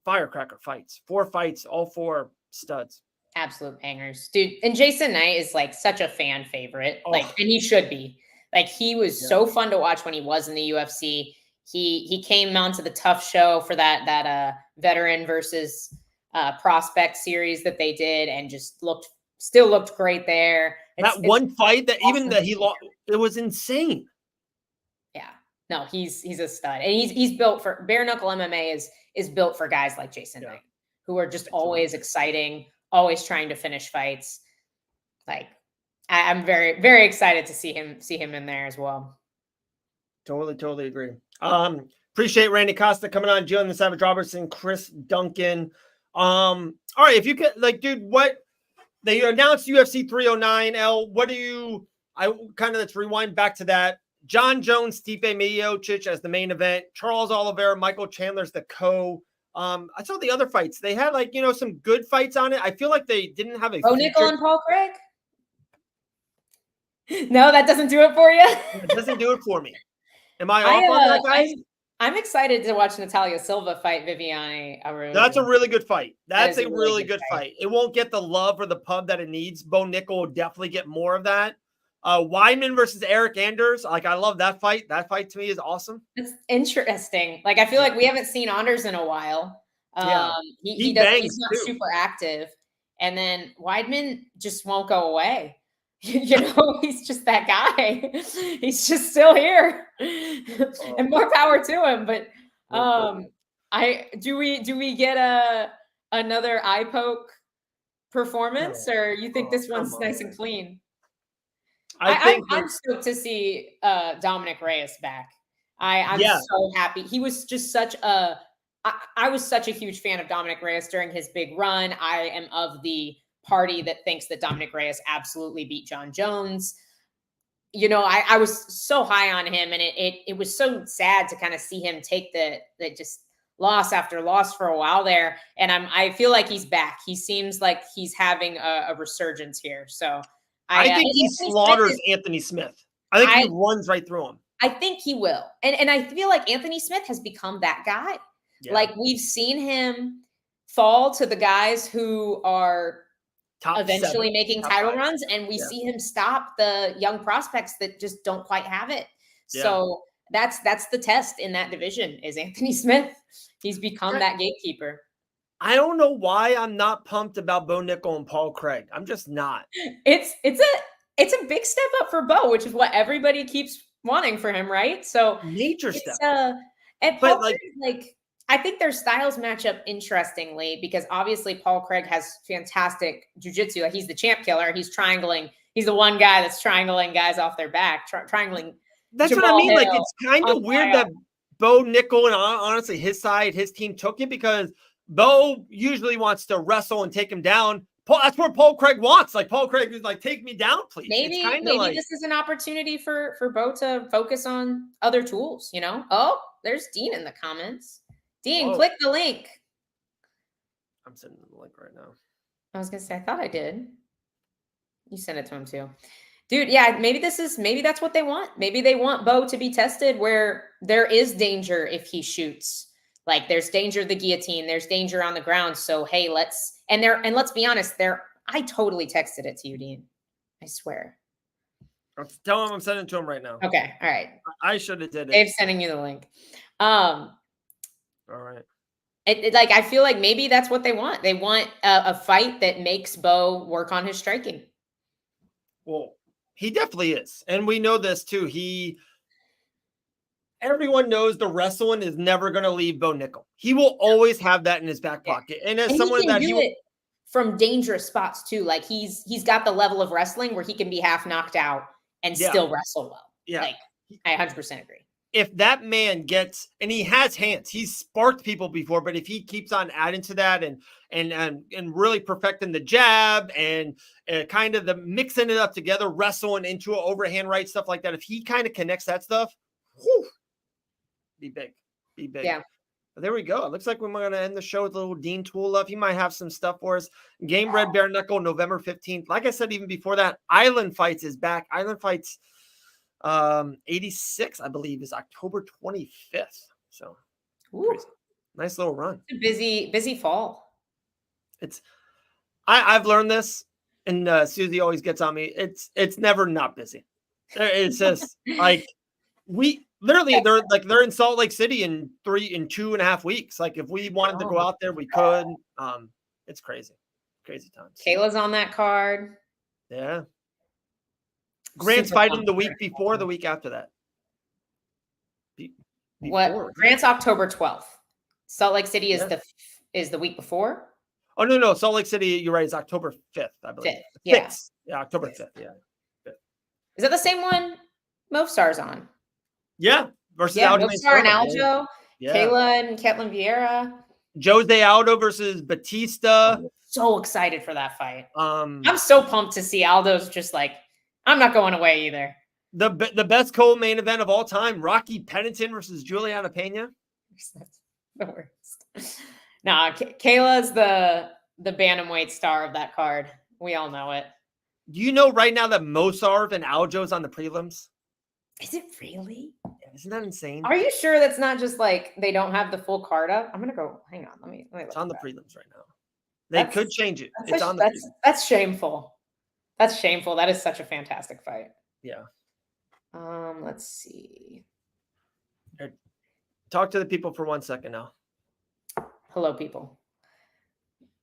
B: firecracker fights. 4 fights, all 4 studs.
C: Absolute bangers, dude. And Jason Knight is like such a fan favorite, and he should be. Like, he was so fun to watch when he was in the UFC. He came onto the Tough Show for that veteran versus prospect series that they did, and just still looked great there.
B: It's fight that awesome. Even that he lost, it was insane.
C: Yeah, no, he's a stud, and he's built for bare knuckle MMA is built for guys like Jason Knight, who are just always exciting, always trying to finish fights. Like, I'm very, very excited to see him in there as well.
B: Totally agree. Appreciate Randy Costa coming on, Gillian the Savage Robertson, Chris Duncan. All right, if you could, like, dude, what they announced UFC 309. Let's rewind back to that. John Jones, Stipe Miocic as the main event. Charles Oliveira, Michael Chandler's the co. I saw the other fights. They had some good fights on it. I feel like they didn't have a.
C: Nickel and Paul Craig. No, that doesn't do it for you.
B: It doesn't do it for me. Am I off on that, guys?
C: I'm excited to watch Natalia Silva fight Viviane Araújo.
B: That's a really good fight. That's a really good fight. It won't get the love or the pub that it needs. Bo Nickel will definitely get more of that. Weidman versus Eric Anders. Like, I love that fight. That fight to me is awesome.
C: It's interesting. Like, I feel like we haven't seen Anders in a while. He's not super active. And then Weidman just won't go away. He's just that guy. He's just still here, and more power to him. But do we get another eye poke performance, or you think this one's nice and clean? I'm stoked to see Dominic Reyes back. I'm so happy. He was just I was such a huge fan of Dominic Reyes during his big run. I am of the party that thinks that Dominic Reyes absolutely beat John Jones. I was so high on him, and it was so sad to kind of see him take the just loss after loss for a while there. And I feel like he's back. He seems like he's having a resurgence here. So
B: I think he slaughters Anthony Smith. I think he runs right through him.
C: I think he will. And I feel like Anthony Smith has become that guy. Yeah. Like, we've seen him fall to the guys who are eventually making title runs, and we see him stop the young prospects that just don't quite have it. Yeah. So that's the test in that division is Anthony Smith. He's become that gatekeeper.
B: I don't know why I'm not pumped about Bo Nickel and Paul Craig. I'm just not.
C: It's a big step up for Bo, which is what everybody keeps wanting for him, right? So
B: major step.
C: And Paul Craig, I think their styles match up interestingly, because obviously Paul Craig has fantastic jiu-jitsu. Like, he's the champ killer. He's triangling. He's the one guy that's triangling guys off their back, triangling.
B: That's Jamal what I mean. Hill, like, it's kind of weird that Bo Nickel and honestly his team took it, because Bo usually wants to wrestle and take him down. That's what Paul Craig wants. Like, Paul Craig is like, take me down, please.
C: Maybe this is an opportunity for Bo to focus on other tools, Oh, there's Dean in the comments. Dean, click the link.
B: I'm sending the link right now.
C: I was going to say, I thought I did. You sent it to him too. Dude, yeah, maybe that's what they want. Maybe they want Bo to be tested where there is danger if he shoots. Like, there's danger of the guillotine. There's danger on the ground. So, hey, let's be honest, I totally texted it to you, Dean. I swear.
B: Tell him I'm sending it to him right now.
C: Okay. All right.
B: I should have did it.
C: Dave's sending you the link.
B: All right.
C: I feel like maybe that's what they want. They want a fight that makes Bo work on his striking.
B: Well, he definitely is. And we know this too. everyone knows the wrestling is never going to leave Bo Nickel. He will always have that in his back pocket. And as someone
C: he can do it from dangerous spots too. Like he's got the level of wrestling where he can be half knocked out and still wrestle well.
B: Yeah.
C: Like I 100% agree.
B: If that man gets, and he has hands, he's sparked people before, but if he keeps on adding to that and really perfecting the jab and kind of the mixing it up together, wrestling into an overhand right, stuff like that, if he kind of connects that stuff, whew, be big.
C: Yeah.
B: But there we go. It looks like we're going to end the show with a little Dean Tool love. He might have some stuff for us. Game Red Bare Knuckle, November 15th. Like I said, even before that, Island Fights is back. Island Fights 86, I believe, is October 25th. So nice little run.
C: It's a busy fall.
B: I've learned this, and Susie always gets on me. It's never not busy. It's just like they're in Salt Lake City in 2.5 weeks. Like if we wanted to go out there, we could. It's crazy times.
C: Kayla's on that card.
B: Yeah. Grant's fighting the week before, the week after that.
C: What? Grant's October 12th. Salt Lake City is the week before.
B: Oh no! Salt Lake City, you're right. It's October 5th, I believe.
C: 5th, yeah.
B: 5th. Yeah, October 5th. Yeah. 5th.
C: Is that the same one Movestar's on?
B: Yeah. Versus
C: Movestar and Aljo. Yeah. Kayla and Ketlin Vieira.
B: Jose Aldo versus Batista.
C: I'm so excited for that fight. I'm so pumped to see Aldo's just like, I'm not going away either.
B: The best co-main event of all time, Rocky Pennington versus Juliana Pena.
C: That's the worst. Nah, Kayla's the bantamweight star of that card. We all know it.
B: Do you know right now that Mosarv and Aljo's on the prelims?
C: Is it really?
B: Yeah, isn't that insane?
C: Are you sure that's not just like they don't have the full card up? I'm gonna go. Hang on. Let me
B: it's on the prelims right now. They could change it. It's on the prelims.
C: That's shameful. That's shameful. That is such a fantastic fight.
B: Yeah.
C: Let's see.
B: Talk to the people for 1 second now.
C: Hello, people.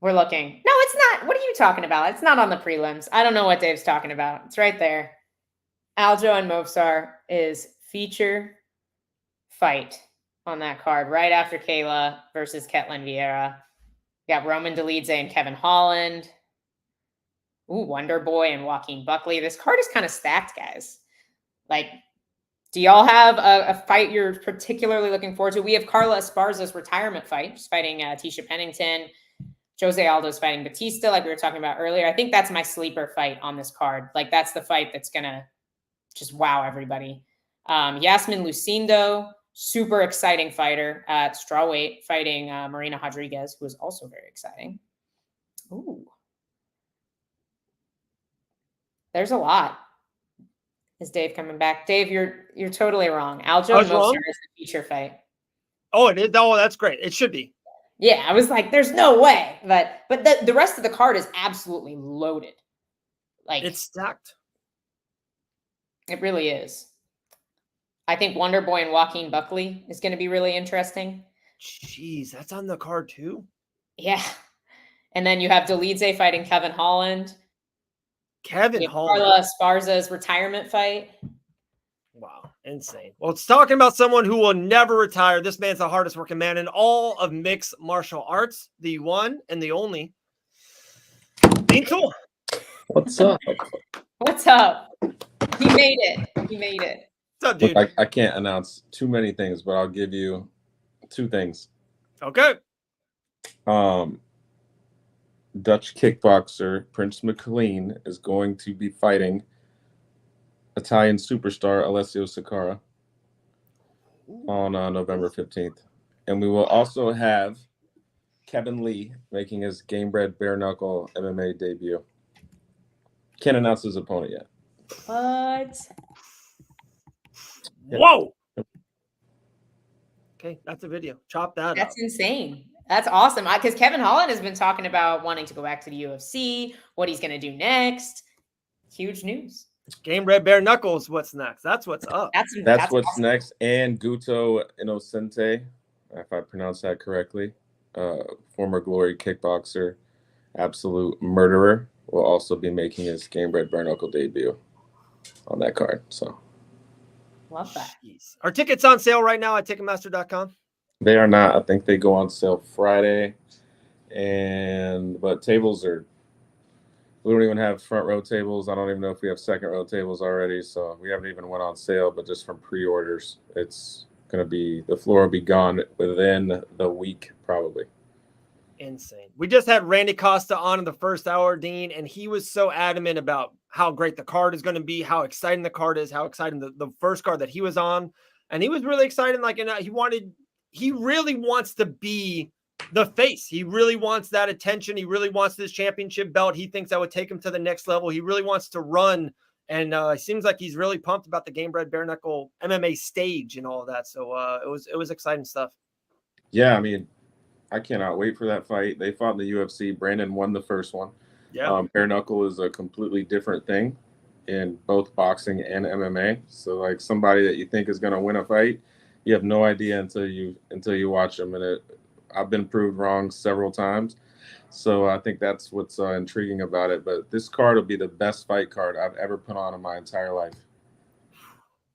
C: We're looking. No, it's not. What are you talking about? It's not on the prelims. I don't know what Dave's talking about. It's right there. Aljo and Movestar is feature fight on that card right after Kayla versus Ketlin Vieira. You got Roman Dolidze and Kevin Holland. Ooh, Wonder Boy and Joaquin Buckley. This card is kind of stacked, guys. Like, do y'all have a fight you're particularly looking forward to? We have Carla Esparza's retirement fight. She's fighting Tisha Pennington. Jose Aldo's fighting Batista, like we were talking about earlier. I think that's my sleeper fight on this card. Like, that's the fight that's going to just wow everybody. Yasmin Lucindo, super exciting fighter at strawweight, fighting Marina Rodriguez, who is also very exciting. Ooh. There's a lot. Is Dave coming back? Dave, you're totally wrong. Aljo and Movestar is the feature fight.
B: Oh, it is? Oh, that's great. It should be.
C: Yeah, I was like, there's no way. But the rest of the card is absolutely loaded. Like,
B: it's stacked.
C: It really is. I think Wonder Boy and Joaquin Buckley is going to be really interesting.
B: Jeez, that's on the card too?
C: Yeah. And then you have Dolidze fighting Kevin Holland.
B: Holland.
C: Carla Esparza's retirement fight.
B: Wow, insane. Well, it's talking about someone who will never retire. This man's the hardest working man in all of mixed martial arts. The one and the only. Dean Tool.
H: What's up?
C: What's up? He made it.
B: What's up, dude?
H: Look, I can't announce too many things, but I'll give you 2 things.
B: Okay.
H: Dutch kickboxer Prince McLean is going to be fighting Italian superstar Alessio Sakara on November 15th. And we will also have Kevin Lee making his Gamebred Bare Knuckle MMA debut. Can't announce his opponent yet.
C: What?
B: Whoa. Okay, that's a video. Chop that up.
C: That's insane. That's awesome. Because Kevin Holland has been talking about wanting to go back to the UFC, what he's going to do next. Huge news.
B: Gamebred Bare Knuckles, what's next? That's what's up.
H: That's what's awesome. Next. And Guto Innocente, if I pronounce that correctly, former Glory kickboxer, absolute murderer, will also be making his Gamebred Bare Knuckle debut on that card. So
C: Love that.
B: Jeez. Are tickets on sale right now at Ticketmaster.com?
H: They are not. I think they go on sale Friday. But tables are, we don't even have front row tables. I don't even know if we have second row tables already. So we haven't even went on sale, but just from pre-orders, it's going to be, the floor will be gone within the week, probably.
B: Insane. We just had Randy Costa on in the first hour, Dean, and he was so adamant about how great the card is going to be, how exciting the card is, how exciting the first card that he was on. And he was really excited. Like, and he really wants to be the face. He really wants that attention. He really wants this championship belt. He thinks that would take him to the next level. He really wants to run. And it seems like he's really pumped about the Game Bred Bare Knuckle MMA stage and all of that. So it was exciting stuff.
H: Yeah, I mean, I cannot wait for that fight. They fought in the UFC. Brandon won the first one.
B: Yeah.
H: Bare knuckle is a completely different thing in both boxing and MMA. So like somebody that you think is going to win a fight, you have no idea until you watch them. And I've been proved wrong several times. So I think that's what's intriguing about it. But this card will be the best fight card I've ever put on in my entire life.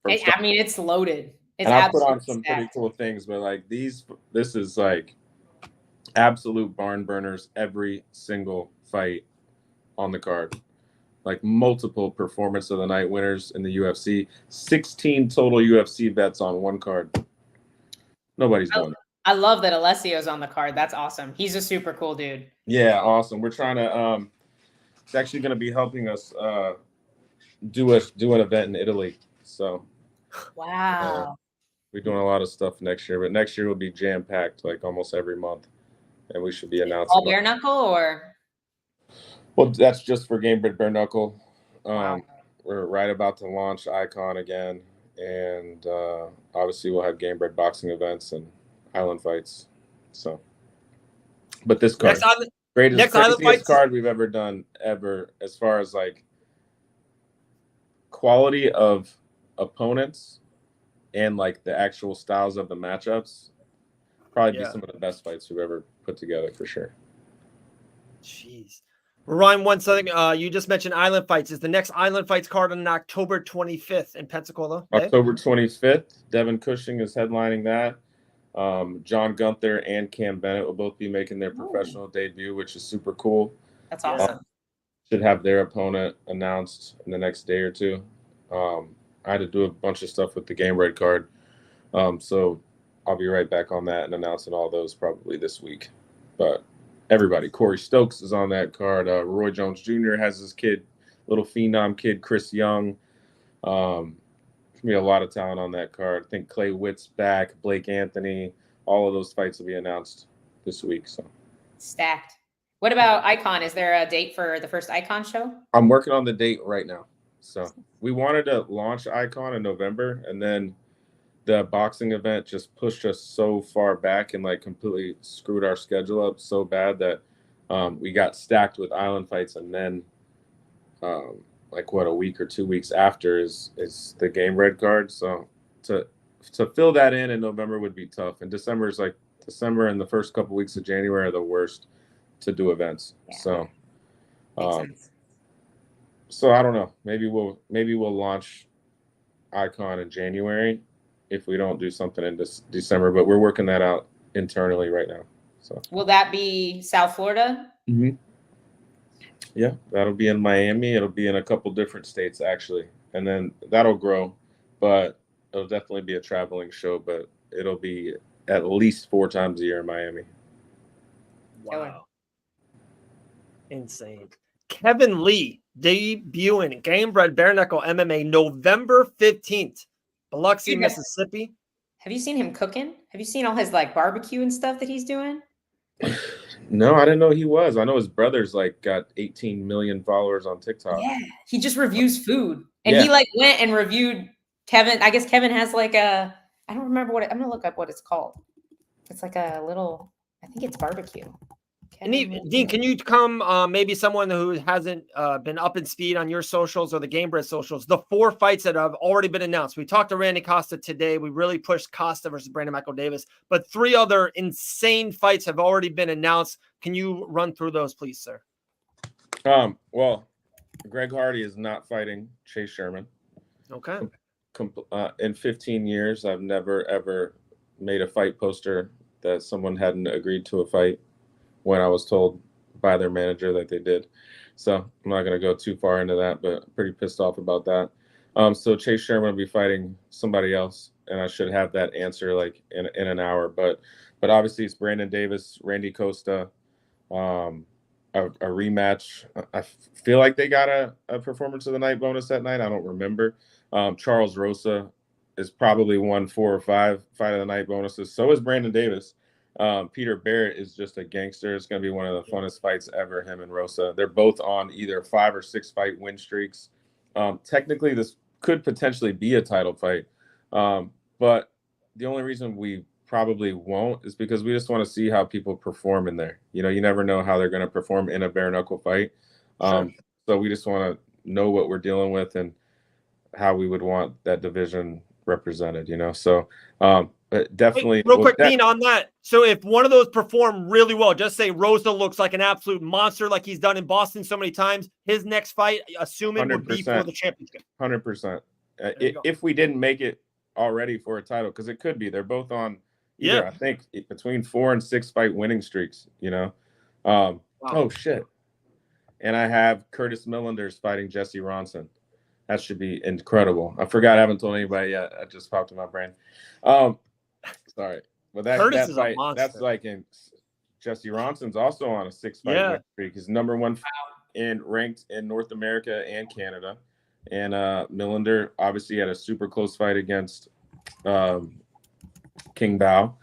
C: I mean, it's loaded. It's
H: and I put on
C: stacked.
H: some pretty cool things, but like this is like absolute barn burners every single fight on the card. Like multiple performance of the night winners in the UFC. 16 total UFC vets on one card. Nobody's doing that.
C: I love that Alessio's on the card. That's awesome. He's a super cool dude.
H: Yeah, awesome. We're trying to it's actually going to be helping us do an event in Italy. So
C: wow.
H: We're doing a lot of stuff next year, but next year will be jam-packed like almost every month. And we should be announcing
C: all bare knuckle or?
H: Well, that's just for Game Bred Bare Knuckle.
C: Wow.
H: We're right about to launch Icon again, and obviously we'll have Game Bred boxing events and island fights. So, but this card, craziest card we've ever done ever, as far as like quality of opponents and like the actual styles of the matchups. Probably be some of the best fights we've ever put together for sure.
B: Jeez. Ryan, one something you just mentioned island fights. Is the next island fights card on October 25th in Pensacola? Okay.
H: October 25th. Devin Cushing is headlining that. John Gunther and Cam Bennett will both be making their professional debut, which is super cool.
C: That's awesome.
H: Should have their opponent announced in the next day or two. I had to do a bunch of stuff with the Game Bred card. So I'll be right back on that and announcing all those probably this week. But everybody, Corey Stokes is on that card. Roy Jones Jr. has his kid, little phenom kid, Chris Young. There's going to be a lot of talent on that card. I think Clay Witt's back, Blake Anthony. All of those fights will be announced this week. So
C: stacked. What about Icon? Is there a date for the first Icon show?
H: I'm working on the date right now. So we wanted to launch Icon in November, and then the boxing event just pushed us so far back and like completely screwed our schedule up so bad that we got stacked with island fights. And then like a week or 2 weeks after is the Game Bred card. So to fill that in November would be tough. And December and the first couple weeks of January are the worst to do events. Yeah. So I don't know. Maybe we'll launch Icon in January if we don't do something in December, but we're working that out internally right now. So
C: will that be South Florida?
H: Mm-hmm. Yeah, that'll be in Miami. It'll be in a couple different states actually, and then that'll grow. But it'll definitely be a traveling show. But it'll be at least 4 times a year in Miami.
B: Wow, insane. Kevin Lee debuting Game Bred Bare Knuckle MMA November 15th. Biloxi, Mississippi.
C: Have you seen him cooking? Have you seen all his like barbecue and stuff that he's doing?
H: No, I didn't know he was. I know his brother's like got 18 million followers on TikTok.
C: Yeah, he just reviews food, and he like went and reviewed Kevin. I guess Kevin has like I don't remember I'm gonna look up what it's called. It's like a little. I think it's barbecue.
B: Dean, can you come, maybe someone who hasn't been up in speed on your socials or the Game Bred socials, the 4 fights that have already been announced? We talked to Randy Costa today. We really pushed Costa versus Brandon Michael Davis, but 3 other insane fights have already been announced. Can you run through those, please, sir?
H: Well, Greg Hardy is not fighting Chase Sherman.
B: Okay.
H: in 15 years, I've never ever made a fight poster that someone hadn't agreed to a fight when I was told by their manager that they did. So I'm not going to go too far into that, but I'm pretty pissed off about that. So Chase Sherman will be fighting somebody else, and I should have that answer like in an hour. But obviously it's Brandon Davis, Randy Costa, a rematch. I feel like they got a performance of the night bonus that night. I don't remember. Charles Rosa is probably won 4 or 5 fight of the night bonuses. So is Brandon Davis. Peter Barrett is just a gangster. It's going to be one of the funnest fights ever, him and Rosa. They're both on either 5 or 6 fight win streaks. Technically, this could potentially be a title fight. But the only reason we probably won't is because we just want to see how people perform in there. You know, you never know how they're going to perform in a bare knuckle fight. So we just want to know what we're dealing with and how we would want that division represented, you know? So definitely.
B: Wait, real quick, Dean, on that. So if one of those perform really well, just say Rosa looks like an absolute monster like he's done in Boston so many times, his next fight, assuming, would be for the championship.
H: 100%. If we didn't make it already for a title, because it could be. They're both on either, I think, between 4 and 6 fight winning streaks, you know? Wow. Oh, shit. And I have Curtis Millender's fighting Jesse Ronson. That should be incredible. I forgot. I haven't told anybody yet. I just popped in my brain. Sorry. But that fight, that's like in Jesse Ronson's also on a 6 fight win streak. He's number 1 and ranked in North America and Canada. And Millender obviously had a super close fight against King Bao.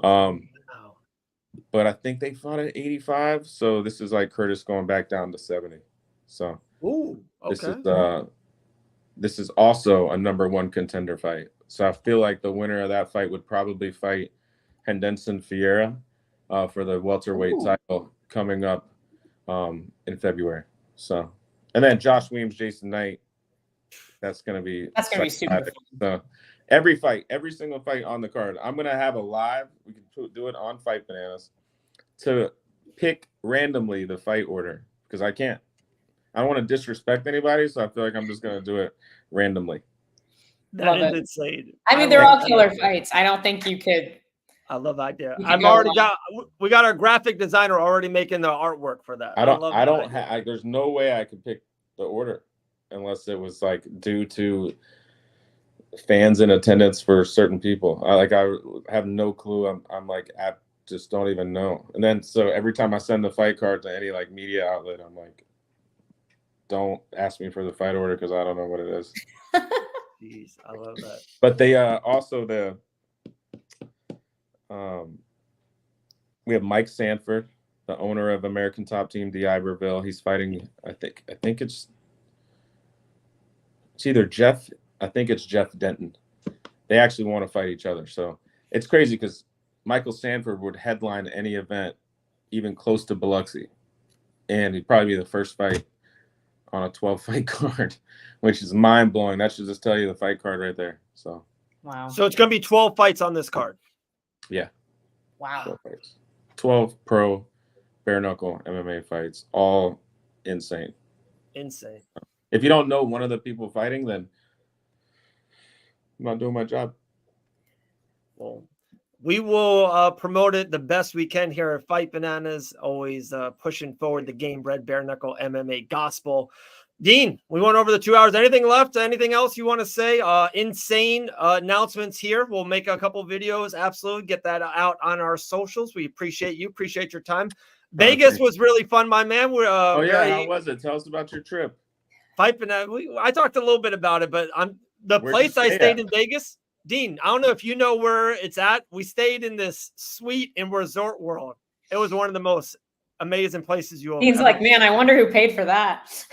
H: But I think they fought at 85. So this is like Curtis going back down to 70. So this is also a number 1 contender fight. So I feel like the winner of that fight would probably fight Henderson Fiera for the welterweight title coming up in February. So, and then Josh Williams, Jason Knight. That's gonna be super fun. So every single fight on the card, I'm gonna have a live. We can do it on Fight Bananas to pick randomly the fight order because I can't. I don't want to disrespect anybody, so I feel like I'm just going to do it randomly.
B: That is insane.
C: I mean, they're all killer fights. I don't think you could.
B: I love that idea. We got our graphic designer already making the artwork for that.
H: There's no way I could pick the order unless it was like due to fans in attendance for certain people. I have no clue. I'm like, I just don't even know. And then, so every time I send the fight card to any like media outlet, I'm like, don't ask me for the fight order because I don't know what it is.
B: Jeez, I love that.
H: But they also we have Mike Sanford, the owner of American Top Team d'Iberville. He's fighting. I think it's either Jeff. I think it's Jeff Denton. They actually want to fight each other. So it's crazy because Michael Sanford would headline any event, even close to Biloxi, and he'd probably be the first fight on a 12-fight card, which is mind-blowing. That should just tell you the fight card right there. So
C: wow.
B: So it's going to be 12 fights on this card.
H: Yeah.
C: Wow.
H: 12 fights. 12 pro bare knuckle MMA fights, all insane.
B: Insane.
H: If you don't know one of the people fighting, then I'm not doing my job.
B: Well, we will promote it the best we can here at Fight Bananas, always pushing forward the game bred bare knuckle MMA gospel. Dean, we went over the 2 hours. Anything left? Anything else you want to say? Insane announcements here. We'll make a couple videos. Absolutely. Get that out on our socials. We appreciate you. Appreciate your time. Vegas was really fun, my man. We're,
H: how was it? Tell us about your trip.
B: Fight Bananas. I talked a little bit about it, but Where'd place I stayed in Vegas. Dean, I don't know if you know where it's at. We stayed in this suite in Resort World. It was one of the most amazing places you will.
C: Dean's like, man, I wonder who paid for that.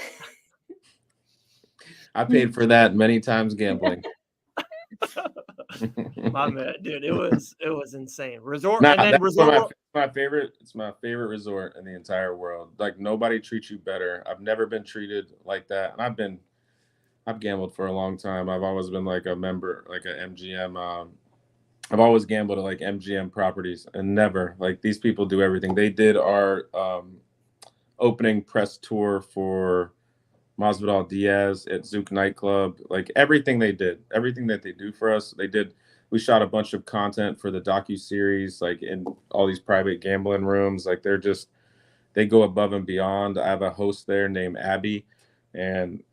H: I paid for that many times gambling.
B: My man, dude, it was insane. Resort and then Resort.
H: It's my favorite resort in the entire world. Like nobody treats you better. I've never been treated like that, and I've gambled for a long time. I've always been like a member, like an MGM. I've always gambled at like MGM properties and never like these people do everything. They did our opening press tour for Masvidal Diaz at Zouk nightclub, like everything they did, everything that they do for us, they did. We shot a bunch of content for the docu-series, like in all these private gambling rooms. Like they go above and beyond. I have a host there named Abby, and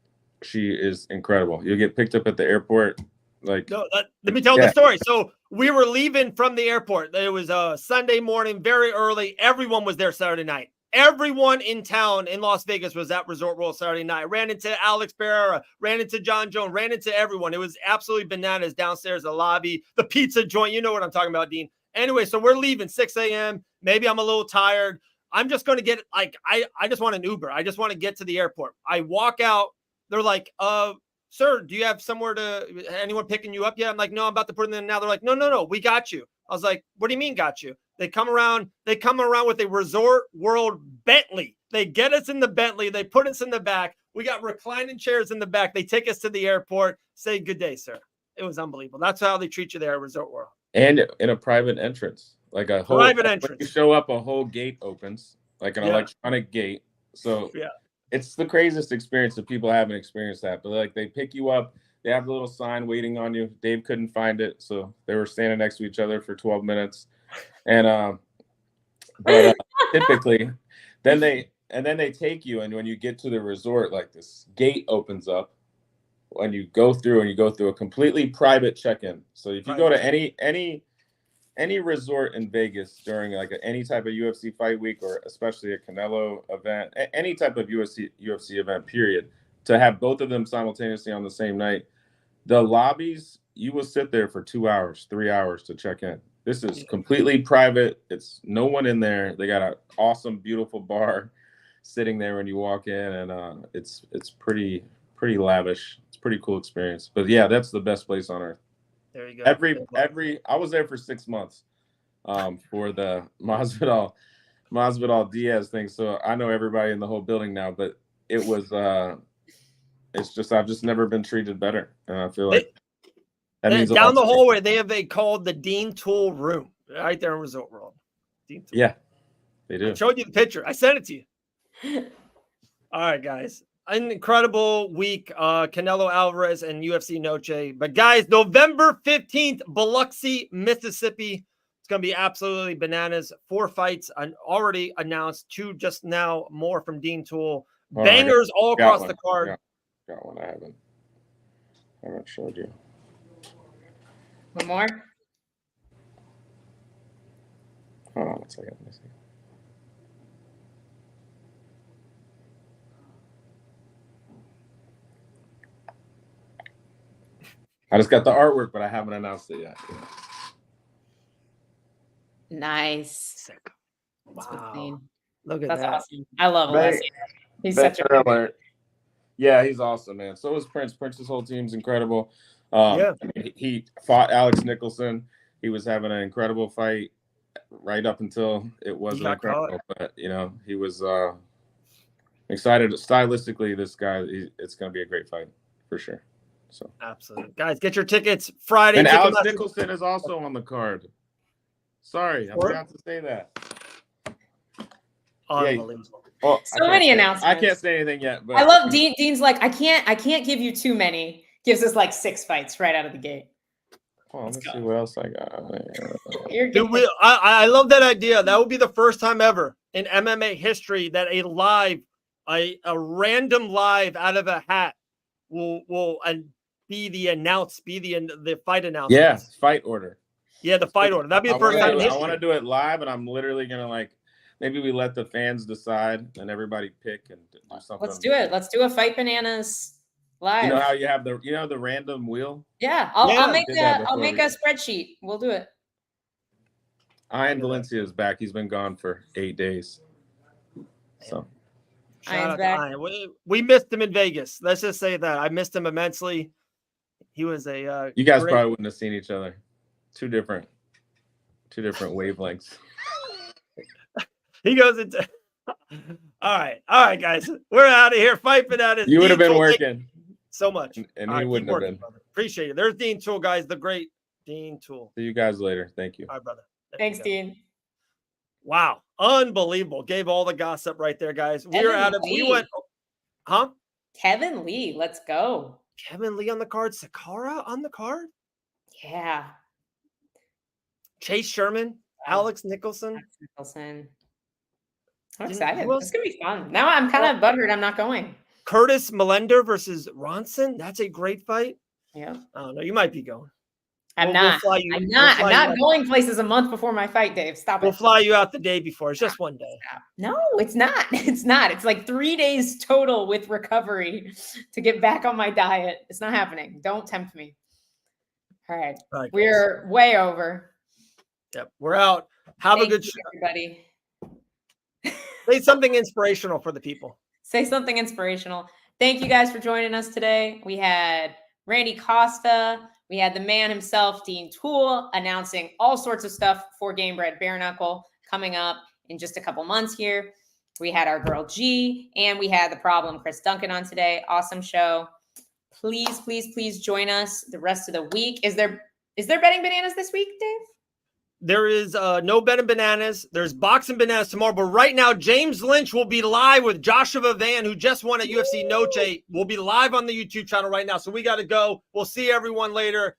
H: she is incredible. You'll get picked up at the airport. Like,
B: no, let me tell the story. So we were leaving from the airport. It was a Sunday morning, very early. Everyone was there Saturday night. Everyone in town in Las Vegas was at Resort World Saturday night. Ran into Alex Pereira, ran into John Jones, ran into everyone. It was absolutely bananas downstairs, the lobby, the pizza joint. You know what I'm talking about, Dean. Anyway, so we're leaving 6 a.m. Maybe I'm a little tired. I'm just going to get, like, I just want an Uber. I just want to get to the airport. I walk out. They're like, sir, do you have somewhere anyone picking you up yet? I'm like, no, I'm about to put it in now. They're like, no, we got you. I was like, what do you mean got you? They come around with a Resort World Bentley. They get us in the Bentley. They put us in the back. We got reclining chairs in the back. They take us to the airport, say, good day, sir. It was unbelievable. That's how they treat you there at Resort World.
H: And in a private entrance, like a whole private entrance. When you show up, a whole gate opens, like an electronic gate. So it's the craziest experience if people haven't experienced that. But like they pick you up, they have a little sign waiting on you. Dave couldn't find it, so they were standing next to each other for 12 minutes. And typically, then they take you, and when you get to the resort, like this gate opens up, and you go through a completely private check-in. So if you go to any resort in Vegas during like any type of UFC fight week, or especially a Canelo event, any type of UFC event, period, to have both of them simultaneously on the same night, the lobbies, you will sit there for 2 hours, 3 hours to check in. This is completely private. It's no one in there. They got an awesome, beautiful bar sitting there when you walk in, and it's pretty lavish. It's a pretty cool experience. But yeah, that's the best place on earth.
B: There you go.
H: Every I was there for 6 months for the Masvidal Diaz thing. So I know everybody in the whole building now, but it was it's just I've just never been treated better. And I feel like that means
B: down the hallway they have called the Dean Tool Room right there in Resort World. Dean Tool.
H: Yeah, they do.
B: I showed you the picture. I sent it to you. All right, guys. An incredible week, Canelo Alvarez and UFC Noche. But guys, November 15th, Biloxi, Mississippi. It's going to be absolutely bananas. 4 fights already announced. 2 just now, more from Dean Tool. Bangers all across the card.
H: Got one I haven't showed you.
C: One more?
H: Hold on a second. Let me see. I just got the artwork, but I haven't announced it yet.
C: Nice.
B: Sick.
C: Wow.
B: Look at
C: That's
B: that.
C: awesome. I love Alessio. He's such a
H: alert. Yeah, he's awesome, man. So is Prince. Prince's whole team's incredible. He fought Alex Nicholson. He was having an incredible fight right up until it wasn't incredible. But, he was excited. Stylistically, this guy, it's going to be a great fight for sure. So
B: absolutely. Guys, get your tickets Friday.
H: And Alex Nicholson is also on the card. Sorry, I forgot to say that.
B: Unbelievable.
C: Well, so many announcements.
H: I can't say anything yet, but
C: I love Dean's like, I can't give you too many. Gives us like 6 fights right out of the gate.
H: Oh, let's see what else I got.
B: Dude, I love that idea. That would be the first time ever in MMA history that a random live out of a hat will be the fight announcement.
H: Yeah, fight order.
B: Yeah, the fight order. That'd be the first time in history.
H: I want to do it live, and I'm literally gonna maybe we let the fans decide and everybody pick and do something.
C: Let's do it. Let's do a Fight Bananas live.
H: You know how you have the random wheel?
C: Yeah, I'll make a spreadsheet. We'll do it.
H: Ian Valencia is back. He's been gone for 8 days. So
B: Shout out to Ian. We missed him in Vegas. Let's just say that. I missed him immensely. He was a
H: you guys probably wouldn't have seen each other. Two different wavelengths.
B: He goes into all right, guys. We're out of here. Fight Bananas.
H: You would have been working
B: so much.
H: And he wouldn't have been.
B: Brother. Appreciate it. There's Dean Tool, guys. The great Dean Tool.
H: See you guys later. Thank you.
B: All right, brother.
C: Thanks, Dean.
B: Wow. Unbelievable. Gave all the gossip right there, guys. We went, huh?
C: Kevin Lee, let's go.
B: Kevin Lee on the card. Sakara on the card.
C: Yeah.
B: Chase Sherman, Alex Nicholson.
C: I'm excited. It's gonna be fun. Now I'm kind of butthurt I'm not going.
B: Curtis Melender versus Ronson. That's a great fight.
C: Yeah.
B: I don't know. You might be going.
C: I'm not going places a month before my fight, Dave. Stop it.
B: We'll fly you out the day before. It's just one day.
C: No, it's not. It's not. It's like 3 days total with recovery to get back on my diet. It's not happening. Don't tempt me. All right. We're way over.
B: Yep. We're out. Have a good show,
C: everybody.
B: Say something inspirational for the people.
C: Say something inspirational. Thank you guys for joining us today. We had Randy Costa. We had the man himself, Dean Toole, announcing all sorts of stuff for Game Bred Bare Knuckle coming up in just a couple months here. We had our girl G, and we had the problem Chris Duncan on today. Awesome show. Please, please, please join us the rest of the week. Is there betting bananas this week, Dave?
B: There is no betting bananas. There's boxing bananas tomorrow. But right now, James Lynch will be live with Joshua Van, who just won at UFC Noche. We'll be live on the YouTube channel right now. So we got to go. We'll see everyone later.